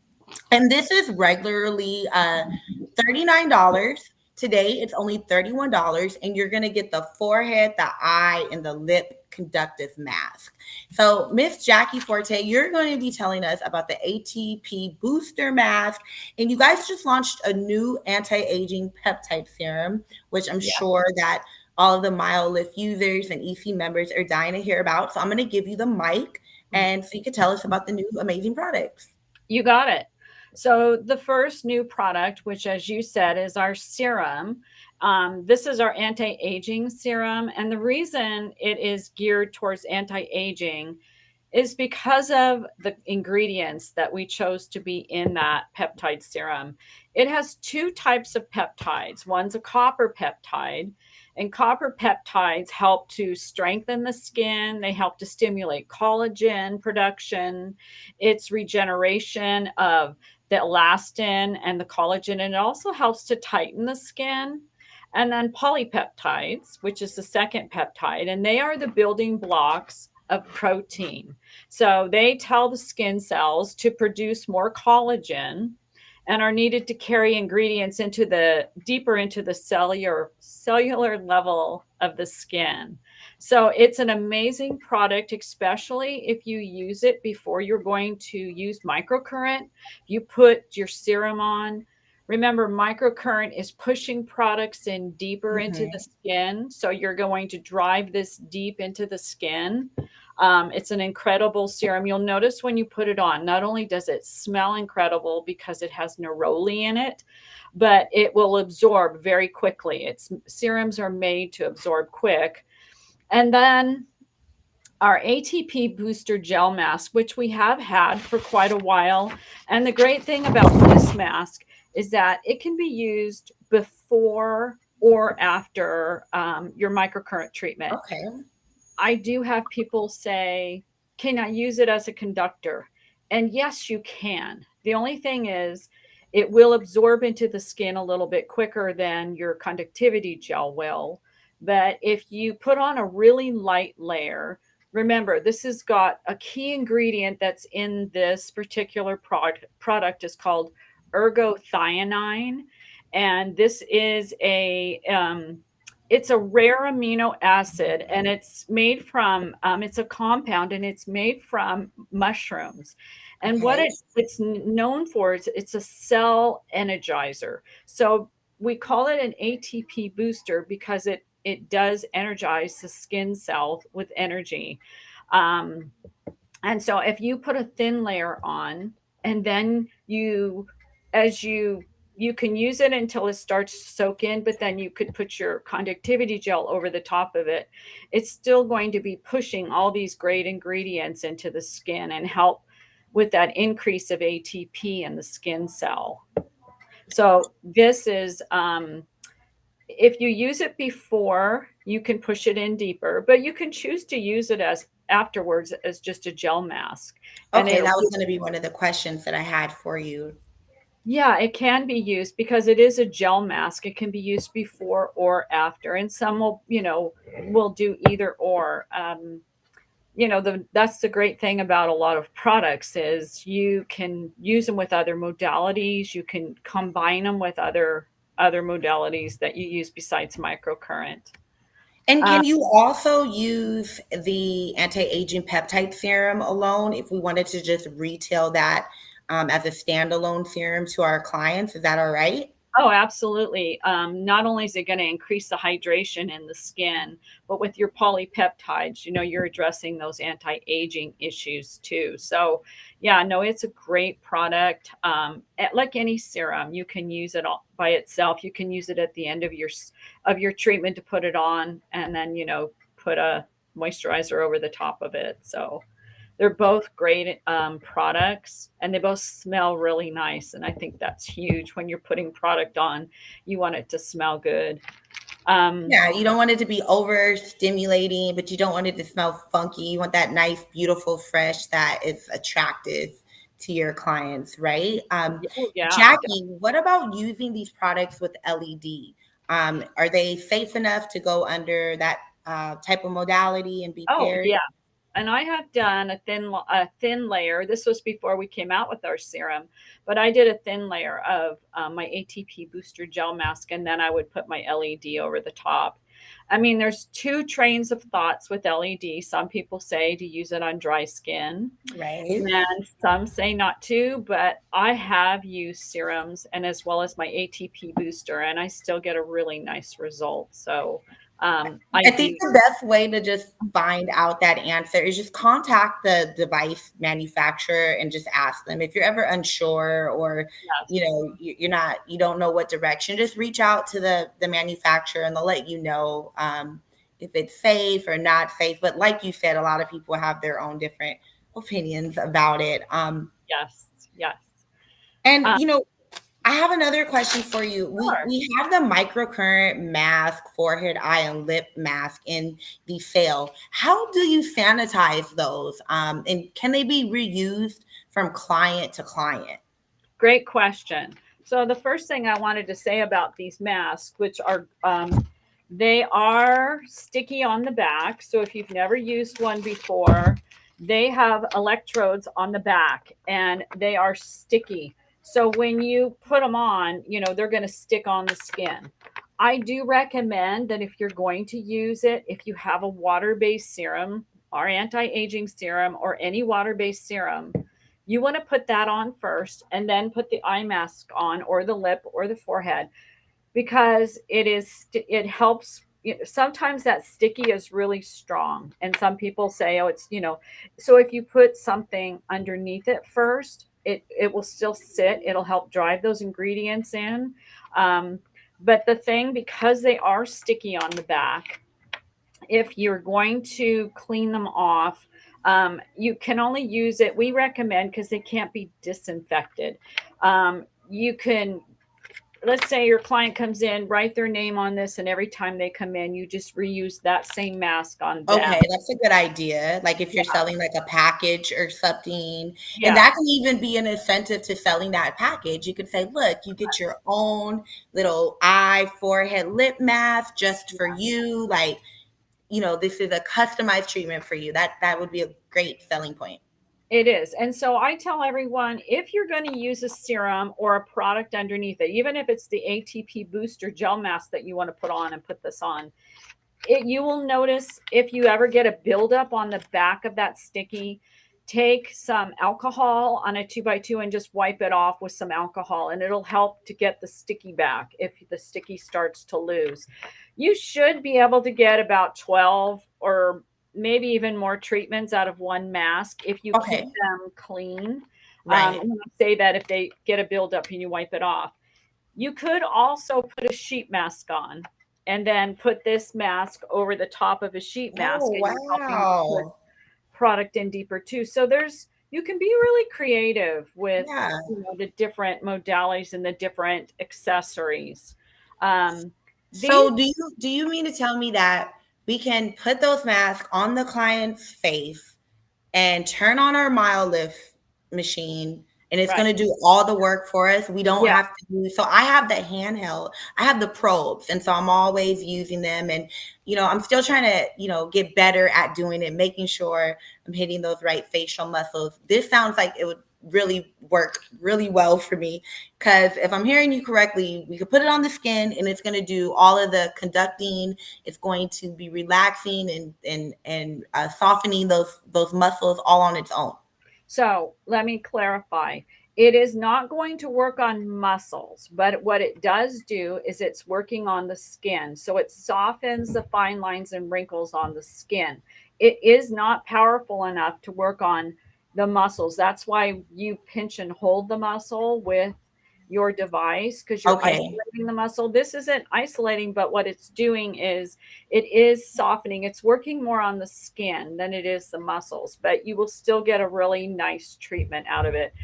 And this is regularly $39. Today, it's only $31, and you're going to get the forehead, the eye, and the lip conductive mask. So, Miss Jackie Forte, you're going to be telling us about the ATP Booster Mask, and you guys just launched a new anti-aging peptide serum, which I'm sure that all of the MyoLift users and EC members are dying to hear about. So I'm going to give you the mic, and so you can tell us about the new amazing products. You got it. So the first new product, which as you said, is our serum. This is our anti-aging serum. And the reason it is geared towards anti-aging is because of the ingredients that we chose to be in that peptide serum. It has 2 types of peptides. One's a copper peptide, and copper peptides help to strengthen the skin. They help to stimulate collagen production, its regeneration of the elastin and the collagen, and it also helps to tighten the skin. And then polypeptides, which is the second peptide, and they are the building blocks of protein. So they tell the skin cells to produce more collagen and are needed to carry ingredients deeper into the cellular level of the skin. So it's an amazing product, especially if you use it before you're going to use microcurrent. You put your serum on. Remember, microcurrent is pushing products in deeper into the skin. So you're going to drive this deep into the skin. It's an incredible serum. You'll notice when you put it on, not only does it smell incredible because it has neroli in it, but it will absorb very quickly. Serums are made to absorb quick. And then our ATP Booster Gel Mask, which we have had for quite a while. And the great thing about this mask is that it can be used before or after your microcurrent treatment. Okay. I do have people say, can I use it as a conductor? And yes, you can. The only thing is it will absorb into the skin a little bit quicker than your conductivity gel will. But if you put on a really light layer, remember, this has got a key ingredient that's in this particular product is called ergothioneine. And this is it's a rare amino acid, and it's made from, it's a compound, and it's made from mushrooms. And what it's known for is it's a cell energizer. So we call it an ATP booster because it does energize the skin cell with energy. And so if you put a thin layer on, and then you can use it until it starts to soak in, but then you could put your conductivity gel over the top of it. It's still going to be pushing all these great ingredients into the skin and help with that increase of ATP in the skin cell. So this is, if you use it before, you can push it in deeper, but you can choose to use it as afterwards as just a gel mask. Okay, that was going to be one of the questions that I had for you. Yeah, it can be used because it is a gel mask. It can be used before or after, and some will do either or. That's the great thing about a lot of products is you can use them with other modalities. You can combine them with other modalities that you use besides microcurrent. And can you also use the anti-aging peptide serum alone if we wanted to just retail that as a standalone serum to our clients? Is that all right? Oh, absolutely. Not only is it going to increase the hydration in the skin, but with your polypeptides, you're addressing those anti-aging issues too. So, yeah, no, it's a great product. Like any serum, you can use it all by itself. You can use it at the end of your treatment to put it on, and then put a moisturizer over the top of it. So. They're both great products, and they both smell really nice. And I think that's huge when you're putting product on. You want it to smell good. Yeah, you don't want it to be overstimulating, but you don't want it to smell funky. You want that nice, beautiful, fresh that is attractive to your clients, right? Yeah. Jackie, what about using these products with LED? Are they safe enough to go under that type of modality and be paired? Yeah. And I have done a thin layer. This was before we came out with our serum, but I did a thin layer of my ATP booster gel mask, and then I would put my LED over the top. I mean, there's two trains of thoughts with LED. Some people say to use it on dry skin, right? And some say not to, but I have used serums and as well as my ATP booster, and I still get a really nice result. So I think the best way to just find out that answer is just contact the device manufacturer and just ask them if you're ever unsure or you don't know what direction. Just reach out to the manufacturer and they'll let you know if it's safe or not safe. But like you said, a lot of people have their own different opinions about it. Yes. And I have another question for you. Sure. We have the microcurrent mask, forehead, eye, and lip mask in the sale. How do you sanitize those? And can they be reused from client to client? Great question. So the first thing I wanted to say about these masks, which are, they are sticky on the back. So if you've never used one before, they have electrodes on the back and they are sticky. So when you put them on, they're going to stick on the skin. I do recommend that if you're going to use it, if you have a water-based serum or anti-aging serum or any water-based serum, you want to put that on first and then put the eye mask on or the lip or the forehead because it helps. Sometimes that sticky is really strong and some people say, oh, it's, so if you put something underneath it first, it will still sit. It'll help drive those ingredients in. But the thing, because they are sticky on the back, if you're going to clean them off, you can only use it. We recommend because they can't be disinfected. You can, let's say your client comes in, write their name on this, and every time they come in, you just reuse that same mask on them. Okay, that's a good idea. Like if you're selling like a package or something, and that can even be an incentive to selling that package. You could say, look, you get your own little eye, forehead, lip mask just for you. Like, this is a customized treatment for you. That would be a great selling point. It is. And so I tell everyone, if you're going to use a serum or a product underneath it, even if it's the ATP booster gel mask that you want to put on and put this on, you will notice if you ever get a buildup on the back of that sticky, take some alcohol on a 2x2 and just wipe it off with some alcohol, and it'll help to get the sticky back if the sticky starts to lose. You should be able to get about 12 or maybe even more treatments out of one mask if you keep them clean. Right. And I say that if they get a buildup and you wipe it off. You could also put a sheet mask on and then put this mask over the top of a sheet mask. Oh, and wow. you're put product in deeper too. So you can be really creative with the different modalities and the different accessories. So do you mean to tell me that we can put those masks on the client's face and turn on our mile lift machine and it's going to do all the work for us? We don't have to do, so I have the handheld, I have the probes. And so I'm always using them and, I'm still trying to, get better at doing it, making sure I'm hitting those right facial muscles. This sounds like it would really work really well for me because if I'm hearing you correctly, we could put it on the skin and it's going to do all of the conducting. It's going to be relaxing and softening those muscles all on its own. So let me clarify. It is not going to work on muscles, but what it does do is it's working on the skin. So it softens the fine lines and wrinkles on the skin. It is not powerful enough to work on the muscles. That's why you pinch and hold the muscle with your device, because you're isolating the muscle. This isn't isolating, but what it's doing is it is softening. It's working more on the skin than it is the muscles, but you will still get a really nice treatment out of it.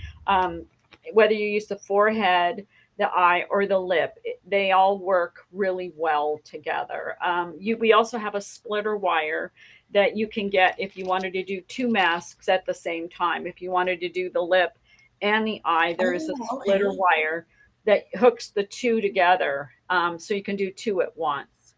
Whether you use the forehead, the eye, or the lip, they all work really well together. We also have a splitter wire that you can get if you wanted to do 2 masks at the same time. If you wanted to do the lip and the eye, there is a splitter wire that hooks the 2 together, so you can do 2 at once.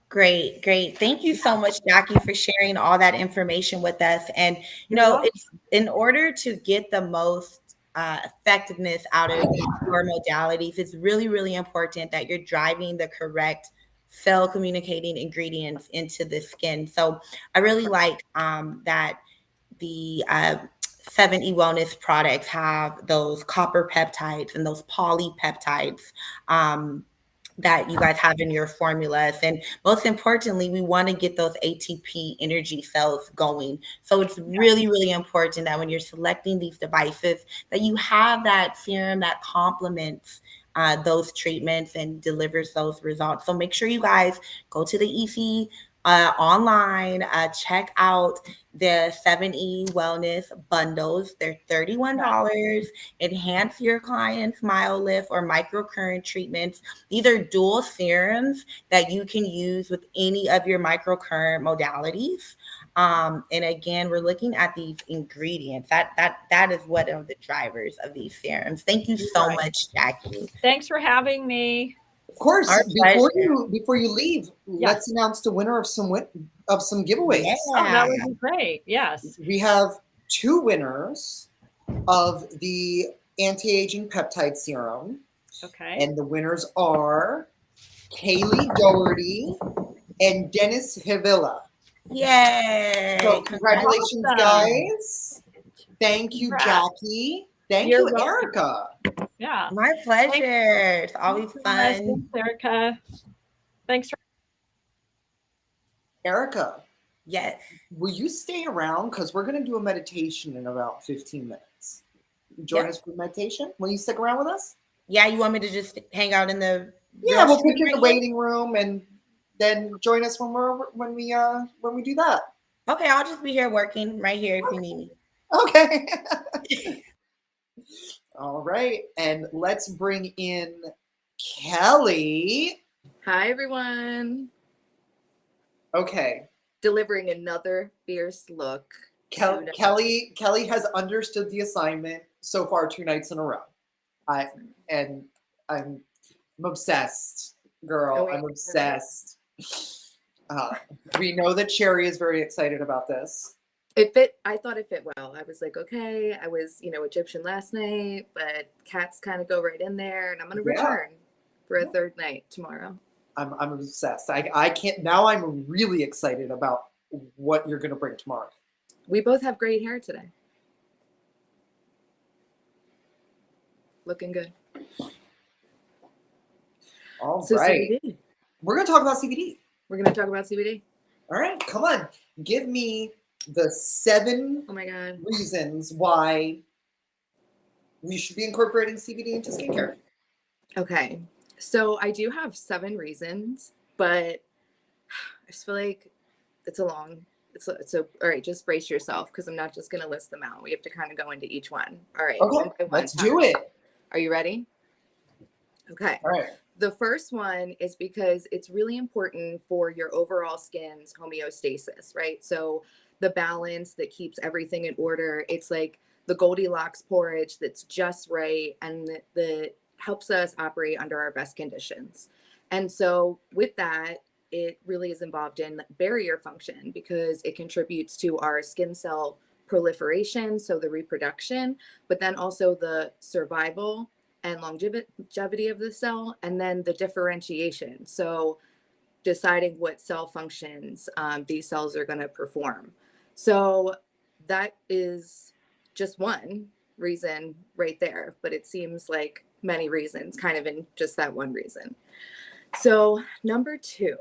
Great. Thank you so much, Jackie, for sharing all that information with us. And it's in order to get the most effectiveness out of your modalities, it's really, really important that you're driving the correct cell communicating ingredients into the skin. So I really like that the 7E Wellness products have those copper peptides and those polypeptides that you guys have in your formulas. And most importantly, we want to get those ATP energy cells going. So it's really, really important that when you're selecting these devices, that you have that serum that complements those treatments and delivers those results. So make sure you guys go to the EC online, check out the 7E Wellness bundles. They're $31. Enhance your client's myolift or microcurrent treatments. These are dual serums that you can use with any of your microcurrent modalities. And again, we're looking at these ingredients. That is what are the drivers of these serums. Thank you so much, Jackie. Thanks for having me. Of course, before you leave, let's announce the winner of some giveaways. Yeah. Oh, that would be great. Yes. We have 2 winners of the anti-aging peptide serum. Okay. And the winners are Kaylee Doherty and Dennis Havila. Yay! So congratulations, guys. Thank you, Jackie. Thank you, Erica. Yeah. My pleasure. It's always fun. Thanks, Erica. Thanks for Erica. Yes. Will you stay around? Because we're going to do a meditation in about 15 minutes. Join us for meditation. Will you stick around with us? Yeah, you want me to just hang out in the we'll put you in the waiting room and then join us when we do that. Okay, I'll just be here working right here if you need me. Okay. All right, and let's bring in Kelly. Hi, everyone. Okay. Delivering another fierce look. Kelly has understood the assignment so far 2 nights in a row. I'm obsessed, girl. I'm obsessed. We know that Sherry is very excited about this. I thought it fit well. I was like, okay, I was, Egyptian last night, but cats kind of go right in there, and I'm going to return for a 3rd night tomorrow. I'm obsessed. I can't. Now I'm really excited about what you're going to bring tomorrow. We both have great hair today. Looking good. All right. CBD. We're going to talk about CBD. We're going to talk about CBD. All right. Come on. Give me the 7 reasons why we should be incorporating CBD into skincare. Okay. So I do have 7 reasons, but I just feel like it's all right, just brace yourself because I'm not just going to list them out. We have to kind of go into each one. All right. Okay, let's do it. Are you ready? Okay. All right. The first one is because it's really important for your overall skin's homeostasis, right? So the balance that keeps everything in order. It's like the Goldilocks porridge that's just right and that helps us operate under our best conditions. And so with that, it really is involved in barrier function because it contributes to our skin cell proliferation, so the reproduction, but then also the survival and longevity of the cell, and then the differentiation. So deciding what cell functions these cells are going to perform. So that is just one. reason right there, but it seems like many reasons kind of in just that one reason. So number 2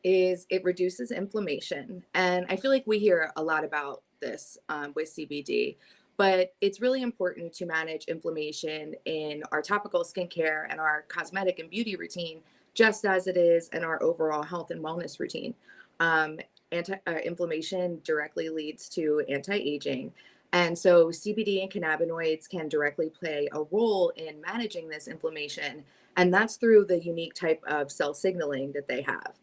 is it reduces inflammation. And I feel like we hear a lot about this with CBD, but it's really important to manage inflammation in our topical skincare and our cosmetic and beauty routine, just as it is in our overall health and wellness routine. Inflammation directly leads to anti-aging. And so CBD and cannabinoids can directly play a role in managing this inflammation. And that's through the unique type of cell signaling that they have.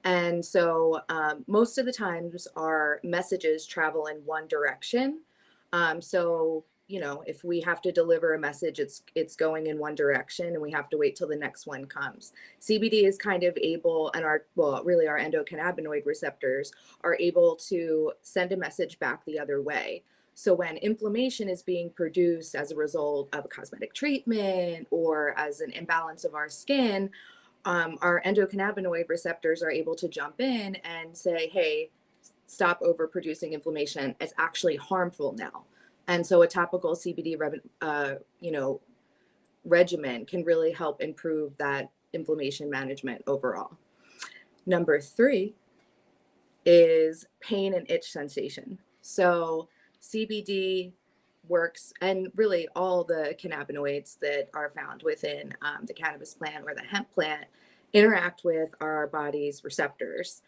And so most of the times our messages travel in one direction. So, you know, if we have to deliver a message, it's going in one direction and we have to wait till the next one comes. CBD is kind of able, and our endocannabinoid receptors are able to send a message back the other way. So when inflammation is being produced as a result of a cosmetic treatment or as an imbalance of our skin, our endocannabinoid receptors are able to jump in and say, hey, stop overproducing inflammation. It's actually harmful now. And so a topical CBD regimen can really help improve that inflammation management overall. Number 3 is pain and itch sensation. So CBD works, and really all the cannabinoids that are found within the cannabis plant or the hemp plant interact with our body's receptors,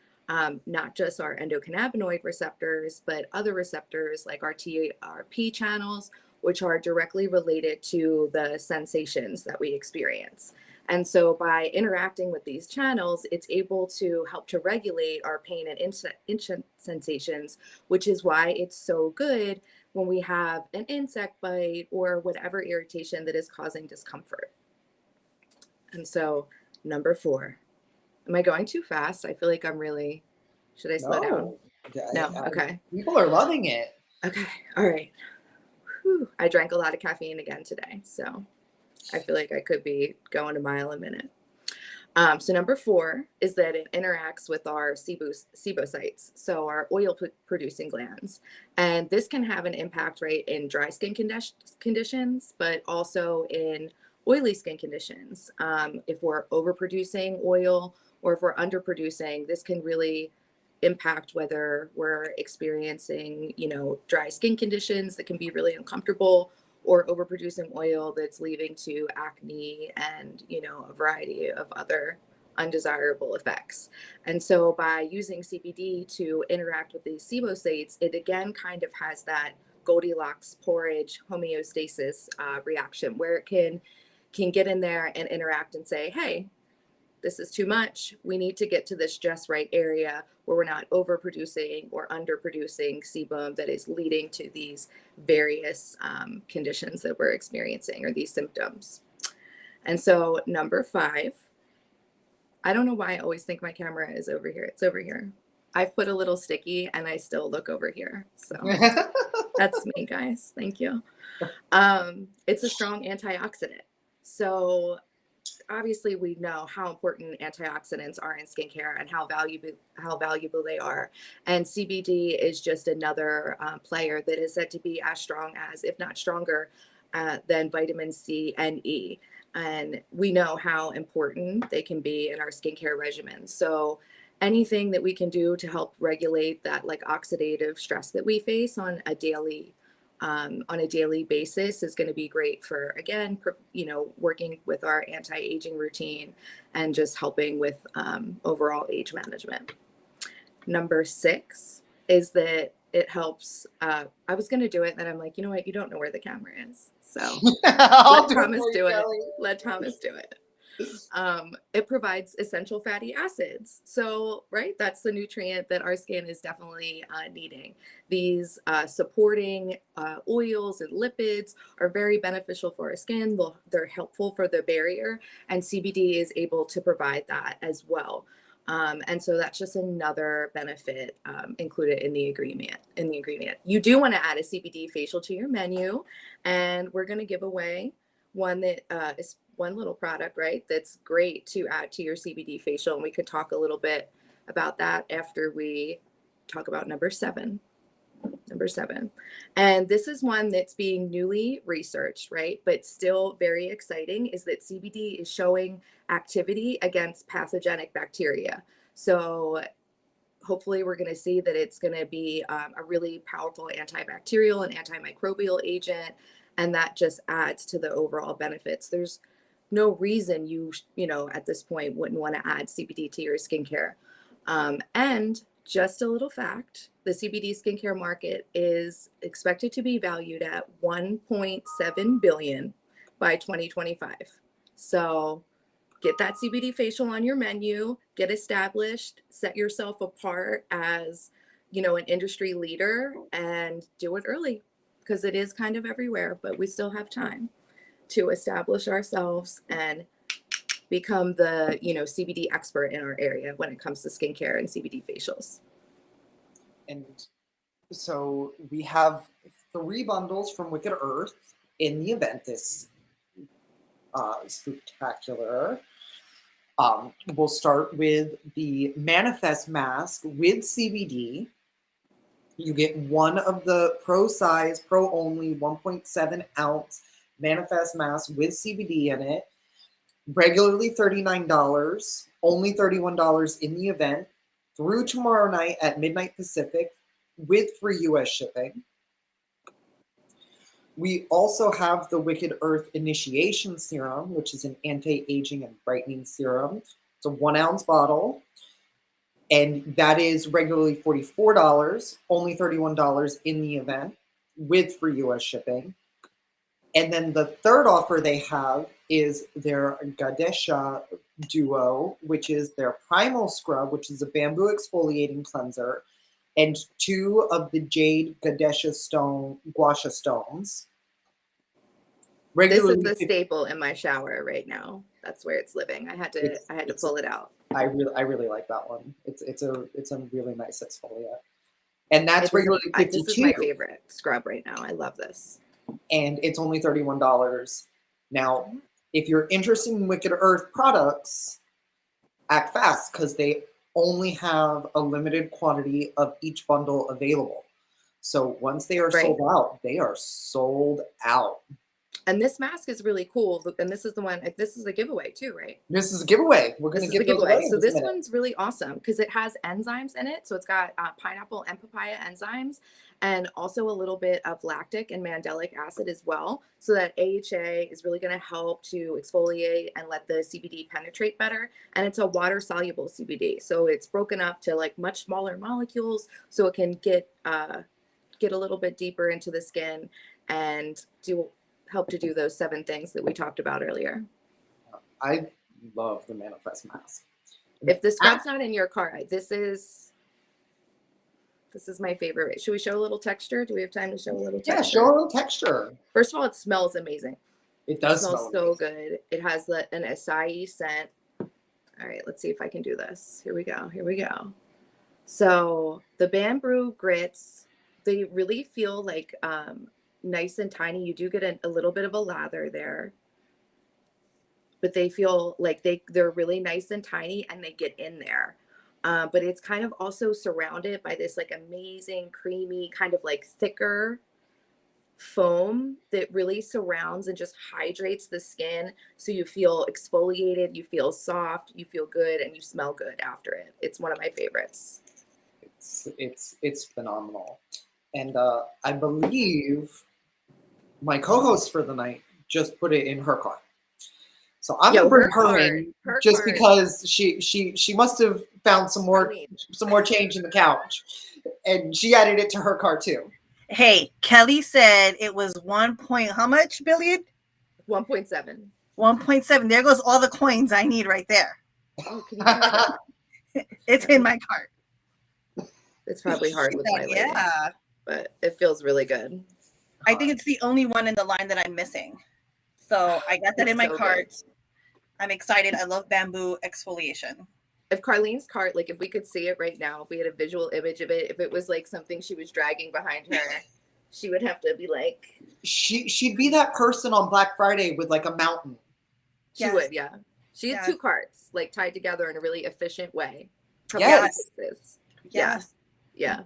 not just our endocannabinoid receptors, but other receptors like our TRP channels, which are directly related to the sensations that we experience. And so by interacting with these channels, it's able to help to regulate our pain and itch sensations, which is why it's so good when we have an insect bite or whatever irritation that is causing discomfort. And so number 4, am I going too fast? I feel like should I slow down? No, okay. People are loving it. Okay, all right. Whew. I drank a lot of caffeine again today, so I feel like I could be going a mile a minute. So number 4 is that it interacts with our sebocytes, so our oil producing glands. And this can have an impact, right, in dry skin conditions, but also in oily skin conditions. If we're overproducing oil or if we're underproducing, this can really impact whether we're experiencing, dry skin conditions that can be really uncomfortable, or overproducing oil that's leading to acne and, a variety of other undesirable effects. And so by using CBD to interact with these sebocytes, it again kind of has that Goldilocks porridge homeostasis reaction where it can get in there and interact and say, hey, this is too much. We need to get to this just right area where we're not overproducing or underproducing sebum that is leading to these various conditions that we're experiencing or these symptoms. And so number 5, I don't know why I always think my camera is over here. It's over here. I've put a little sticky and I still look over here. So that's me, guys. Thank you. It's a strong antioxidant. So obviously we know how important antioxidants are in skincare and how valuable they are. And CBD is just another player that is said to be as strong as, if not stronger, than vitamin C and E. And we know how important they can be in our skincare regimen. So anything that we can do to help regulate that oxidative stress that we face on a daily basis is going to be great for, again, working with our anti-aging routine and just helping with overall age management. Number 6 is that it helps. I was going to do it, and then I'm like, you know what? You don't know where the camera is. So let Thomas do it. Let Thomas do it. It provides essential fatty acids. So, right, that's the nutrient that our skin is definitely needing. These supporting oils and lipids are very beneficial for our skin. They're helpful for the barrier, and CBD is able to provide that as well. And so that's just another benefit included in the ingredient. You do want to add a CBD facial to your menu, and we're going to give away one that is one little product, right? That's great to add to your CBD facial. And we could talk a little bit about that after we talk about number 7. Number 7. And this is one that's being newly researched, right? But still very exciting, is that CBD is showing activity against pathogenic bacteria. So hopefully we're going to see that it's going to be a really powerful antibacterial and antimicrobial agent. And that just adds to the overall benefits. There's no reason you know, at this point wouldn't want to add CBD to your skincare. And just a little fact, the CBD skincare market is expected to be valued at $1.7 billion by 2025. So get that CBD facial on your menu, get established, set yourself apart as, you know, an industry leader, and do it early, because it is kind of everywhere, but we still have time to establish ourselves and become the, you know, CBD expert in our area when it comes to skincare and CBD facials. And so we have 3 bundles from Wicked Earth in the event this Spooktacular. We'll start with the Manifest Mask with CBD. You get one of the pro size, pro only 1.7 ounce Manifest Mask with CBD in it. Regularly $39, only $31 in the event, through tomorrow night at midnight Pacific, with free US shipping. We also have the Wicked Earth Initiation Serum, which is an anti-aging and brightening serum. It's a 1 ounce bottle, and that is regularly $44, only $31 in the event, with free US shipping. And then the third offer they have is their Gadesha Duo, which is their Primal Scrub, which is a bamboo exfoliating cleanser, and 2 of the Jade Gadesha Stone Gua Sha stones. This is the staple in my shower right now. That's where it's living. I had to pull it out. I really like that one. It's a really nice exfoliant. And that's regularly $52. This is my favorite scrub right now. I love this. And it's only $31. Now, if you're interested in Wicked Earth products, act fast, because they only have a limited quantity of each bundle available. So once they are sold out, they are sold out. And this mask is really cool. And this is the one, this is a giveaway too, right? This is a giveaway. We're going to give those away. So this one's really awesome because it has enzymes in it. So it's got pineapple and papaya enzymes, and also a little bit of lactic and mandelic acid as well. So that AHA is really going to help to exfoliate and let the CBD penetrate better. And it's a water soluble CBD. So it's broken up to like much smaller molecules, so it can get a little bit deeper into the skin and help to do those 7 things that we talked about earlier. I love the Manifest Mask. If the scrub's not in your cart, this is my favorite. Should we show a little texture? Do we have time to show a little texture? Yeah, show a little texture. First of all, it smells amazing. It does smell so good. It has an acai scent. All right, let's see if I can do this. Here we go. So the bamboo grits, they really feel like nice and tiny. You do get a little bit of a lather there, but they feel like they're really nice and tiny, and they get in there. But it's kind of also surrounded by this like amazing creamy kind of like thicker foam that really surrounds and just hydrates the skin, so you feel exfoliated, you feel soft, you feel good, and you smell good after it. It's one of my favorites. It's phenomenal. And I believe my co-host for the night just put it in her car. So I'm gonna bring her in just because she must have found some more change in the couch, and she added it to her car too. Hey, Kelly said it was how much billion? 1.7. 1.7. There goes all the coins I need right there. Oh, can you it's in my cart. It's probably hard with my lady, yeah, but it feels really good. I think it's the only one in the line that I'm missing. So I got that in my cart. Good. I'm excited. I love bamboo exfoliation. If Carlene's cart, like if we could see it right now, if we had a visual image of it, if it was like something she was dragging behind her, she would have to be like. She'd be that person on Black Friday with like a mountain. She would, yeah. She had 2 carts like tied together in a really efficient way. Yes. Yes. Yeah.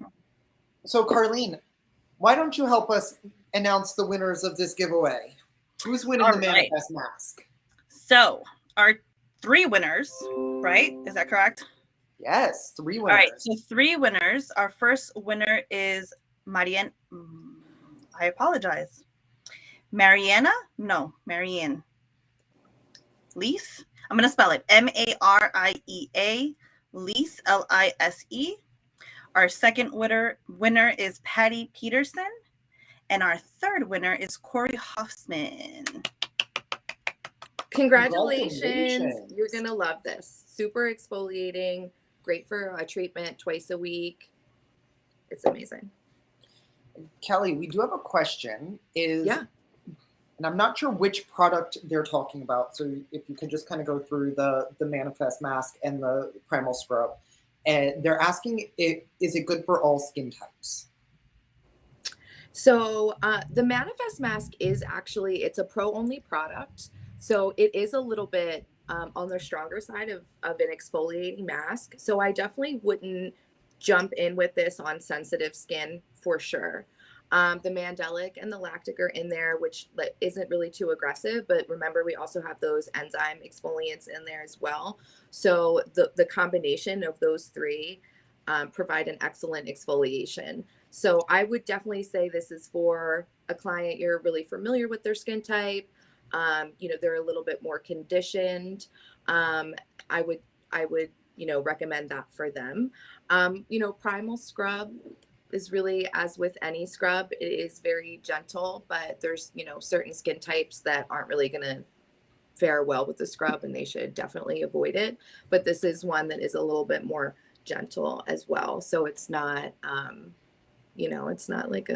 So Carlene, why don't you help us announce the winners of this giveaway? Who's winning the Manifest Mask? So our 3 winners, right? Is that correct? Yes, 3 winners. All right, so 3 winners. Our first winner is Marianne. I apologize. Marianne Lise. I'm going to spell it Mariea Lise, Lise. Our second winner is Patty Peterson. And our third winner is Corey Hoffman. Congratulations. You're going to love this. Super exfoliating, great for a treatment twice a week. It's amazing. Kelly, we do have a question. And I'm not sure which product they're talking about. So if you could just kind of go through the Manifest Mask and the Primal Scrub. And they're asking, is it good for all skin types? So the Manifest Mask is actually, it's a pro-only product. So it is a little bit on the stronger side of an exfoliating mask. So I definitely wouldn't jump in with this on sensitive skin for sure. The Mandelic and the Lactic are in there, which isn't really too aggressive, but remember we also have those enzyme exfoliants in there as well. So the combination of those 3 provide an excellent exfoliation. So I would definitely say this is for a client you're really familiar with their skin type. They're a little bit more conditioned. I would recommend that for them. Primal Scrub is really, as with any scrub, it is very gentle, but there's, certain skin types that aren't really going to fare well with the scrub and they should definitely avoid it. But this is one that is a little bit more gentle as well. So it's not, it's not like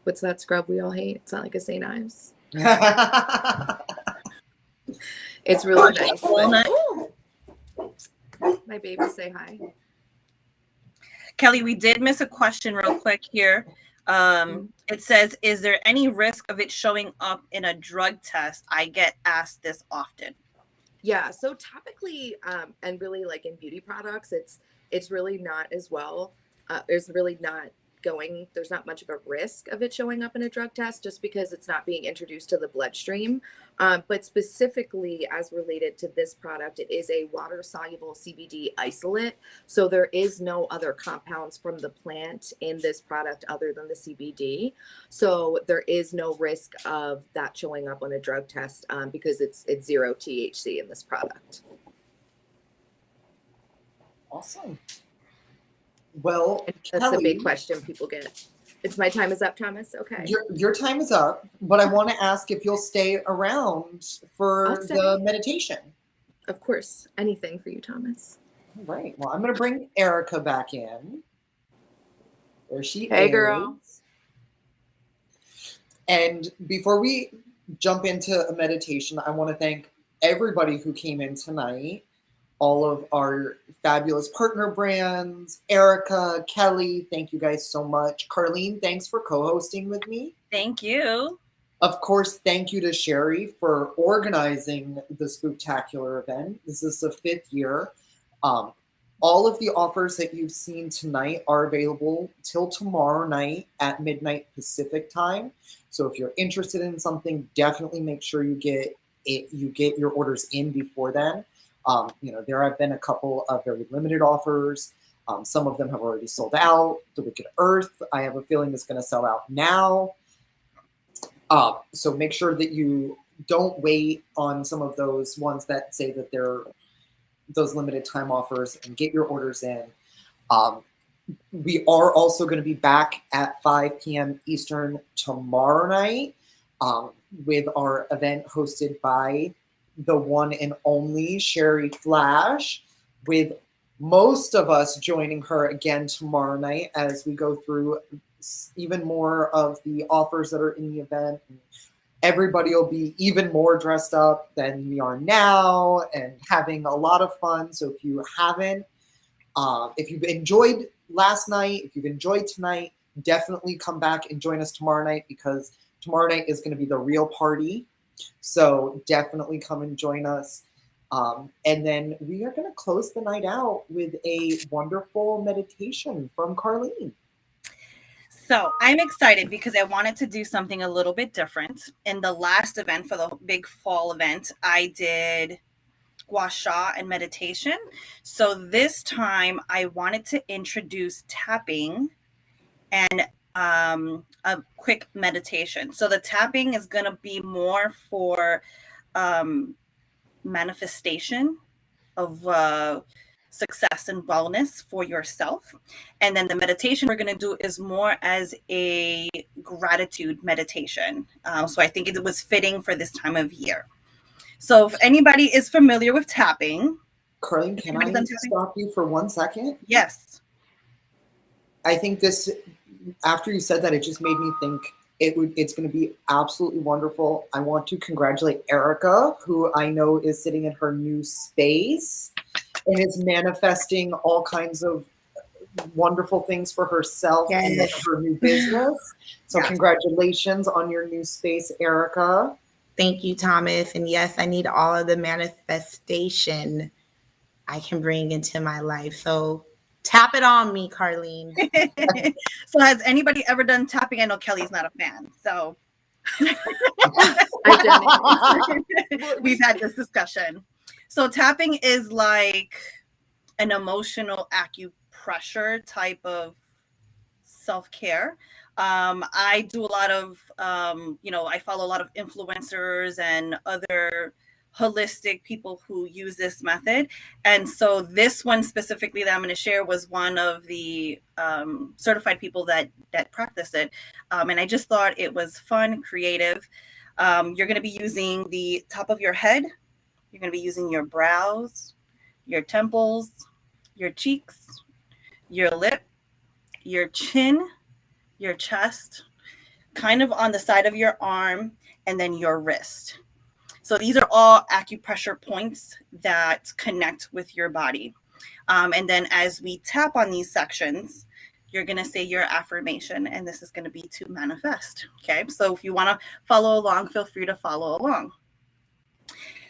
what's that scrub we all hate? It's not like a St. Ives. It's really nice. My baby, say hi. Kelly, we did miss a question real quick here. It says, is there any risk of it showing up in a drug test? I get asked this often. Yeah, so topically and really like in beauty products, it's really not as well. There's not much of a risk of it showing up in a drug test just because it's not being introduced to the bloodstream. But specifically as related to this product, it is a water-soluble CBD isolate. So there is no other compounds from the plant in this product other than the CBD. So there is no risk of that showing up on a drug test because it's 0 THC in this product. Awesome. Well, that's Kelly, a big question people get. It's my time is up, Thomas. Okay. Your time is up, but I want to ask if you'll stay around for the meditation. Of course. Anything for you, Thomas. All right. Well, I'm going to bring Erica back in. There she is. Hey, girl. And before we jump into a meditation, I want to thank everybody who came in tonight. All of our fabulous partner brands, Erica, Kelly, thank you guys so much. Carlene, thanks for co-hosting with me. Thank you. Of course, thank you to Sherry for organizing the Spooktacular event. This is the 5th year. All of the offers that you've seen tonight are available till tomorrow night at midnight Pacific time. So if you're interested in something, definitely make sure you get your orders in before then. There have been a couple of very limited offers. Some of them have already sold out. The Wicked Earth, I have a feeling, is going to sell out now. So make sure that you don't wait on some of those ones that say that they're those limited time offers and get your orders in. We are also going to be back at 5 p.m. Eastern tomorrow night with our event hosted by the one and only Sherry Flash, with most of us joining her again tomorrow night as we go through even more of the offers that are in the event. Everybody will be even more dressed up than we are now and having a lot of fun. So if you haven't, if you've enjoyed last night, if you've enjoyed tonight, definitely come back and join us tomorrow night, because tomorrow night is going to be the real party. So definitely come and join us. And then we are going to close the night out with a wonderful meditation from Carlene. So I'm excited because I wanted to do something a little bit different. In the last event, for the big fall event, I did gua sha and meditation. So this time I wanted to introduce tapping and a quick meditation. So the tapping is going to be more for manifestation of success and wellness for yourself. And then the meditation we're going to do is more as a gratitude meditation. So I think it was fitting for this time of year. So if anybody is familiar with tapping. Carlene, can I stop you for 1 second? Yes. I think this, after you said that, it just made me think it's going to be absolutely wonderful. I want to congratulate Erica, who I know is sitting in her new space and is manifesting all kinds of wonderful things for herself and her new business. So congratulations on your new space, Erica. Thank you, Thomas. And yes, I need all of the manifestation I can bring into my life. So tap it on me, Carlene. So has anybody ever done tapping? I know Kelly's not a fan. So I've done it. We've had this discussion. So tapping is like an emotional acupressure type of self-care. I do a lot of, I follow a lot of influencers and other holistic people who use this method. And so this one specifically that I'm going to share was one of the certified people that practice it. And I just thought it was fun, creative. You're going to be using the top of your head. You're going to be using your brows, your temples, your cheeks, your lip, your chin, your chest, kind of on the side of your arm, and then your wrist. So these are all acupressure points that connect with your body. And then as we tap on these sections, you're going to say your affirmation, and this is going to be to manifest. Okay. So if you want to follow along, feel free to follow along.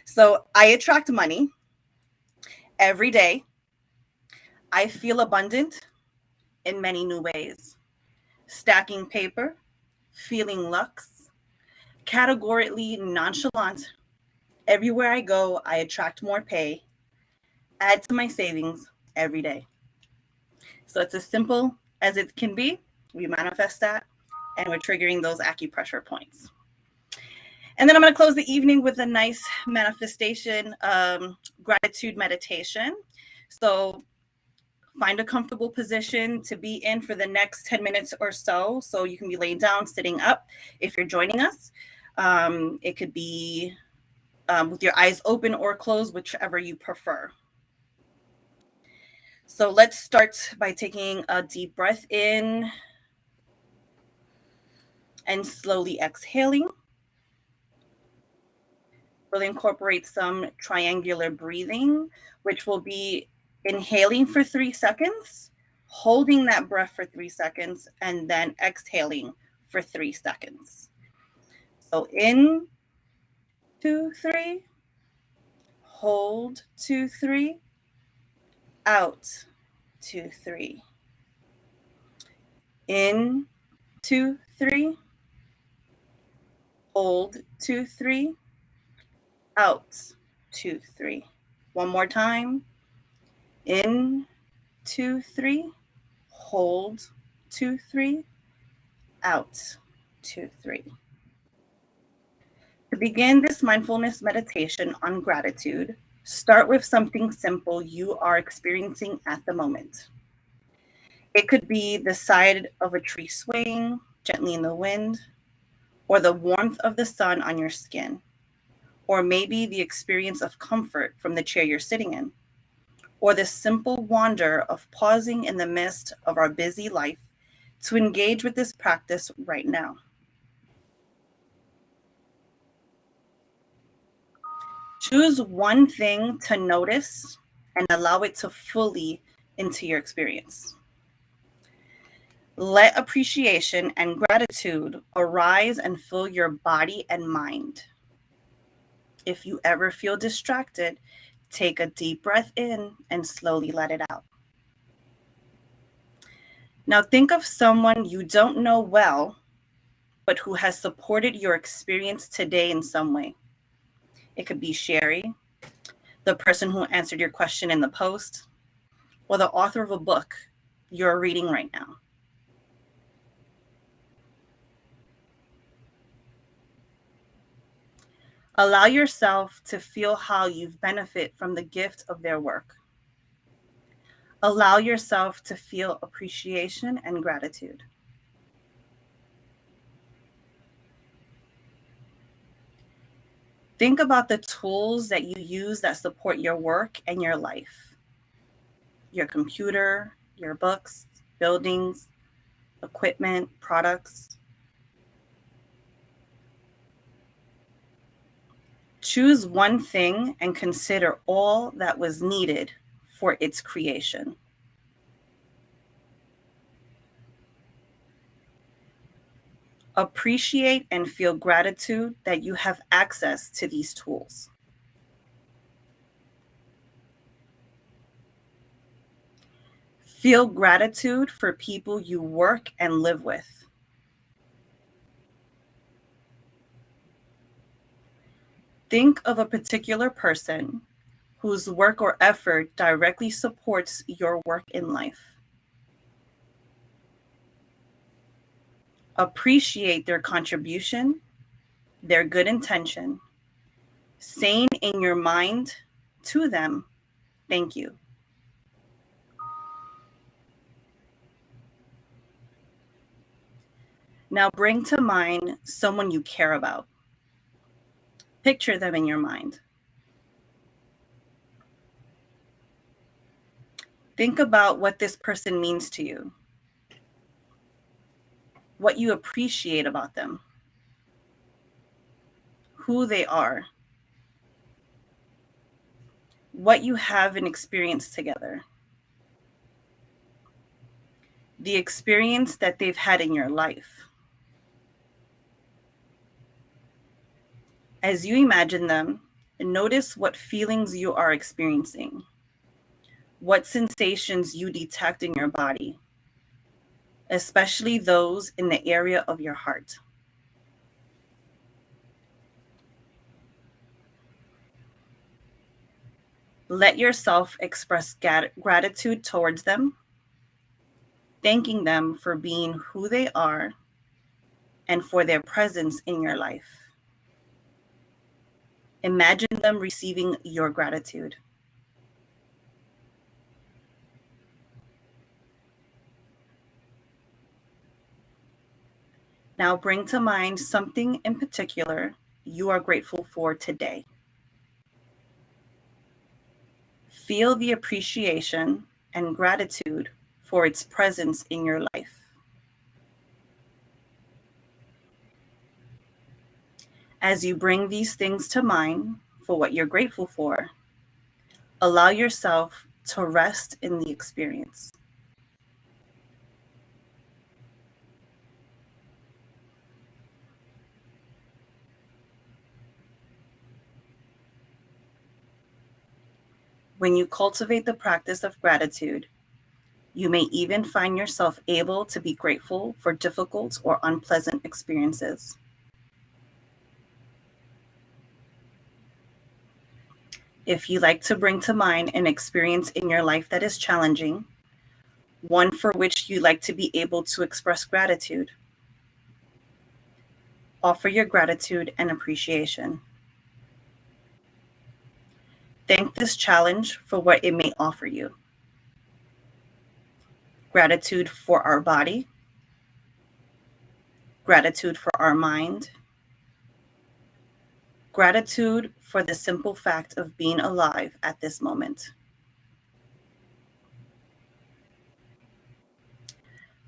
So I attract money every day. I feel abundant in many new ways. Stacking paper, feeling luxe, categorically nonchalant. Everywhere I go, I attract more pay. Add to my savings every day. So it's as simple as it can be. We manifest that, and we're triggering those acupressure points. And then I'm going to close the evening with a nice manifestation, gratitude meditation. So find a comfortable position to be in for the next 10 minutes or so. So you can be laying down, sitting up if you're joining us. It could be with your eyes open or closed, whichever you prefer. So let's start by taking a deep breath in and slowly exhaling. We'll incorporate some triangular breathing, which will be inhaling for 3 seconds, holding that breath for 3 seconds, and then exhaling for 3 seconds. So in, 2, 3, hold, 2, 3, out, 2, 3. In, 2, 3, hold, 2, 3, out, 2, 3. One more time. In, 2, 3, hold, 2, 3, out, 2, 3. To begin this mindfulness meditation on gratitude, start with something simple you are experiencing at the moment. It could be the side of a tree swaying gently in the wind, or the warmth of the sun on your skin, or maybe the experience of comfort from the chair you're sitting in, or the simple wonder of pausing in the midst of our busy life to engage with this practice right now. Choose one thing to notice and allow it to fully into your experience. Let appreciation and gratitude arise and fill your body and mind. If you ever feel distracted, take a deep breath in and slowly let it out. Now think of someone you don't know well, but who has supported your experience today in some way. It could be Sherry, the person who answered your question in the post, or the author of a book you're reading right now. Allow yourself to feel how you've benefited from the gift of their work. Allow yourself to feel appreciation and gratitude. Think about the tools that you use that support your work and your life. Your computer, your books, buildings, equipment, products. Choose one thing and consider all that was needed for its creation. Appreciate and feel gratitude that you have access to these tools. Feel gratitude for people you work and live with. Think of a particular person whose work or effort directly supports your work in life. Appreciate their contribution, their good intention, saying in your mind to them, thank you. Now bring to mind someone you care about. Picture them in your mind. Think about what this person means to you, what you appreciate about them, who they are, what you have and experienced together, the experience that they've had in your life. As you imagine them, notice what feelings you are experiencing, what sensations you detect in your body, especially those in the area of your heart. Let yourself express gratitude towards them, thanking them for being who they are and for their presence in your life. Imagine them receiving your gratitude. Now bring to mind something in particular you are grateful for today. Feel the appreciation and gratitude for its presence in your life. As you bring these things to mind for what you're grateful for, allow yourself to rest in the experience. When you cultivate the practice of gratitude, you may even find yourself able to be grateful for difficult or unpleasant experiences. If you like to bring to mind an experience in your life that is challenging, one for which you like to be able to express gratitude, offer your gratitude and appreciation. Thank this challenge for what it may offer you. Gratitude for our body, gratitude for our mind, gratitude for the simple fact of being alive at this moment.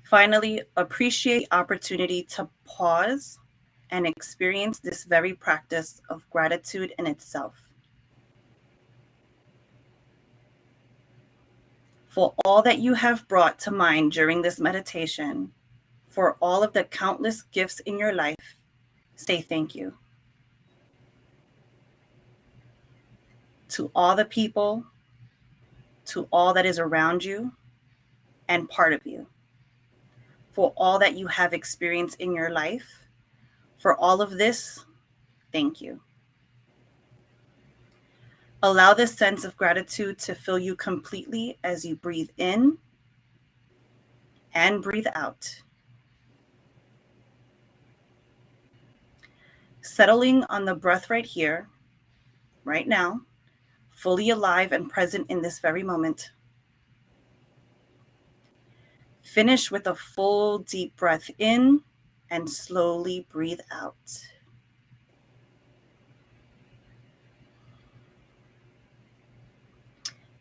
Finally, appreciate opportunity to pause and experience this very practice of gratitude in itself. For all that you have brought to mind during this meditation, for all of the countless gifts in your life, say thank you. To all the people, to all that is around you and part of you. for all that you have experienced in your life. For all of this, thank you. Allow this sense of gratitude to fill you completely as you breathe in and breathe out. Settling on the breath right here, right now, fully alive and present in this very moment. Finish with a full deep breath in and slowly breathe out.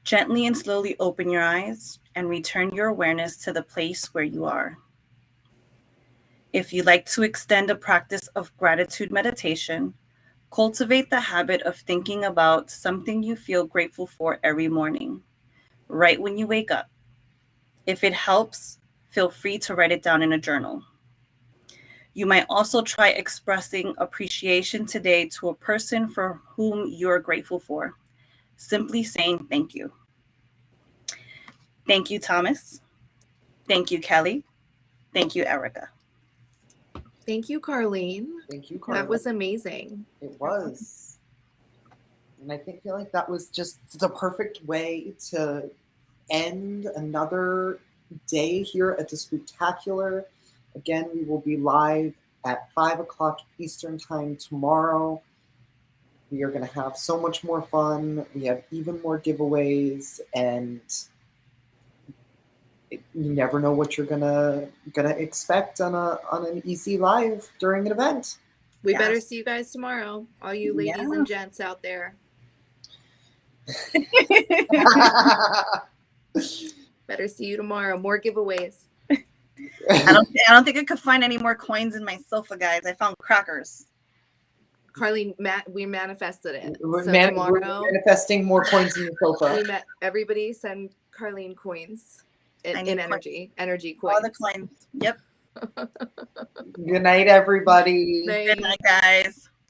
Gently and slowly open your eyes and return your awareness to the place where you are. If you'd like to extend a practice of gratitude meditation, cultivate the habit of thinking about something you feel grateful for every morning, right when you wake up. If it helps, feel free to write it down in a journal. You might also try expressing appreciation today to a person for whom you're grateful for, simply saying thank you. Thank you, Thomas. Thank you, Kelly. Thank you, Erica. Thank you, Carlene. Thank you, Carlene. That was amazing. It was. And I feel like that was just the perfect way to end another day here at the Spooktacular. Again, we will be live at 5 o'clock Eastern time tomorrow. We are going to have so much more fun. We have even more giveaways, and you never know what you're gonna expect on an EC live during an event. We better see you guys tomorrow, all you ladies and gents out there. Better see you tomorrow. More giveaways. I don't think I could find any more coins in my sofa, guys. I found crackers. Carlene, we manifested it. We're So we're tomorrow, manifesting more coins in the sofa. everybody send Carlene coins in energy coins. All the coins. Yep. Good night, everybody. Good night, guys.